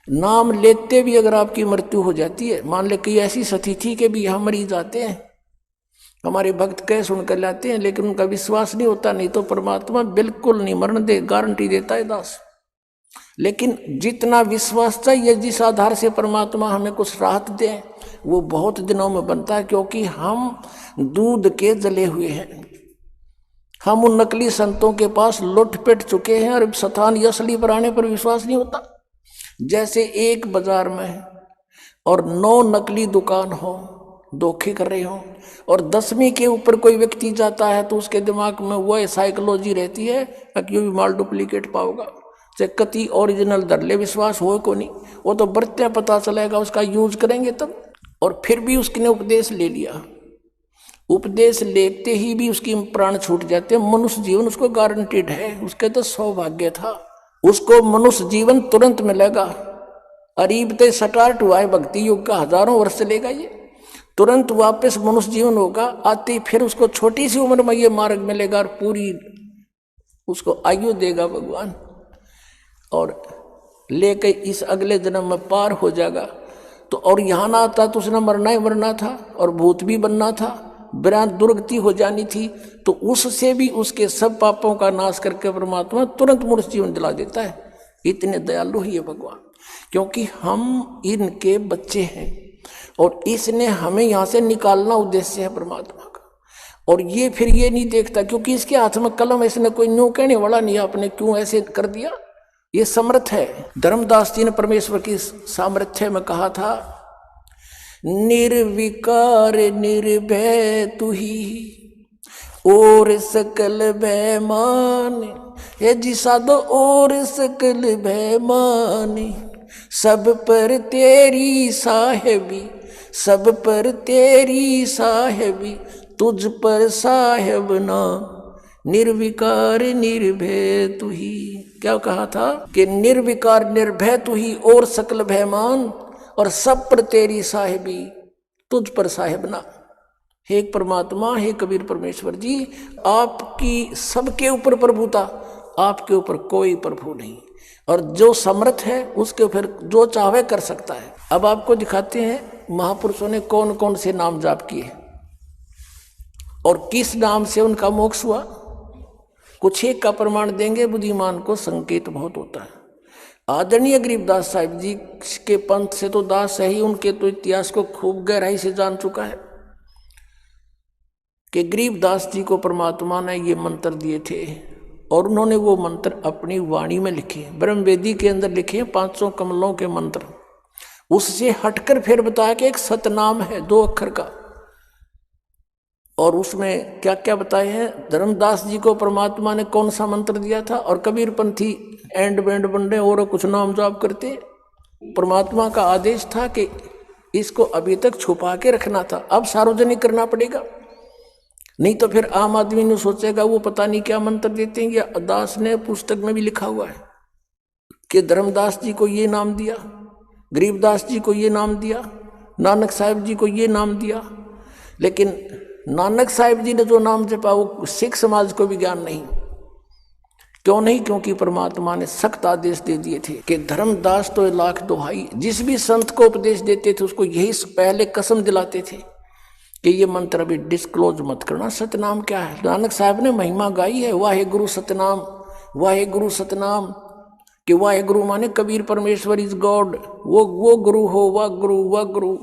नाम लेते भी अगर आपकी मृत्यु हो जाती है, मान ले कि ऐसी स्थिति के भी यहाँ मरीज आते हैं, हमारे भक्त कह सुनकर लाते हैं लेकिन उनका विश्वास नहीं होता, नहीं तो परमात्मा बिल्कुल नहीं मरण दे, गारंटी देता है दास। लेकिन जितना विश्वास चाहिए, जिस आधार से परमात्मा हमें कुछ राहत दे, वो बहुत दिनों में बनता है, क्योंकि हम दूध के जले हुए हैं। हम उन नकली संतों के पास लुट पिट चुके हैं और सतान असली पर आने पर विश्वास नहीं होता। जैसे एक बाजार में है और 9 नकली दुकान हो, धोखे कर रहे हो, और 10वीं के ऊपर कोई व्यक्ति जाता है तो उसके दिमाग में वह साइकोलॉजी रहती है कि भी माल डुप्लीकेट पाओगा, चाहे कति ओरिजिनल दरले विश्वास हो को नहीं, वो तो बरत्या पता चलेगा, उसका यूज करेंगे तब। और फिर भी उसने उपदेश ले लिया, उपदेश लेते ही भी उसकी प्राण छूट जाते। मनुष्य जीवन उसको गारंटीड है, उसके तो सौभाग्य था, उसको मनुष्य जीवन तुरंत मिलेगा। अरीबते स्टार्ट हुआ है भक्ति युग का, हजारों वर्ष चलेगा, ये तुरंत वापस मनुष्य जीवन होगा। आते फिर उसको छोटी सी उम्र में ये मार्ग मिलेगा और पूरी उसको आयु देगा भगवान, और लेके इस अगले जन्म में पार हो जाएगा। तो और यहाँ ना आता तो उसने मरना ही मरना था और भूत भी बनना था, बिना दुर्गति हो जानी थी। तो उससे भी उसके सब पापों का नाश करके परमात्मा तुरंत मनुष्य जीवन दिला देता है। इतने दयालु ही है भगवान, क्योंकि हम इनके बच्चे हैं और इसने हमें यहाँ से निकालना उद्देश्य है परमात्मा का। और ये फिर ये नहीं देखता, क्योंकि इसके हाथ में कलम, इसने कोई न्यू कहने वाला नहीं, आपने क्यों ऐसे कर दिया, ये समर्थ है। धर्मदास जी ने परमेश्वर की सामर्थ्य में कहा था, निर्विकार निर्भय तू ही और सकल भयमान, हे जी साधो और सकल भयमान, सब पर तेरी साहेबी, सब पर तेरी साहेबी, तुझ पर साहेब ना, निर्विकार निर्भय तू ही। क्या कहा था कि निर्विकार निर्भय तू ही और सकल भयमान, और सब पर तेरी साहेबी, तुझ पर साहेब ना। हे परमात्मा, हे कबीर परमेश्वर जी, आपकी सबके ऊपर प्रभुता, आपके ऊपर कोई प्रभु नहीं, और जो समर्थ है उसके ऊपर जो चाहे कर सकता है। अब आपको दिखाते हैं महापुरुषों ने कौन कौन से नाम जाप किए और किस नाम से उनका मोक्ष हुआ। कुछ एक का प्रमाण देंगे, बुद्धिमान को संकेत बहुत होता है। आदरणीय गरीबदास साहिब जी के पंथ से तो दास है ही, उनके तो इतिहास को खूब गहराई से जान चुका है कि गरीबदास जी को परमात्मा ने ये मंत्र दिए थे और उन्होंने वो मंत्र अपनी वाणी में लिखे, ब्रह्मवेदी के अंदर लिखे 500 कमलों के मंत्र। उससे हटकर फिर बताया कि एक सतनाम है 2 अक्षर का, और उसमें क्या क्या बताए हैं। धर्मदास जी को परमात्मा ने कौन सा मंत्र दिया था, और कबीर पंथी एंड बैंड बंडे और कुछ नाम जाप करते। परमात्मा का आदेश था कि इसको अभी तक छुपा के रखना था, अब सार्वजनिक करना पड़ेगा, नहीं तो फिर आम आदमी ने सोचेगा वो पता नहीं क्या मंत्र देते हैं। दास ने पुस्तक में भी लिखा हुआ है कि धर्मदास जी को ये नाम दिया, गरीबदास जी को ये नाम दिया, नानक साहिब जी को ये नाम दिया। लेकिन नानक साहिब जी ने जो नाम जपा वो सिख समाज को भी ज्ञान नहीं। क्यों नहीं? क्योंकि परमात्मा ने सख्त आदेश दे दिए थे कि धर्मदास तो लाख दुहाई, जिस भी संत को उपदेश देते थे उसको यही पहले कसम दिलाते थे कि ये मंत्र अभी डिस्क्लोज मत करना। सतनाम क्या है? नानक साहब ने महिमा गाई है, वाहे गुरु सतनाम, वाहे गुरु सतनाम, कि वाहे गुरु माने कबीर परमेश्वर इज गॉड, वो गुरु हो, वाह गुरु, वाह गुरु।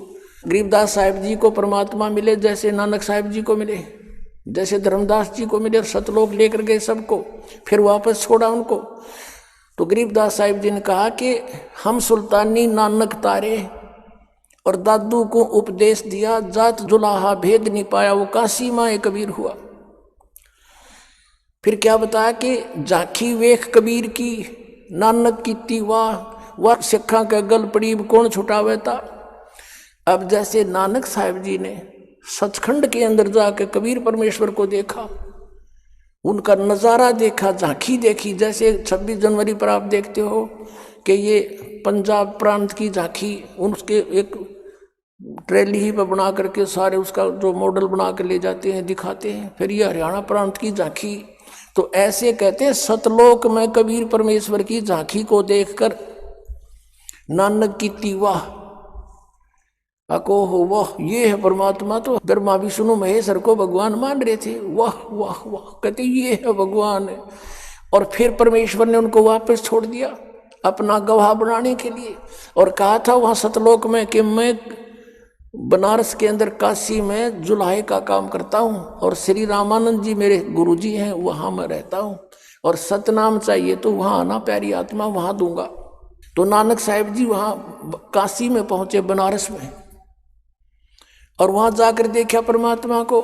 गरीबदास साहिब जी को परमात्मा मिले जैसे नानक साहिब जी को मिले, जैसे धर्मदास जी को मिले, और सतलोक लेकर गए सबको, फिर वापस छोड़ा उनको। तो गरीबदास साहिब जी ने कहा कि हम सुल्तानी नानक तारे, और दादू को उपदेश दिया, जात जुलाहा भेद नहीं पाया, वो काशी माए कबीर हुआ। फिर क्या बताया कि झांकी वेख कबीर की, नानक की वाह सिखा के गल पड़ीब कौन छुटावे था। अब जैसे नानक साहिब जी ने सचखंड के अंदर जाकर कबीर परमेश्वर को देखा, उनका नज़ारा देखा, झांकी देखी, जैसे 26 जनवरी पर आप देखते हो कि ये पंजाब प्रांत की झांकी, उसके एक ट्रेली ही पर बना करके सारे उसका जो मॉडल बना कर ले जाते हैं, दिखाते हैं। फिर ये हरियाणा प्रांत की झांकी, तो ऐसे कहते हैं सतलोक में कबीर परमेश्वर की झांकी को देखकर नानक की तीवा अको हो, वाह ये है परमात्मा। तो ब्रह्मा विष्णु महेश्वर को भगवान मान रहे थे, वाह वाह वाह, कहते ये है भगवान। और फिर परमेश्वर ने उनको वापस छोड़ दिया। अपना गवाह बनाने के लिए। और कहा था वहाँ सतलोक में कि मैं बनारस के अंदर काशी में जुलाहे का काम करता हूँ और श्री रामानंद जी मेरे गुरुजी हैं, वहाँ मैं रहता हूँ और सतनाम चाहिए तो वहाँ आना प्यारी आत्मा, वहाँ दूंगा। तो नानक साहिब जी वहाँ काशी में पहुँचे, बनारस में, और वहाँ जाकर देखा परमात्मा को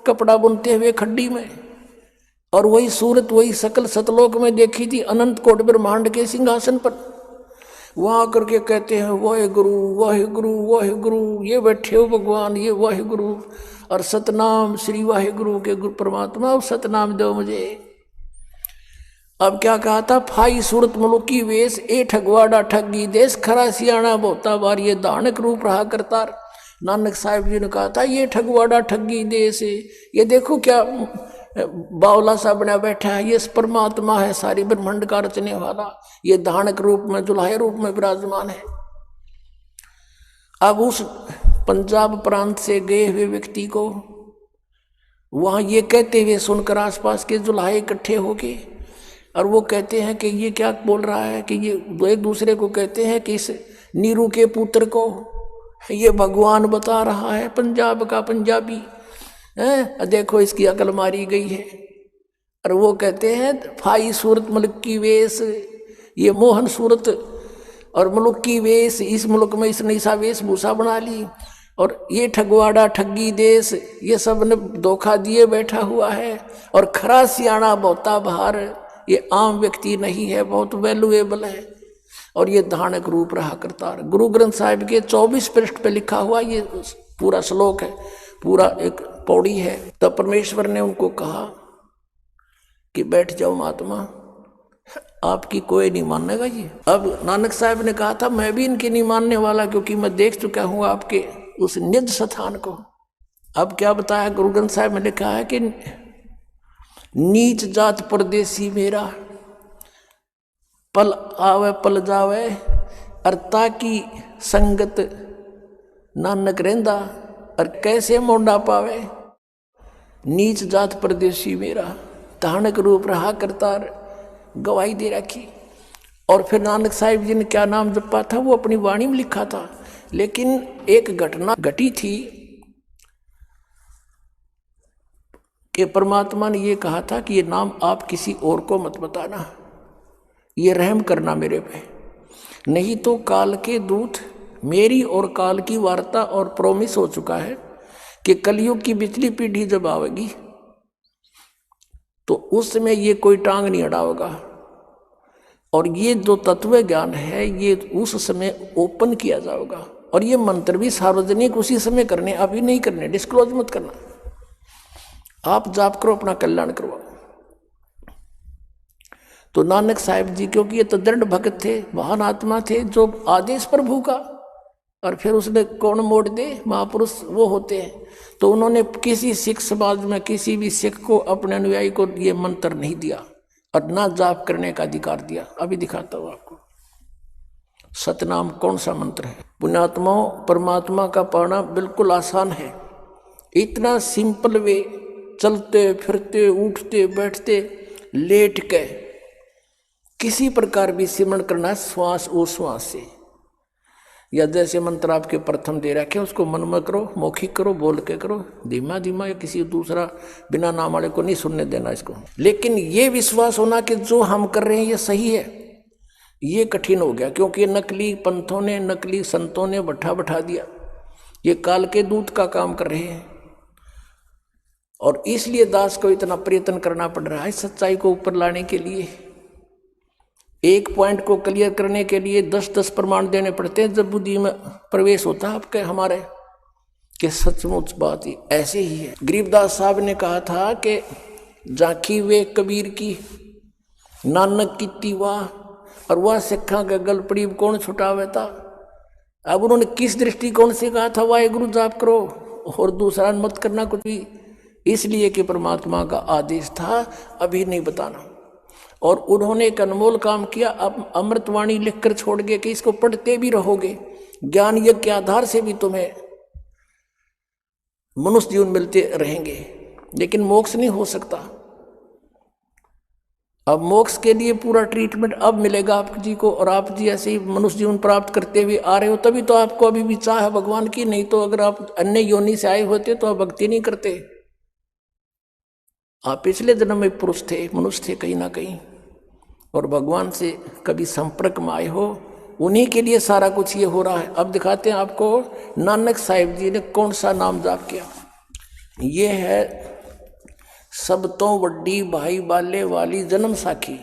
कपड़ा बुनते हुए खड्डी में, और वही सूरत वही सकल सतलोक में देखी थी अनंत कोट ब्रह्मांड के सिंहासन पर। वहाँ करके कहते हैं वाहे गुरु वाहे गुरु वाहे गुरु, ये बैठे हो भगवान, ये वाहे गुरु, और सतनाम श्री वाहे गुरु के गुरु परमात्मा सतनाम दो मुझे। अब क्या कहा था, फाई सूरत मुलुकी वेश ए ठगवाड़ा ठगी देश खरा सियाणा बोता बार, ये दानक रूप रहा करतार। नानक साहिब जी ने कहा था ये ठगवाड़ा ठगी देश है, ये देखो क्या बावला सा बना बैठा है, ये परमात्मा है सारी ब्रह्मांड का रचने वाला, ये दानक रूप में दुल्हे रूप में विराजमान है। अब उस पंजाब प्रांत से गए हुए व्यक्ति को वहां ये कहते हुए सुनकर आसपास के दुल्हे इकट्ठे हो गए, और वो कहते हैं कि ये क्या बोल रहा है, कि ये एक दूसरे को कहते हैं कि इस नीरू के पुत्र को ये भगवान बता रहा है, पंजाब का पंजाबी है, देखो इसकी अकल मारी गई है। और वो कहते हैं फाई सूरत मुल्क की वेश, ये मोहन सूरत और मुल्क की वेश, इस मुल्क में इसने ऐसा वेशभूषा बना ली, और ये ठगवाड़ा ठगी देश, ये सब ने धोखा दिए बैठा हुआ है, और खरा सियाणा बहुता बाहर, ये आम व्यक्ति नहीं है, बहुत वैल्यूएबल है, और ये धानक रूप रहा करता। गुरु ग्रंथ साहिब के 24 पृष्ठ पे लिखा हुआ ये पूरा श्लोक है, पूरा एक पौड़ी है। तब परमेश्वर ने उनको कहा कि बैठ जाओ महात्मा, आपकी कोई नहीं मानेगा ये। अब नानक साहब ने कहा था मैं भी इनके नहीं मानने वाला, क्योंकि मैं देख चुका हूँ आपके उस निज स्थान को। अब क्या बताया गुरु ग्रंथ साहब में लिखा है कि नीच जात परदेसी मेरा, पल आवे पल जावे, अर्ता की संगत नानक रेंदा, और कैसे मोंडा पावे। नीच जात परदेसी मेरा, धानक रूप रहा करतार, गवाही दे रखी। और फिर नानक साहिब जी ने क्या नाम जपा था वो अपनी वाणी में लिखा था, लेकिन एक घटना घटी थी कि परमात्मा ने ये कहा था कि ये नाम आप किसी और को मत बताना, ये रहम करना मेरे पे, नहीं तो काल के दूत, मेरी और काल की वार्ता और प्रॉमिस हो चुका है कि कलयुग की पिछली पीढ़ी जब आवेगी तो उस समय ये कोई टांग नहीं अड़ाओगा, और ये जो तत्व ज्ञान है ये उस समय ओपन किया जाएगा, और ये मंत्र भी सार्वजनिक उसी समय करने, अभी नहीं करने, डिस्क्लोज मत करना, आप जाप करो, अपना कल्याण करवाओ। तो नानक साहिब जी क्योंकि ये तो दृढ़ भक्त थे, महान आत्मा थे, जो आदेश प्रभु का, और फिर उसने कौन मोड़ दे, महापुरुष वो होते हैं, तो उन्होंने किसी सिख समाज में किसी भी सिख को, अपने अनुयायी को ये मंत्र नहीं दिया और ना जाप करने का अधिकार दिया। अभी दिखाता हूँ आपको सतनाम कौन सा मंत्र है। पुण्यात्माओं, परमात्मा का पाना बिल्कुल आसान है, इतना सिंपल वे, चलते फिरते उठते बैठते लेट के किसी प्रकार भी सिमरण करना, श्वास ओ श्वास से, या जैसे मंत्र आपके प्रथम दे रखे उसको मन में करो, मौखिक करो, बोल के करो, धीमा धीमा, या किसी दूसरा बिना नाम वाले को नहीं सुनने देना इसको। लेकिन ये विश्वास होना कि जो हम कर रहे हैं ये सही है, ये कठिन हो गया, क्योंकि नकली पंथों ने, नकली संतों ने बैठा दिया, ये काल के दूत का काम कर रहे हैं, और इसलिए दास को इतना प्रयत्न करना पड़ रहा है सच्चाई को ऊपर लाने के लिए। एक पॉइंट को क्लियर करने के लिए 10-10 प्रमाण देने पड़ते हैं, जब बुद्धि में प्रवेश होता है आपके हमारे कि सचमुच बात ही ऐसे ही है। गरीबदास साहब ने कहा था कि झांकी वे कबीर की, नानक की तीवा, और वह सिखा का गल पड़ी कौन छुटावे था। अब उन्होंने किस दृष्टिकोण से कहा था वाहेगुरु जाप करो और दूसरा मत करना कुछ भी, इसलिए कि परमात्मा का आदेश था अभी नहीं बताना। और उन्होंने एक अनमोल काम किया, अब अमृतवाणी लिखकर छोड़ गए कि इसको पढ़ते भी रहोगे, ज्ञान यज्ञ के आधार से भी तुम्हें मनुष्य जीवन मिलते रहेंगे, लेकिन मोक्ष नहीं हो सकता। अब मोक्ष के लिए पूरा ट्रीटमेंट अब मिलेगा आप जी को, और आप जी ऐसे ही मनुष्य जीवन प्राप्त करते हुए आ रहे हो, तभी तो आपको अभी भी चाह है भगवान की। नहीं तो अगर आप अन्य योनि से आए होते तो आप भक्ति नहीं करते। आप पिछले जन्म में पुरुष थे, मनुष्य थे कहीं ना कहीं, और भगवान से कभी संपर्क में आए हो, उन्हीं के लिए सारा कुछ ये हो रहा है। अब दिखाते हैं आपको नानक साहिब जी ने कौन सा नाम जाप किया। ये है सब तो वड्डी भाई बाले वाली जन्म साखी,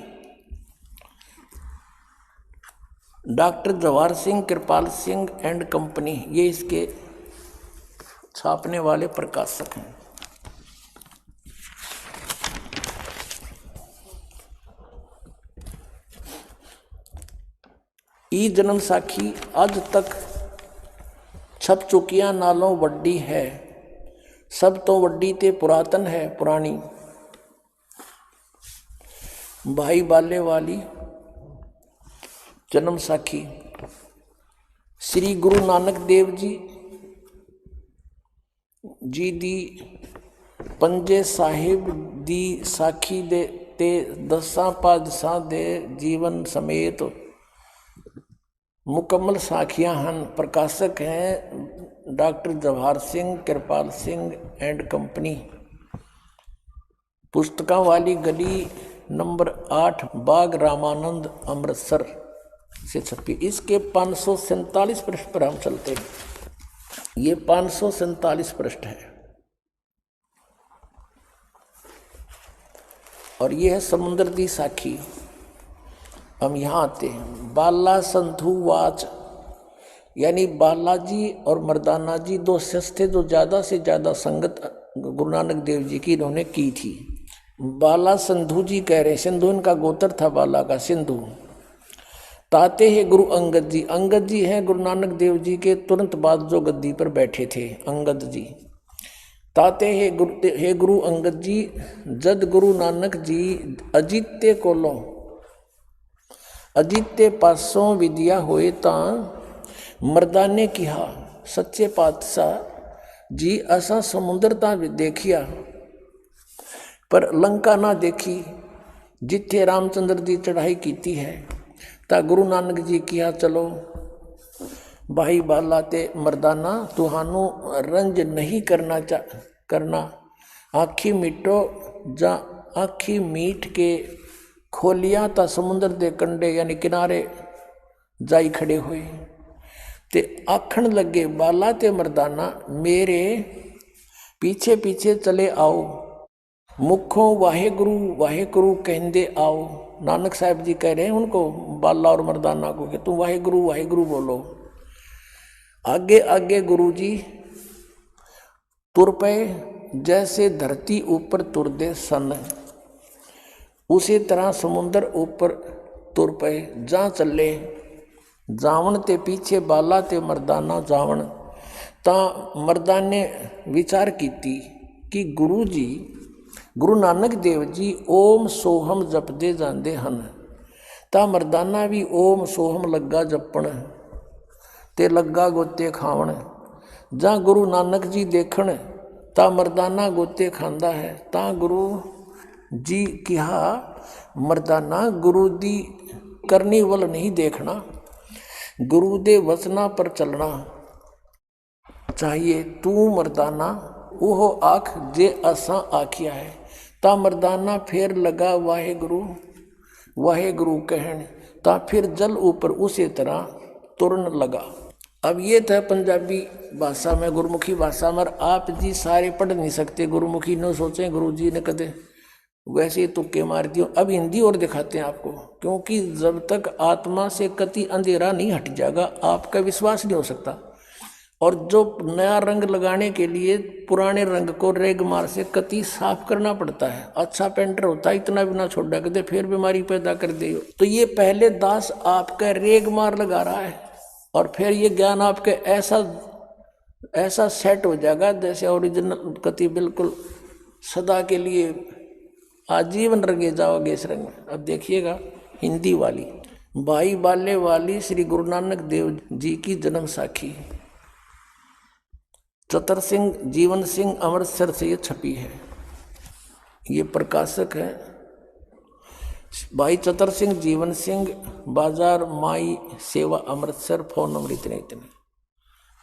doctor Jawahar Singh Kirpal Singh and company, ये इसके छापने वाले प्रकाशक हैं। ई जन्म साखी आज तक छप चुकिया नालों वड्डी है, सब तो वड्डी ते पुरातन है पुरानी, भाई बाले वाली जन्म साखी। श्री गुरु नानक देव जी दी पंजे साहिब दी साखी दे ते दसां पातशाह दे जीवन समेत मुकम्मल साखियां हन। प्रकाशक हैं doctor Jawahar Singh Kirpal Singh and company, पुस्तकां वाली गली नंबर 8 बाग रामानंद अमृतसर से छपी। इसके 547 पृष्ठ पर हम चलते हैं। ये 547 पृष्ठ है और ये है समुद्र दी साखी। हम यहाँ आते हैं। बाला संधु वाच, यानी बालाजी और मर्दाना जी दो शख्स थे जो ज़्यादा से ज़्यादा संगत गुरु नानक देव जी की इन्होंने की थी। बाला संधु जी कह रहे, सिंधु इनका गोत्र था बाला का, सिंधु। ताते हैं गुरु अंगद जी, अंगद जी हैं गुरु नानक देव जी के तुरंत बाद जो गद्दी पर बैठे थे, अंगद जी। ताते हे गुरु अंगद जी, जद गुरु नानक जी अजित्य कोलों अजित्य पासों विद्या होए तां मर्दाने किहा, सच्चे पातशाह जी असा समुद्र ता देखिया पर लंका ना देखी, जिथे रामचंद्र जी चढ़ाई कीती है। ता गुरु नानक जी किया चलो भाई बाला ते मर्दाना, तुहानू रंज नहीं करना आखी मीटो जा आखी मीट के खोलिया ता समुद्र दे कंडे यानी किनारे जाई खड़े हुए ते आखण लगे बाला ते मर्दाना मेरे पीछे पीछे चले आओ, मुखों वाहे गुरु कहंदे आओ। नानक साहब जी कह रहे हैं उनको, बाला और मर्दाना को, कि तुम वाहे गुरु बोलो। आगे आगे गुरु जी तुर पे जैसे धरती ऊपर तुर दे सन, उसी तरह समुद्र ऊपर तुर पे जा चले। जावण ते पीछे बाला ते मर्दाना जावण। ता मर्दाने विचार कीती कि गुरु जी गुरु नानक देव जी ओम सोहम जपदे जांदे हन। ता मर्दाना भी ओम सोहम लग्गा जपण ते लग्गा गोते खावण। जा गुरु नानक जी देखण ता मर्दाना गोते खांदा है। ता गुरु जी किहा मर्दाना गुरु दी करनी वल नहीं देखना, गुरु दे वचना पर चलना चाहिए। तू मर्दाना वो आख जे असा आखिया है। ता मर्दाना फिर लगा वाहे गुरु कहन। ता फिर जल ऊपर उसी तरह तुरन लगा। अब ये था पंजाबी भाषा में, गुरुमुखी भाषा में। आप जी सारे पढ़ नहीं सकते गुरुमुखी, न सोचें गुरु जी ने कदे वैसे ही तुक्के मार दियो। अब हिंदी और दिखाते हैं आपको, क्योंकि जब तक आत्मा से कति अंधेरा नहीं हट जाएगा आपका विश्वास नहीं हो सकता। और जो नया रंग लगाने के लिए पुराने रंग को रेगमार से कति साफ करना पड़ता है। अच्छा पेंटर होता है इतना भी ना छोड़ा कर दे, फिर बीमारी पैदा कर दे। तो ये पहले दास आपका रेगमार लगा रहा है और फिर ये ज्ञान आपके ऐसा सेट हो जाएगा जैसे ओरिजिनल कति बिल्कुल सदा के लिए आजीवन रंगे जाओगे इस रंग में। अब देखिएगा हिंदी वाली, भाई बाले वाली श्री गुरु नानक देव जी की जन्म साखी, चतर सिंह जीवन सिंह अमृतसर से ये छपी है। ये प्रकाशक है भाई चतर सिंह, जीवन सिंह, बाजार माई सेवा अमृतसर, फोन नंबर इतने इतने।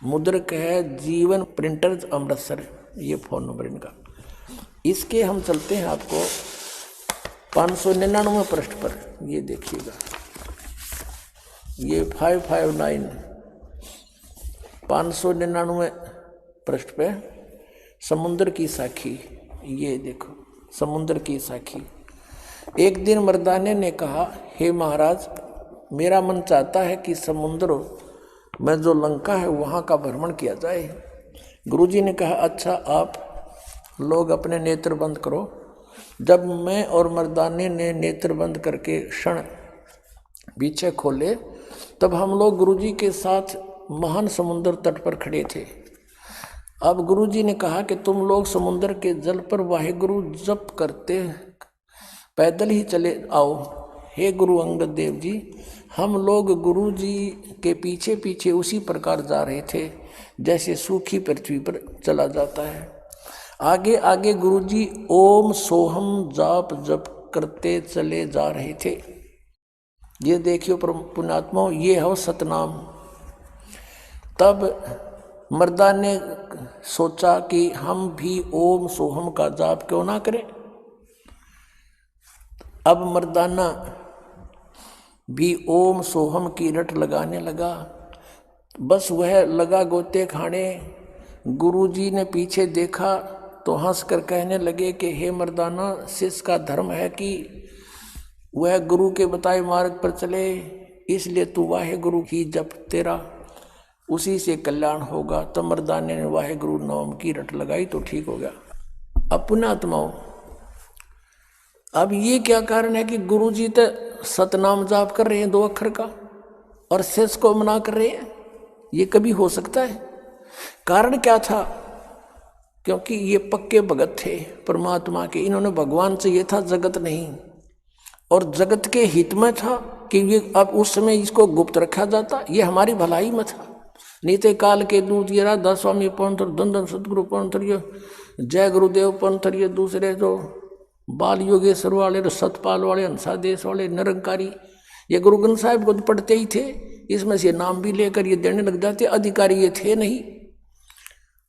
मुद्रक है जीवन प्रिंटर्स अमृतसर, ये फोन नंबर इनका। इसके हम चलते हैं आपको 599 पृष्ठ पर, ये देखिएगा, ये 559 599 पृष्ठ पे समुद्र की साखी। ये देखो समुद्र की साखी। एक दिन मर्दाने ने कहा, हे महाराज, मेरा मन चाहता है कि समुद्र में जो लंका है वहाँ का भ्रमण किया जाए। गुरुजी ने कहा, अच्छा आप लोग अपने नेत्र बंद करो। जब मैं और मर्दाने ने नेत्र बंद करके क्षण पीछे खोले, तब हम लोग गुरुजी के साथ महान समुद्र तट पर खड़े थे। अब गुरुजी ने कहा कि तुम लोग समुद्र के जल पर वाहेगुरु जप करते पैदल ही चले आओ। हे गुरु अंगद देव जी, हम लोग गुरुजी के पीछे पीछे उसी प्रकार जा रहे थे जैसे सूखी पृथ्वी पर चला जाता है। आगे आगे गुरुजी ओम सोहम जाप जप करते चले जा रहे थे। ये देखियो पुण्यात्माओं, ये हो सतनाम। तब मर्दान ने सोचा कि हम भी ओम सोहम का जाप क्यों ना करें। अब मर्दाना भी ओम सोहम की रट लगाने लगा। बस वह लगा गोते खाने। गुरुजी ने पीछे देखा तो हंसकर कहने लगे कि हे मर्दाना, शिष्य का धर्म है कि वह गुरु के बताए मार्ग पर चले, इसलिए तू वाहे गुरु ही जप, तेरा उसी से कल्याण होगा। तो मर्दाने ने वाहे गुरु नाम की रट लगाई तो ठीक हो गया। अब पुण्यात्माओं, अब ये क्या कारण है कि गुरुजी तो सतनाम जाप कर रहे हैं 2 अक्षर का और शिष्य को मना कर रहे हैं? ये कभी हो सकता है? कारण क्या था? क्योंकि ये पक्के भगत थे परमात्मा के। इन्होंने भगवान से ये था जगत नहीं, और जगत के हित में था कि ये अब उस समय इसको गुप्त रखा जाता, ये हमारी भलाई में था। नीते काल के दूत ये राधा स्वामी पंथर, धन सदगुरु पंथर, ये जय गुरुदेव पंथर, ये दूसरे जो बाल योगेश्वर वाले, सतपाल वाले, हंसा देश वाले, निरंकारी, ये गुरु ग्रंथ साहिब को पढ़ते ही थे। इसमें से नाम भी लेकर ये देने लग जाते, अधिकारी ये थे नहीं।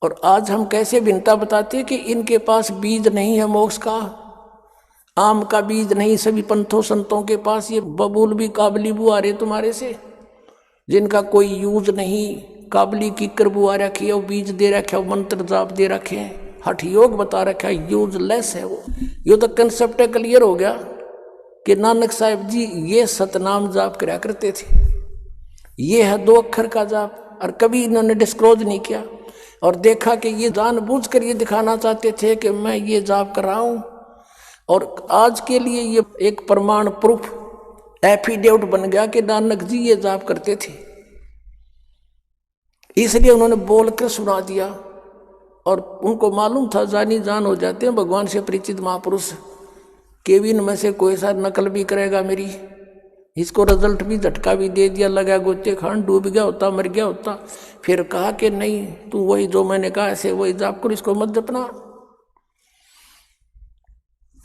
और आज हम कैसे भिन्नता बताते कि इनके पास बीज नहीं है मोक्ष का, आम का बीज नहीं। सभी पंथों संतों के पास ये बबूल भी काबली बुआ रहे तुम्हारे से, जिनका कोई यूज नहीं। काबली की बुआ रखी है, वो बीज दे रखे, वो मंत्र जाप दे रखे हैं, हठ योग बता रखा है, यूजलेस है वो। ये तो कंसेप्ट क्लियर हो गया कि नानक साहिब जी ये सतनाम जाप कराया करते थे। ये है 2 अक्षर का जाप, और कभी इन्होंने डिस्क्लोज नहीं किया। और देखा कि ये जानबूझ कर ये दिखाना चाहते थे कि मैं ये जाप कर रहा हूँ, और आज के लिए ये एक प्रमाण प्रूफ एफिडेविट बन गया कि नानक जी ये जाप करते थे। इसलिए उन्होंने बोलकर सुना दिया, और उनको मालूम था जानी जान हो जाते हैं भगवान से परिचित महापुरुष, केविन में से कोई सा नकल भी करेगा मेरी। इसको रिजल्ट भी झटका भी दे दिया, लगा गोते खान, डूब गया होता, मर गया होता। फिर कहा कि नहीं, तू वही जो मैंने कहा ऐसे वही जाप कर, इसको मत जपना।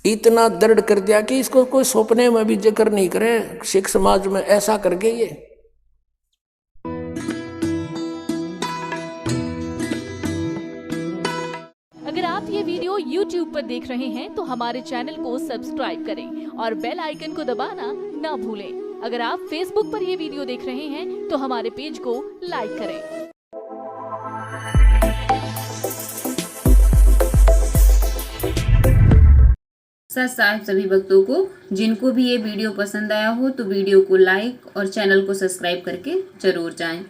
इतना दृढ़ कर दिया कि इसको कोई सपने में भी जिक्र नहीं करे सिख समाज में, ऐसा करके ये। अगर आप ये वीडियो YouTube पर देख रहे हैं तो हमारे चैनल को सब्सक्राइब करें और बेल आइकन को दबाना ना भूलें। अगर आप Facebook पर ये वीडियो देख रहे हैं तो हमारे पेज को लाइक करें। सत साहिब सभी भक्तों को, जिनको भी ये वीडियो पसंद आया हो तो वीडियो को लाइक और चैनल को सब्सक्राइब करके जरूर जाएं।